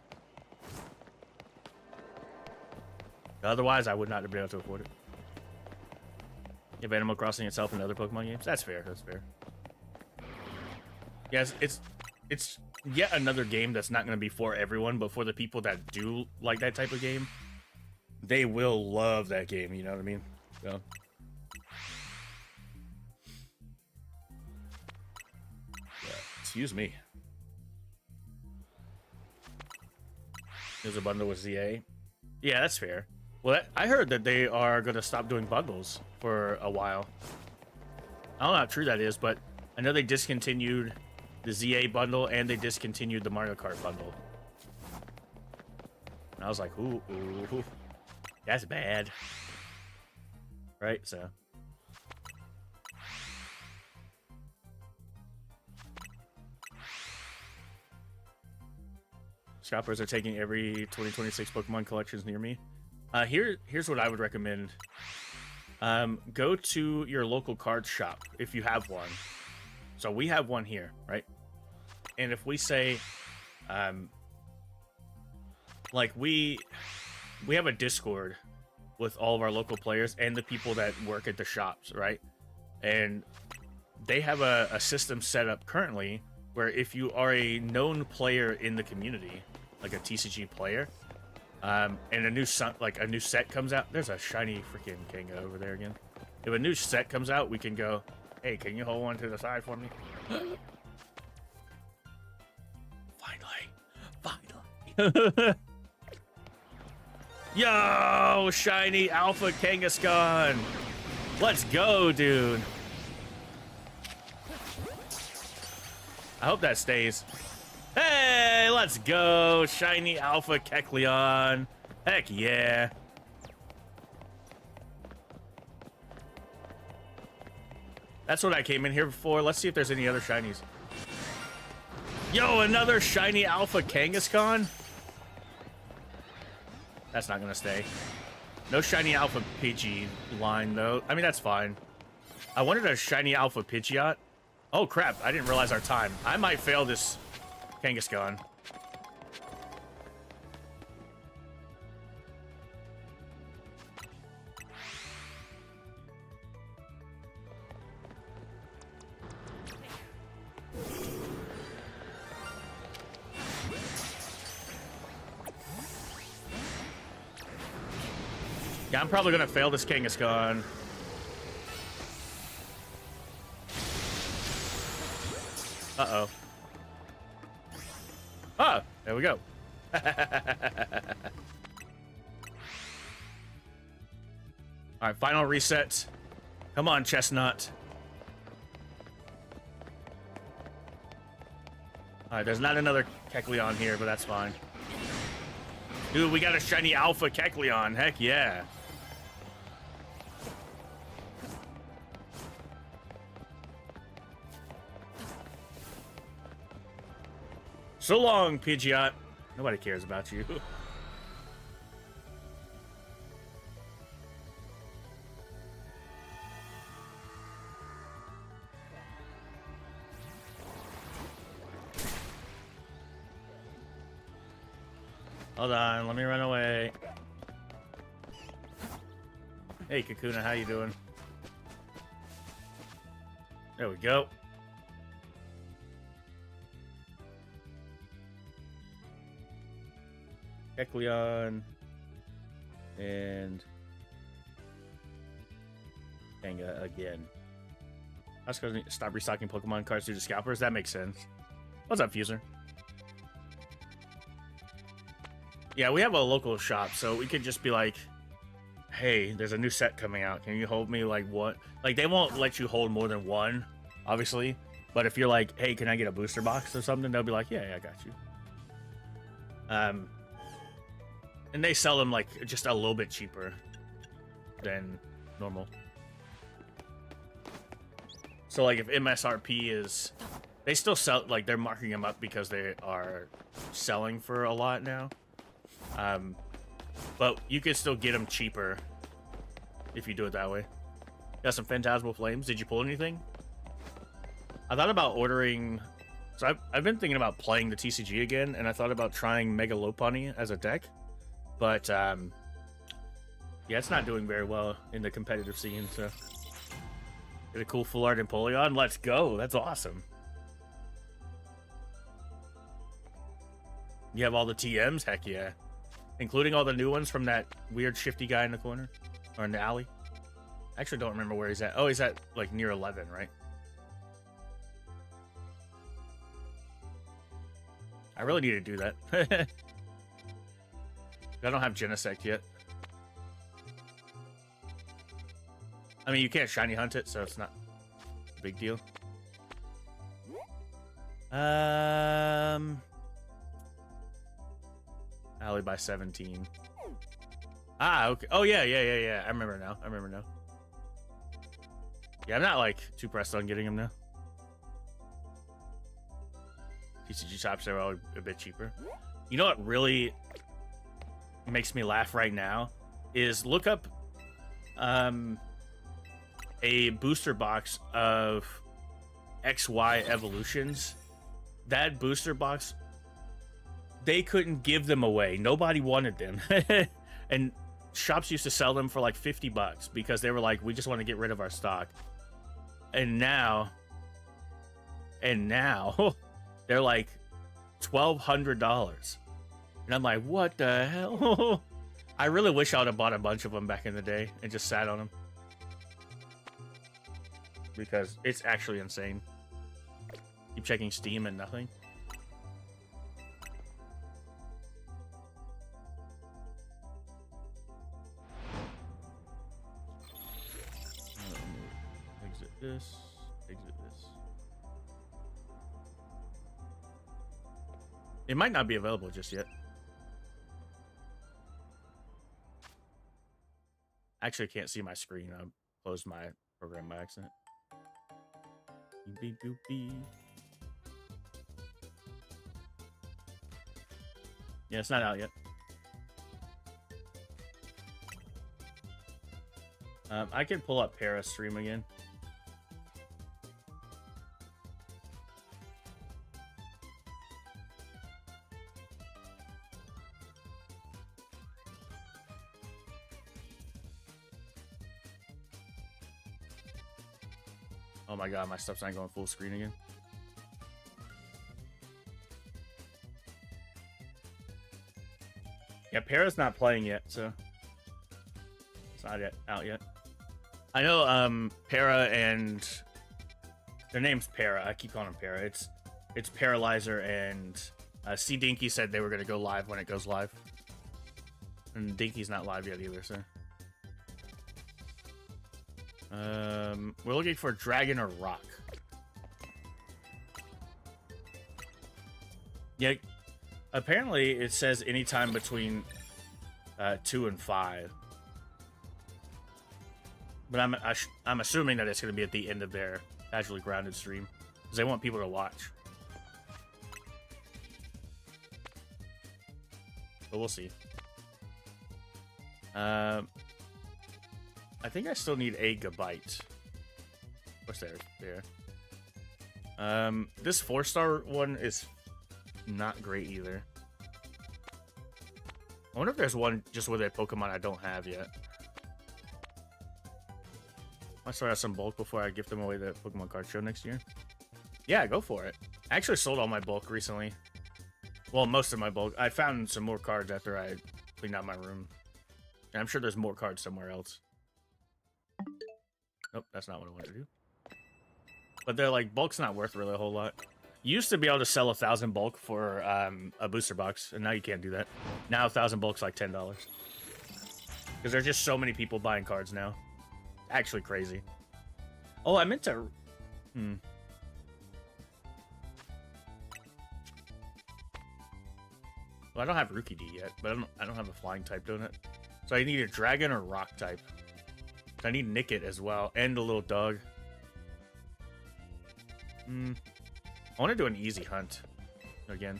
Otherwise, I would not have been able to afford it. If Animal Crossing itself and other Pokemon games, that's fair. That's fair. Yes, it's yet another game that's not going to be for everyone, but for the people that do like that type of game, they will love that game. You know what I mean? So. Yeah, excuse me. There's a bundle with ZA. Yeah, that's fair. Well, I heard that they are going to stop doing bundles for a while. I don't know how true that is, but I know they discontinued the ZA bundle and they discontinued the Mario Kart bundle. And I was like, ooh, that's bad. Right, so. Shoppers are taking every 2026 Pokemon collections near me. Here's what I would recommend. Go to your local card shop if you have one. So we have one here, right? And if we say, like we have a Discord with all of our local players and the people that work at the shops, right? And they have a system set up currently where if you are a known player in the community, like a TCG player, and a new set comes out. There's a shiny freaking Kanga over there again. If a new set comes out, we can go, hey, can you hold one to the side for me? Finally. Yo, shiny Alpha Kangaskhan. Let's go, dude. I hope that stays. Hey, let's go. Shiny Alpha Kecleon. Heck yeah. That's what I came in here for. Let's see if there's any other shinies. Yo, another shiny Alpha Kangaskhan? That's not gonna stay. No shiny Alpha Pidgey line, though. I mean, that's fine. I wanted a shiny Alpha Pidgeot. Oh, crap. I didn't realize our time. I might fail this Kangaskhan. Yeah, I'm probably gonna fail this Kangaskhan. Uh-oh. Ah, there we go. All right, final reset. Come on, Chestnut. All right, there's not another Kecleon here, but that's fine. Dude, we got a shiny Alpha Kecleon. Heck yeah. So long, Pidgeot. Nobody cares about you. Hold on, let me run away. Hey, Kakuna, how you doing? There we go. Kecleon and Kanga again. I was going to stop restocking Pokemon cards due to scalpers. That makes sense. What's up, Fuser? Yeah, we have a local shop, so we could just be like, hey, there's a new set coming out. Can you hold me like what? Like, they won't let you hold more than one, obviously. But if you're like, hey, can I get a booster box or something? They'll be like, yeah, I got you. And they sell them like just a little bit cheaper than normal. So like if MSRP is, they still sell, like they're marking them up because they are selling for a lot now. But you can still get them cheaper if you do it that way. Got some Phantasmal Flames. Did you pull anything? I thought about ordering. So I've been thinking about playing the TCG again, and I thought about trying Mega Lopunny as a deck. But, yeah, it's not doing very well in the competitive scene, so. Get a cool full art Empoleon. Let's go. That's awesome. You have all the TMs? Heck yeah. Including all the new ones from that weird shifty guy in the corner. Or in the alley. I actually don't remember where he's at. Oh, he's at, like, near 11, right? I really need to do that. I don't have Genesect yet. I mean, you can't shiny hunt it, so it's not a big deal. Alley by 17. Ah, okay. Oh, yeah. I remember now. Yeah, I'm not, like, too pressed on getting him now. TCG shops are always a bit cheaper. You know what really makes me laugh right now is look up a booster box of XY evolutions. That booster box, they couldn't give them away. Nobody wanted them. And shops used to sell them for like 50 bucks because they were like, we just want to get rid of our stock. And now they're like $1,200. And I'm like, what the hell? I really wish I would have bought a bunch of them back in the day and just sat on them. Because it's actually insane. Keep checking Steam and nothing. Exit this. Exit this. It might not be available just yet. Actually, I can't see my screen. I closed my program by accident. Yeah, it's not out yet. I can pull up Paris stream again. Oh my god, my stuff's not going full screen again. Yeah, Para's not playing yet, so. not yet out yet. I know Para and their name's Para. I keep calling them Para. It's Paralyzer and C Dinky said they were gonna go live when it goes live. And Dinky's not live yet either, so. We're looking for Dragon or Rock. Yeah, apparently it says anytime between 2 and 5. But I'm assuming that it's going to be at the end of their Casually Grounded stream, because they want people to watch. But we'll see. I think I still need a gigabyte. What's there? There. This 4-star one is not great either. I wonder if there's one just with a Pokemon I don't have yet. I start out some bulk before I gift them away the Pokemon card show next year. Yeah, go for it. I actually sold all my bulk recently. Well, most of my bulk. I found some more cards after I cleaned out my room. And I'm sure there's more cards somewhere else. Nope, that's not what I wanted to do. But they're like, bulk's not worth really a whole lot. You used to be able to sell 1,000 bulk for a booster box, and now you can't do that. Now 1,000 bulk's like $10. Because there's just so many people buying cards now. Actually crazy. Oh, I meant to... Well, I don't have Rookie D yet, but I don't have a flying type, don't it? So I need a dragon or rock type. I need Nickit as well, and a little dog. I want to do an easy hunt again.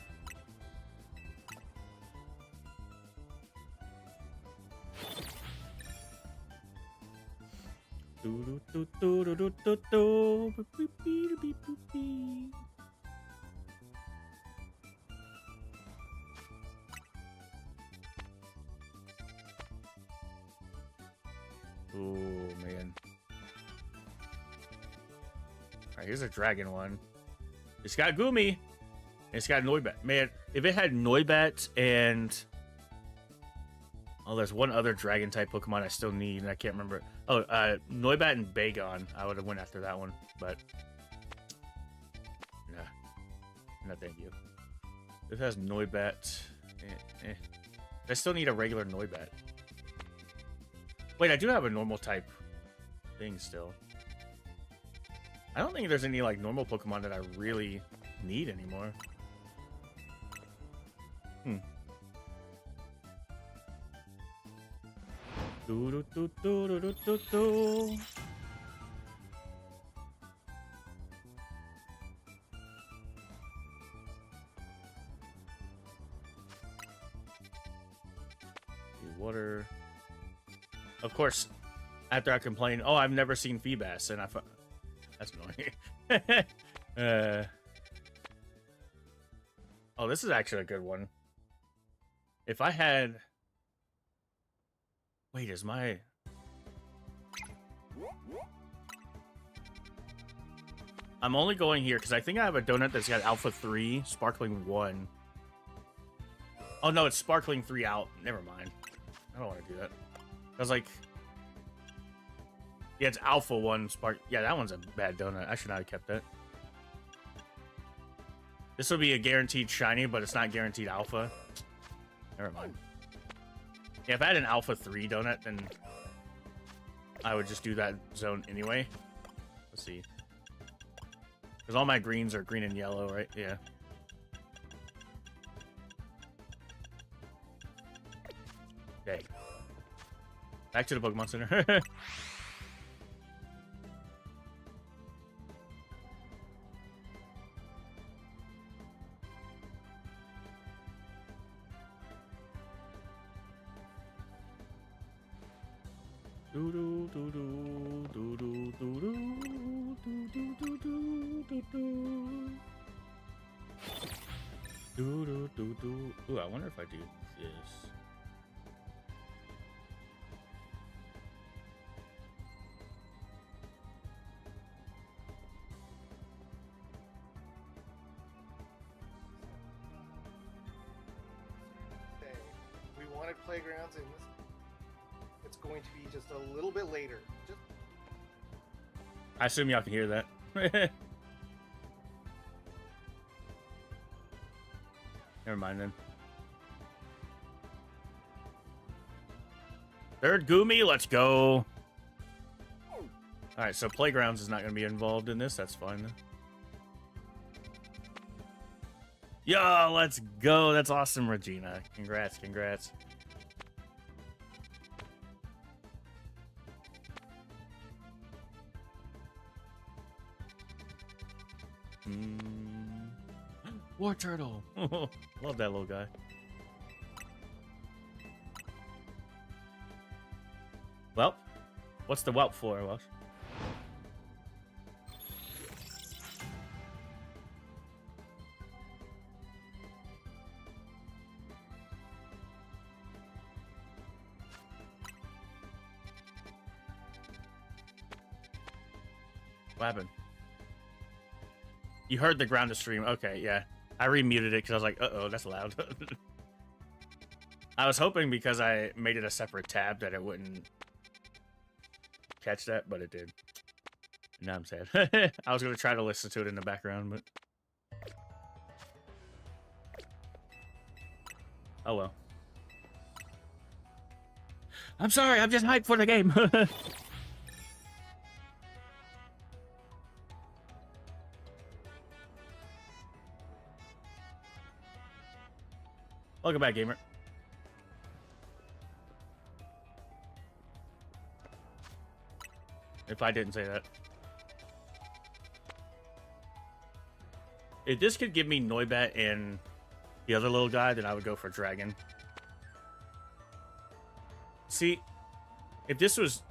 Oh man. Alright, here's a dragon one. It's got Gumi. And it's got Noibat. Man, if it had Noibat and... Oh, there's one other dragon type Pokemon I still need, and I can't remember. Oh, Noibat and Bagon. I would have went after that one, but... Nah. No, thank you. This has Noibat. I still need a regular Noibat. Wait, I do have a normal type thing still. I don't think there's any, like, normal Pokemon that I really need anymore. Do do do do do do do. Water. Of course, after I complain, oh, I've never seen Feebas, and that's annoying. Oh, this is actually a good one. If I had... Wait, is my... I'm only going here because I think I have a donut that's got Alpha 3, Sparkling 1. Oh, no, it's Sparkling 3 out. Never mind. I don't want to do that. I was like... Yeah, it's Alpha 1, Spark... Yeah, that one's a bad donut. I should not have kept that. This will be a guaranteed shiny, but it's not guaranteed alpha. Never mind. Yeah, if I had an Alpha 3 donut, then I would just do that zone anyway. Let's see. Because all my greens are green and yellow, right? Yeah. Okay. Back to the Pokemon Center. Ooh, I wonder if I do this. We wanted playgrounds in it's going to be just a little bit later. Just I assume y'all can hear that. Never mind then. Third Gumi, let's go. Alright, so Playgrounds is not going to be involved in this. That's fine then. Yo, let's go. That's awesome, Regina. Congrats, congrats. War Turtle. Love that little guy. Well, what's the whelp for, Welsh? What happened? You heard the ground to stream. Okay, yeah. I remuted it because I was like, uh-oh, that's loud. I was hoping because I made it a separate tab that it wouldn't catch that, but it did. Now I'm sad. I was going to try to listen to it in the background, but... Oh, well. I'm sorry, I'm just hyped for the game. Welcome back, gamer. If I didn't say that. If this could give me Noibat and the other little guy, then I would go for Dragon. See, if this was...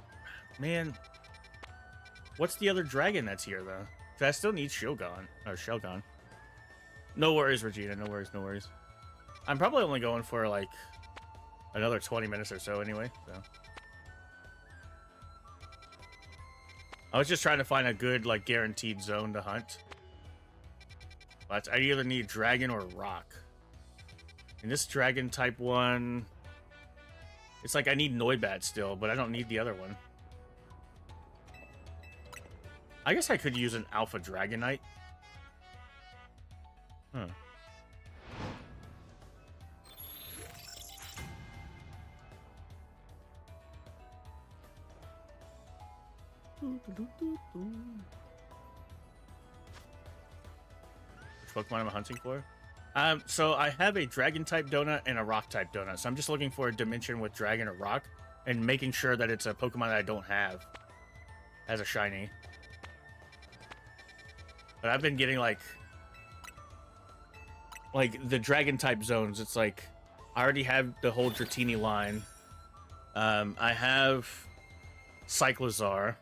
Man. What's the other dragon that's here, though? 'Cause I still need Shogun. Or Shogun. No worries, Regina. No worries, no worries. I'm probably only going for, like, another 20 minutes or so anyway, so... I was just trying to find a good, like, guaranteed zone to hunt. But I either need Dragon or Rock. And this Dragon type one... It's like I need Noibat still, but I don't need the other one. I guess I could use an Alpha Dragonite. Huh. Which Pokemon am I hunting for? So I have a Dragon-type donut and a Rock-type donut. So I'm just looking for a Dimension with Dragon or Rock, and making sure that it's a Pokemon that I don't have as a shiny. But I've been getting like the Dragon-type zones. It's like I already have the whole Dratini line. I have Cyclozar.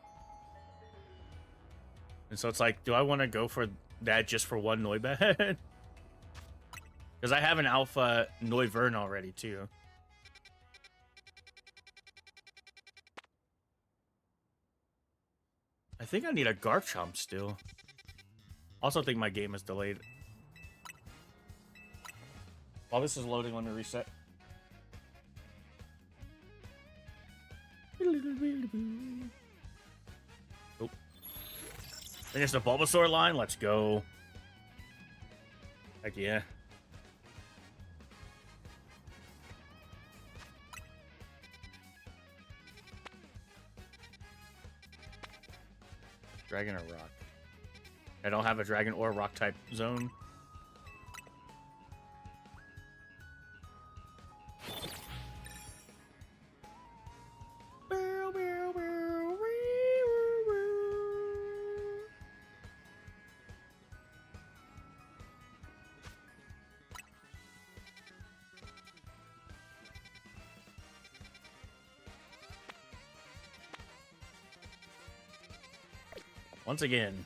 And so it's like, do I want to go for that just for one Noibat? Because I have an Alpha Noivern already, too. I think I need a Garchomp still. Also think my game is delayed. While this is loading, let me reset. Oh. Finish the Bulbasaur line. Let's go. Heck yeah. Dragon or Rock? I don't have a Dragon or Rock type zone. Once again,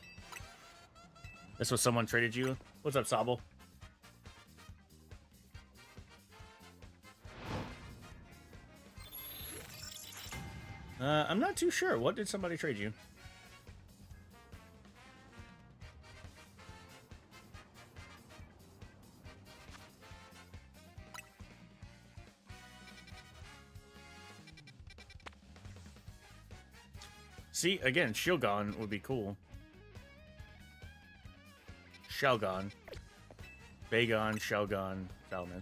this was someone traded you. What's up, Sobble? I'm not too sure. What did somebody trade you? See, again, Shilgon would be cool. Shelgon. Bagon, Shelgon, Salmon.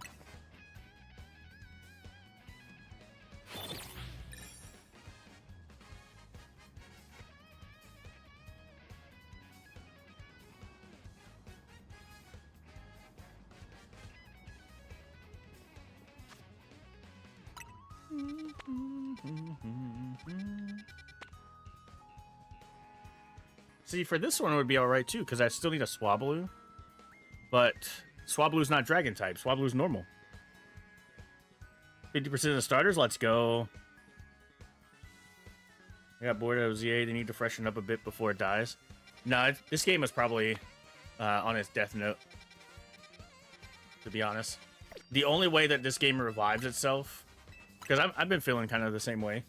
See, for this one it would be alright too, because I still need a Swablu. But Swablu's not dragon type. Swablu's normal. 50% of the starters, let's go. I got bored of ZA. They need to freshen up a bit before it dies. No, this game is probably on its death note, to be honest. The only way that this game revives itself, because I've been feeling kind of the same way,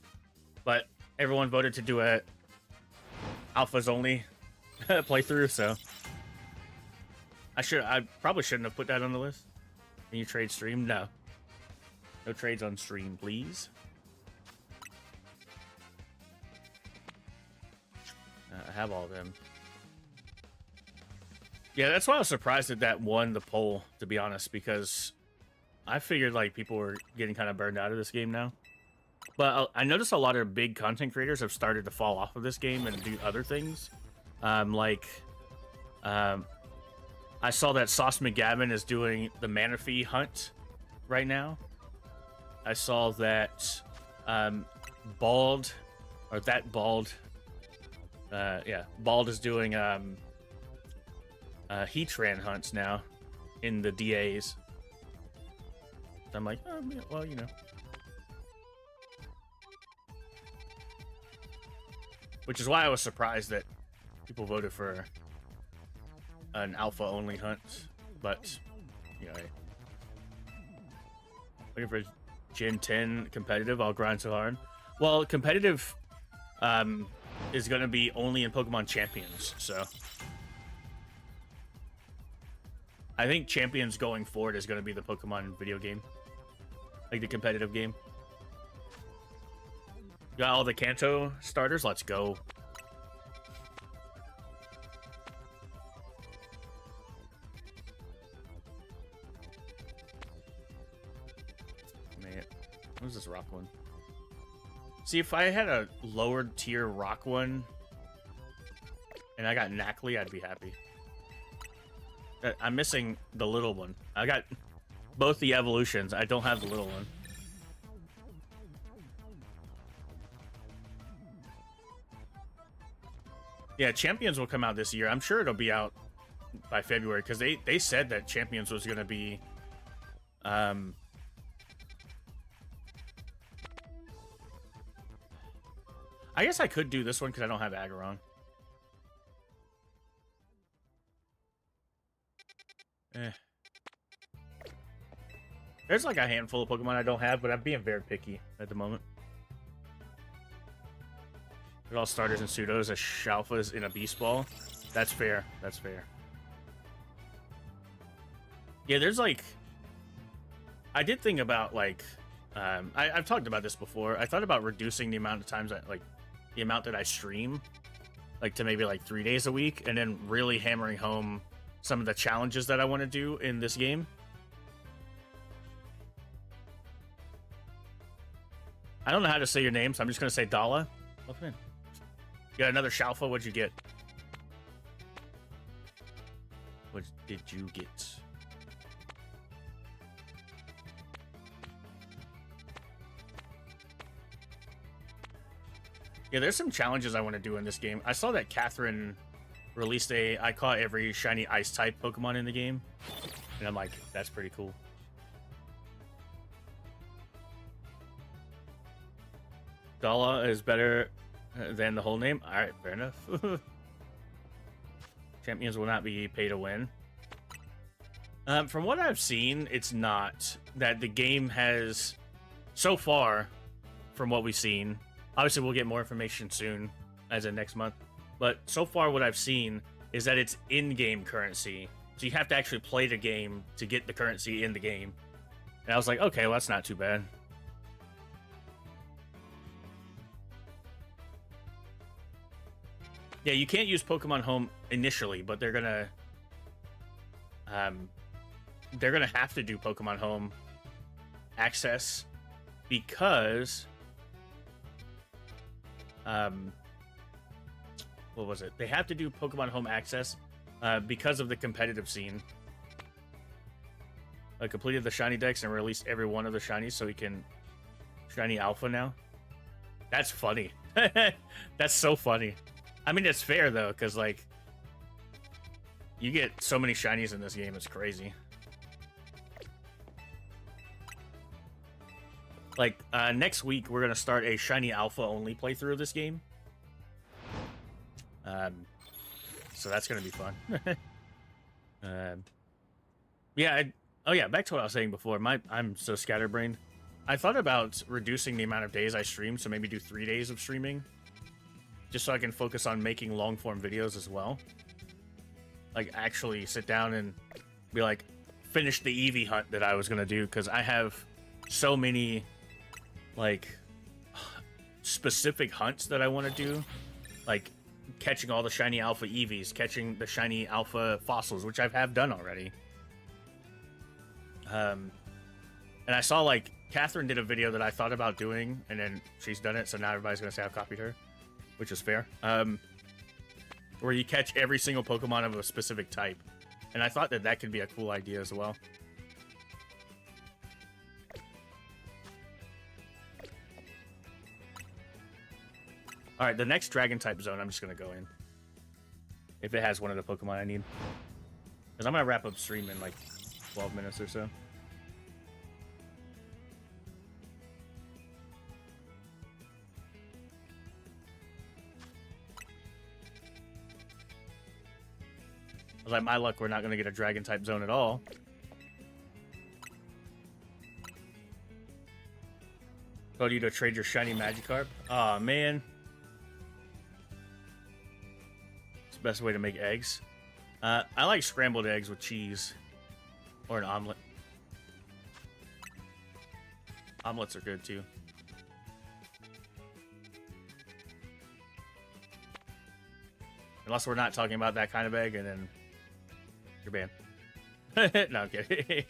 but everyone voted to do a alphas only playthrough, so I probably shouldn't have put that on the list. Can you trade stream? No. No trades on stream, please. I have all of them. Yeah, that's why I was surprised that that won the poll, to be honest, because I figured like people were getting kind of burned out of this game now. But I noticed a lot of big content creators have started to fall off of this game and do other things. I saw that Sauce McGavin is doing the Manaphy hunt right now. I saw that Bald is doing Heatran hunts now in the DAs. I'm like, oh, yeah, well, you know. Which is why I was surprised that people voted for an alpha-only hunt, but, you know, looking for Gen 10 competitive, I'll grind so hard. Well, competitive is going to be only in Pokemon Champions, so I think Champions going forward is going to be the Pokemon video game, like the competitive game. Got all the Kanto starters, let's go. What is this rock one? See, if I had a lower tier rock one and I got Knackley, I'd be happy. I'm missing the little one. I got both the evolutions. I don't have the little one. Yeah, Champions will come out this year. I'm sure it'll be out by February because they said that Champions was going to be I guess I could do this one because I don't have Aggron. There's like a handful of Pokemon I don't have, but I'm being very picky at the moment. They're all starters and pseudos, a Shalfas in a Beast Ball. That's fair. That's fair. Yeah, there's like... I did think about like... I've talked about this before. I thought about reducing the amount of times the amount that I stream, like to maybe like 3 days a week, and then really hammering home some of the challenges that I want to do in this game. I don't know how to say your name, so I'm just going to say Dala. Welcome in. You got another Shalfa. What'd you get? What did you get? Yeah, there's some challenges I want to do in this game. I saw that Catherine released I caught every shiny ice type Pokemon in the game. And I'm like, that's pretty cool. Dala is better than the whole name. Alright, fair enough. Champions will not be pay to win. From what I've seen, it's not. That the game has, so far, from what we've seen, obviously we'll get more information soon, as in next month, but so far what I've seen is that it's in-game currency. So you have to actually play the game to get the currency in the game. And I was like, okay, well that's not too bad. Yeah, you can't use Pokemon Home initially, but they're gonna have to do Pokemon Home access because what was it? They have to do Pokemon Home access because of the competitive scene. I completed the shiny decks and released every one of the shinies so we can shiny alpha now. That's funny. That's so funny. I mean, it's fair though, because like you get so many shinies in this game, it's crazy. Like next week, we're gonna start a shiny alpha only playthrough of this game. So that's gonna be fun. Yeah. Oh yeah, back to what I was saying before. I'm so scatterbrained. I thought about reducing the amount of days I stream, so maybe do 3 days of streaming, just so I can focus on making long form videos as well. Like actually sit down and be like, finish the Eevee hunt that I was gonna do, because I have so many like specific hunts that I want to do, like catching all the shiny alpha Eevees, catching the shiny alpha fossils, which I have done already. And I saw like Catherine did a video that I thought about doing, and then she's done it, so now everybody's gonna say I copied her, which is fair. Where you catch every single Pokemon of a specific type, and I thought that that could be a cool idea as well. All right, the next Dragon type zone, I'm just gonna go in if it has one of the Pokemon I need, because I'm gonna wrap up stream in like 12 minutes or so. Like my luck, we're not going to get a dragon type zone at all. Told you to trade your shiny Magikarp. Aw, man. It's the best way to make eggs. I like scrambled eggs with cheese. Or an omelet. Omelets are good too. Unless we're not talking about that kind of egg, and then you're banned. No, I'm kidding.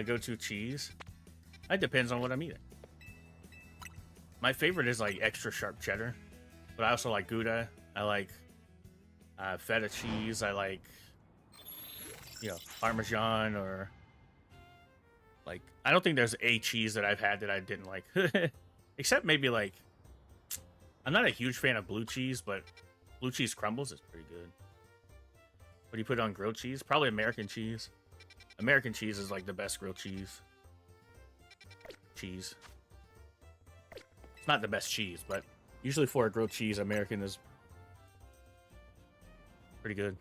Go to cheese. It depends on what I'm eating. My favorite is like extra sharp cheddar, but I also like Gouda. I like feta cheese. I like, you know, Parmesan, or like, I don't think there's a cheese that I've had that I didn't like. Except maybe like, I'm not a huge fan of blue cheese, but blue cheese crumbles is pretty good. What do you put on grilled cheese? Probably American cheese. American cheese is like the best grilled cheese. Cheese. It's not the best cheese, but usually for a grilled cheese, American is pretty good.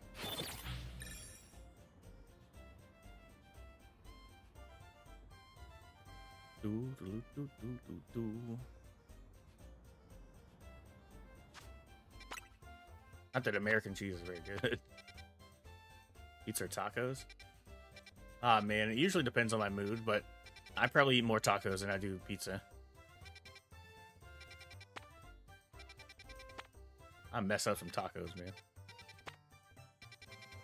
Not that American cheese is very good. Pizza or tacos? Ah, man, it usually depends on my mood, but I probably eat more tacos than I do pizza. I mess up some tacos, man.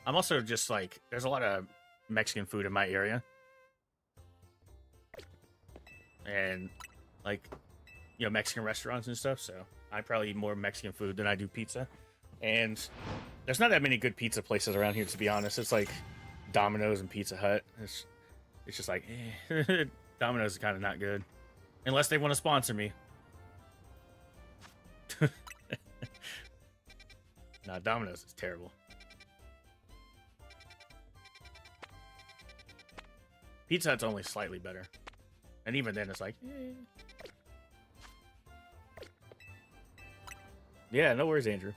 I'm also just like, there's a lot of Mexican food in my area. And like, you know, Mexican restaurants and stuff, so I probably eat more Mexican food than I do pizza. And there's not that many good pizza places around here, to be honest. It's like Domino's and Pizza Hut. It's just like, eh. Domino's is kind of not good. Unless they want to sponsor me. Nah, Domino's is terrible. Pizza Hut's only slightly better. And even then, it's like, eh. Yeah, no worries, Andrew.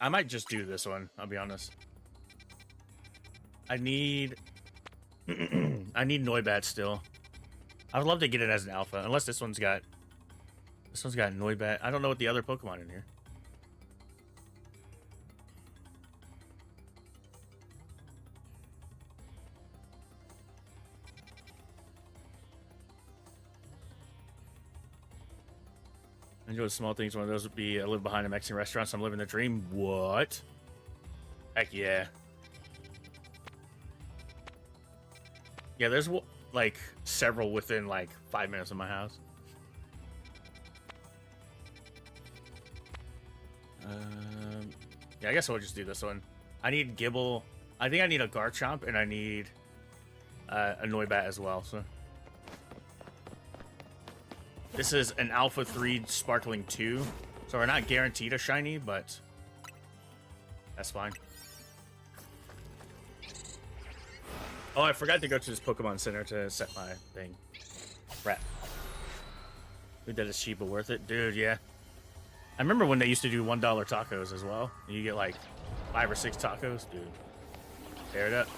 I might just do this one, I'll be honest. I need I need Noibat still. I would love to get it as an alpha, unless this one's got Noibat. I don't know what the other Pokemon in here. Enjoy the small things. One of those would be I live behind a Mexican restaurant, so I'm living the dream. What? Heck yeah. Yeah, there's like several within like 5 minutes of my house. Yeah, I guess we'll just do this one. I need Gibble. I think I need a Garchomp, and I need a Noibat as well. So this is an Alpha 3 Sparkling 2. So we're not guaranteed a shiny, but that's fine. Oh, I forgot to go to this Pokemon Center to set my thing. Crap. We did a Shiba worth it. Dude, yeah. I remember when they used to do $1 tacos as well. You get like 5 or 6 tacos. Dude. Tear it up.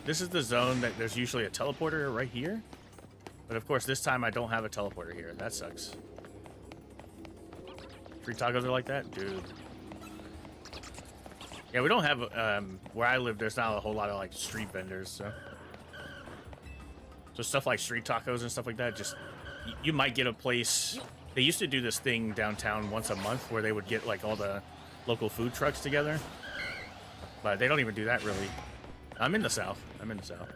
This is the zone that there's usually a teleporter right here. But of course, this time I don't have a teleporter here. That sucks. 3 tacos are like that? Dude. Yeah, we don't have, where I live, there's not a whole lot of, like, street vendors, so. So stuff like street tacos and stuff like that, just, you might get a place. They used to do this thing downtown once a month where they would get, like, all the local food trucks together. But they don't even do that, really. I'm in the South. I'm in the South.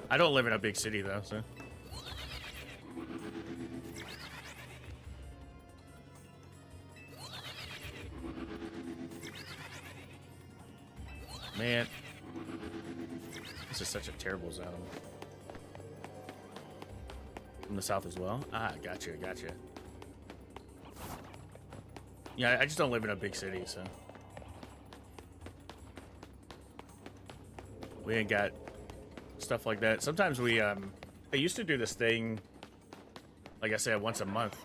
I don't live in a big city, though, so. Man, this is such a terrible zone. From the South as well? Ah, gotcha, gotcha. Yeah, I just don't live in a big city, so. We ain't got stuff like that. Sometimes we, they used to do this thing, like I said, once a month,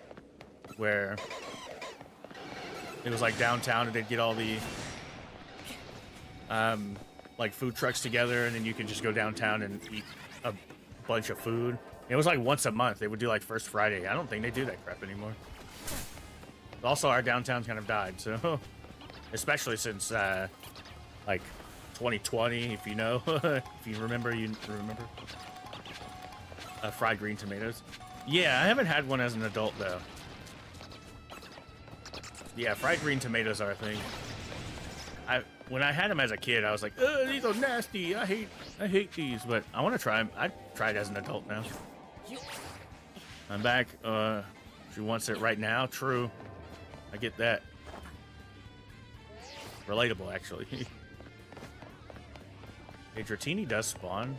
where it was like downtown and they'd get all the, like food trucks together, and then you could just go downtown and eat a bunch of food. It was like once a month. They would do like First Friday. I don't think they do that crap anymore. Also, our downtown's kind of died, so especially since like 2020, if you know, if you remember, fried green tomatoes. Yeah, I haven't had one as an adult though. Yeah, fried green tomatoes are a thing. When I had them as a kid, I was like, "Oh, these are nasty. I hate these." But I want to try them. I tried as an adult now. I'm back. She wants it right now. True. I get that. Relatable, actually. A Dratini does spawn,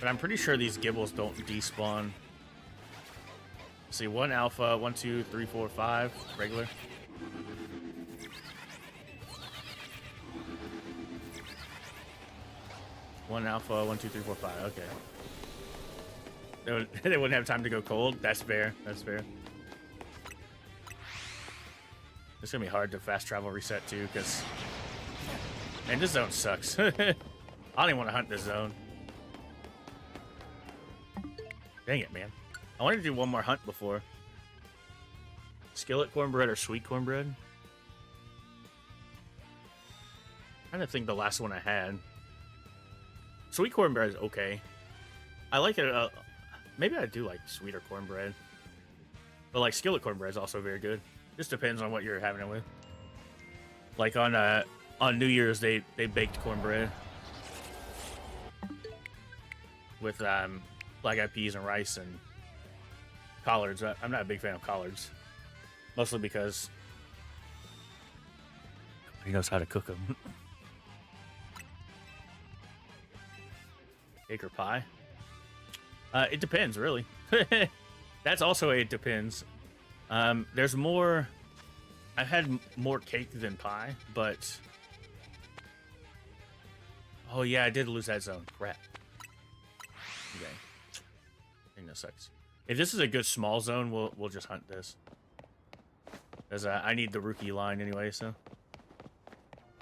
but I'm pretty sure these Gibbles don't despawn. See, 1 alpha, 1, 2, 3, 4, 5, regular. One alpha, 1, 2, 3, 4, 5. Okay. They wouldn't have time to go cold. That's fair. That's fair. It's gonna be hard to fast travel reset too, because man, this zone sucks. I don't even want to hunt this zone. Dang it, man. I wanted to do one more hunt before. Skillet cornbread or sweet cornbread? I'm trying to think the last one I had. Sweet cornbread is okay. I like it. Maybe I do like sweeter cornbread. But like skillet cornbread is also very good. Just depends on what you're having it with. Like on New Year's, they baked cornbread with black eyed peas and rice and collards. I'm not a big fan of collards, mostly because nobody knows how to cook them. Cake or pie? It depends, really. That's also a it depends. There's more. I've had more cake than pie, but oh yeah, I did lose that zone. Crap. Okay. I think that sucks. If this is a good small zone, we'll just hunt this, because I need the rookie line anyway. So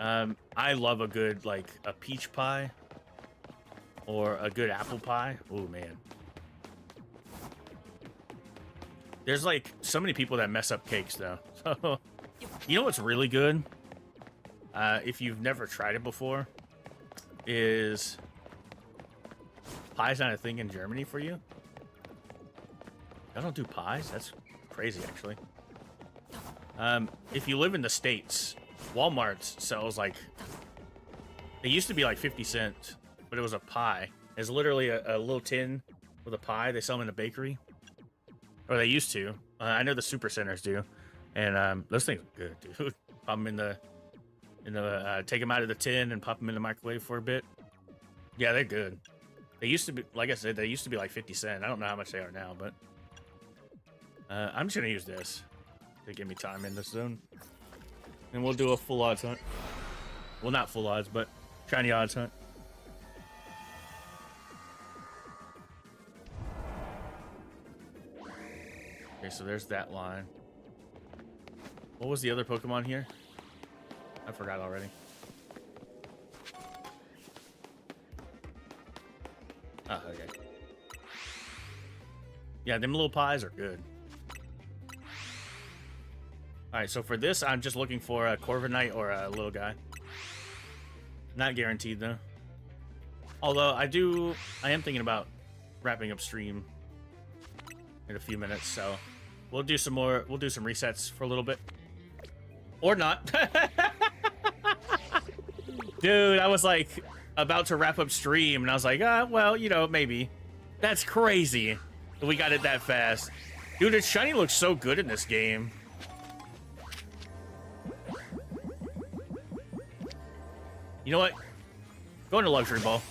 I love a good, like, a peach pie or a good apple pie. Oh, man. There's, like, so many people that mess up cakes, though. So, you know what's really good? If you've never tried it before, is pie's not a thing in Germany for you? I don't do pies? That's crazy, actually. If you live in the States, Walmart sells, like, they used to be like 50 cents, but it was a pie. It's literally a little tin with a pie. They sell them in a bakery. Or they used to. I know the super centers do. And those things are good, dude. Pop them take them out of the tin and pop them in the microwave for a bit. Yeah, they're good. They used to be, like I said, they used to be like 50 cents. I don't know how much they are now, but I'm just gonna use this to give me time in this zone. And we'll do a full odds hunt. Well, not full odds, but shiny odds hunt. Okay, so there's that line. What was the other Pokemon here? I forgot already. Oh, okay. Yeah, them little pies are good. Alright, so for this, I'm just looking for a Corviknight or a little guy. Not guaranteed, though. Although, I am thinking about wrapping up stream in a few minutes, so we'll do some resets for a little bit. Or not. Dude, I was like about to wrap up stream, and I was like, well, you know, maybe. That's crazy that we got it that fast. Dude, its shiny looks so good in this game. You know what? Go into Luxury Ball.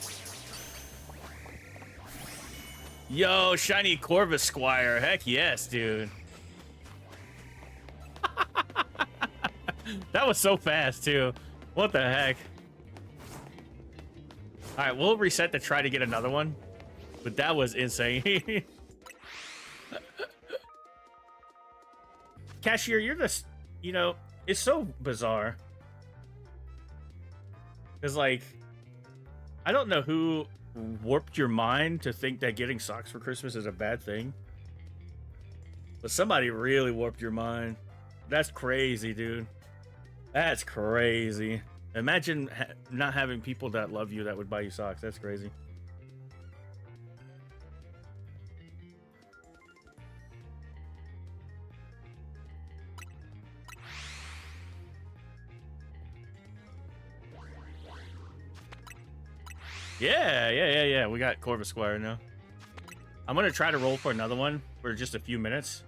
Yo, shiny Corvisquire. Heck yes, dude. That was so fast, too. What the heck? Alright, we'll reset to try to get another one. But that was insane. Cashier, you're the... You know, it's so bizarre. Because, like... I don't know who warped your mind to think that getting socks for Christmas is a bad thing. But somebody really warped your mind. That's crazy, dude. That's crazy. Imagine not having people that love you that would buy you socks. That's crazy. Yeah. We got Corvisquire now. I'm going to try to roll for another one for just a few minutes.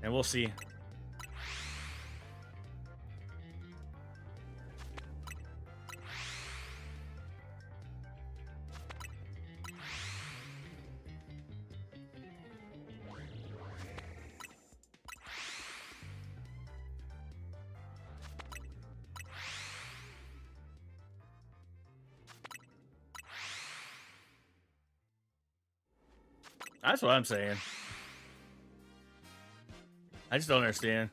And we'll see. That's what I'm saying. I just don't understand.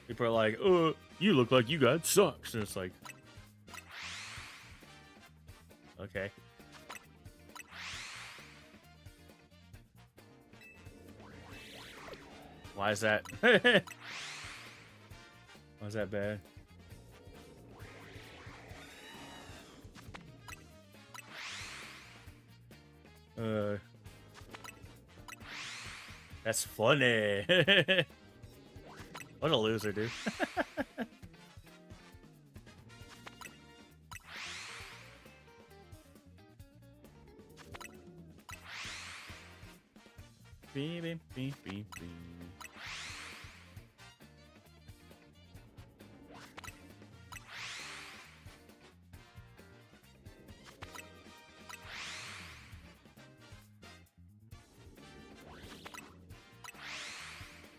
People are like, oh, you look like you got socks. And it's like, okay. Why is that? Why is that bad? That's funny. What a loser, dude. Beep, beep, beep, beep, beep.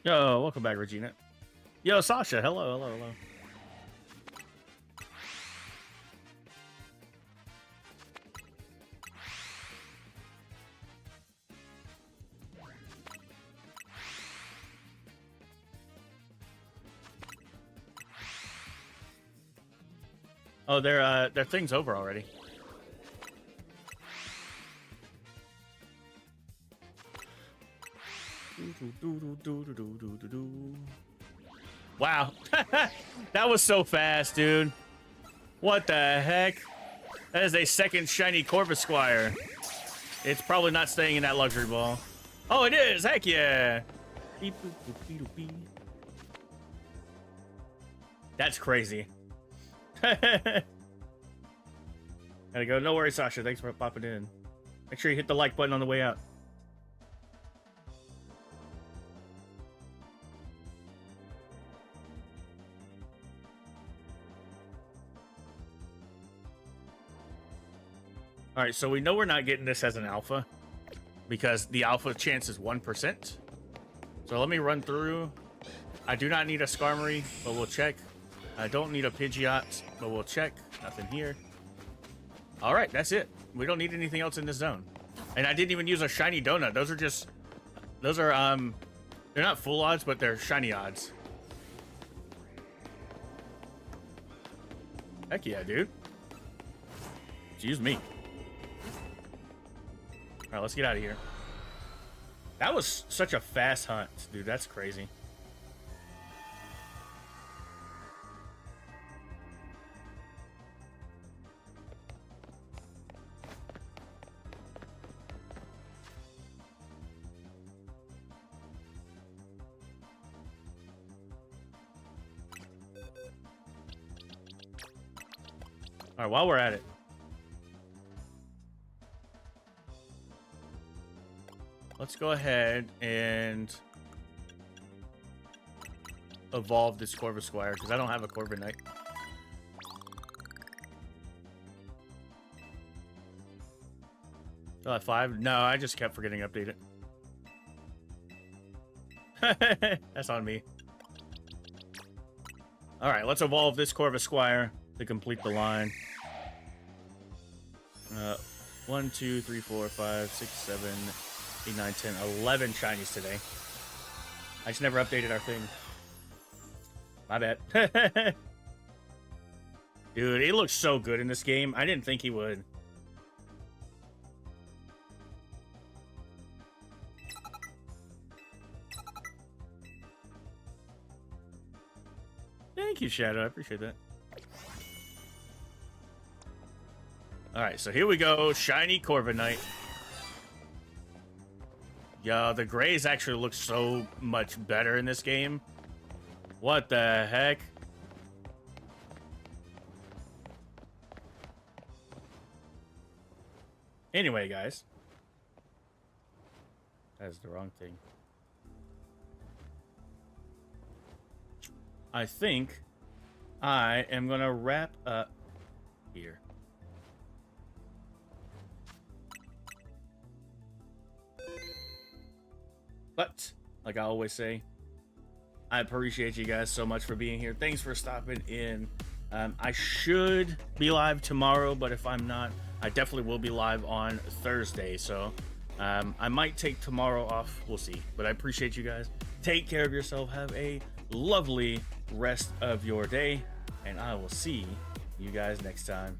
Yo, welcome back, Regina. Yo, Sasha, hello. Oh, their thing's over already. Wow. That was so fast, dude. What the heck? That is a second shiny Corvisquire. It's probably not staying in that luxury ball. Oh, it is. Heck yeah. That's crazy. Gotta go. No worries, Sasha. Thanks for popping in. Make sure you hit the like button on the way out. All right, so we know we're not getting this as an alpha because the alpha chance is 1%. So let me run through. I do not need a Skarmory, but we'll check. I don't need a Pidgeot, but we'll check. Nothing here. All right, that's it. We don't need anything else in this zone. And I didn't even use a shiny donut. Those are they're not full odds, but they're shiny odds. Heck yeah, dude. Excuse me. All right, let's get out of here. That was such a fast hunt, dude. That's crazy. All right, while we're at it, let's go ahead and evolve this Corvisquire because I don't have a Corviknight. Still at 5? No, I just kept forgetting to update it. That's on me. All right, let's evolve this Corvisquire to complete the line. 1, 2, 3, 4, 5, 6, 7, 8, 9, 10, 11 shinies today. I just never updated our thing. My bad. Dude, he looks so good in this game. I didn't think he would. Thank you, Shadow. I appreciate that. Alright, so here we go. Shiny Corviknight. Yo, the grays actually look so much better in this game. What the heck? Anyway, guys. That's the wrong thing. I think I am going to wrap up here. But, like I always say, I appreciate you guys so much for being here. Thanks for stopping in. I should be live tomorrow, but if I'm not, I definitely will be live on Thursday. So I might take tomorrow off. We'll see. But I appreciate you guys. Take care of yourself. Have a lovely rest of your day. And I will see you guys next time.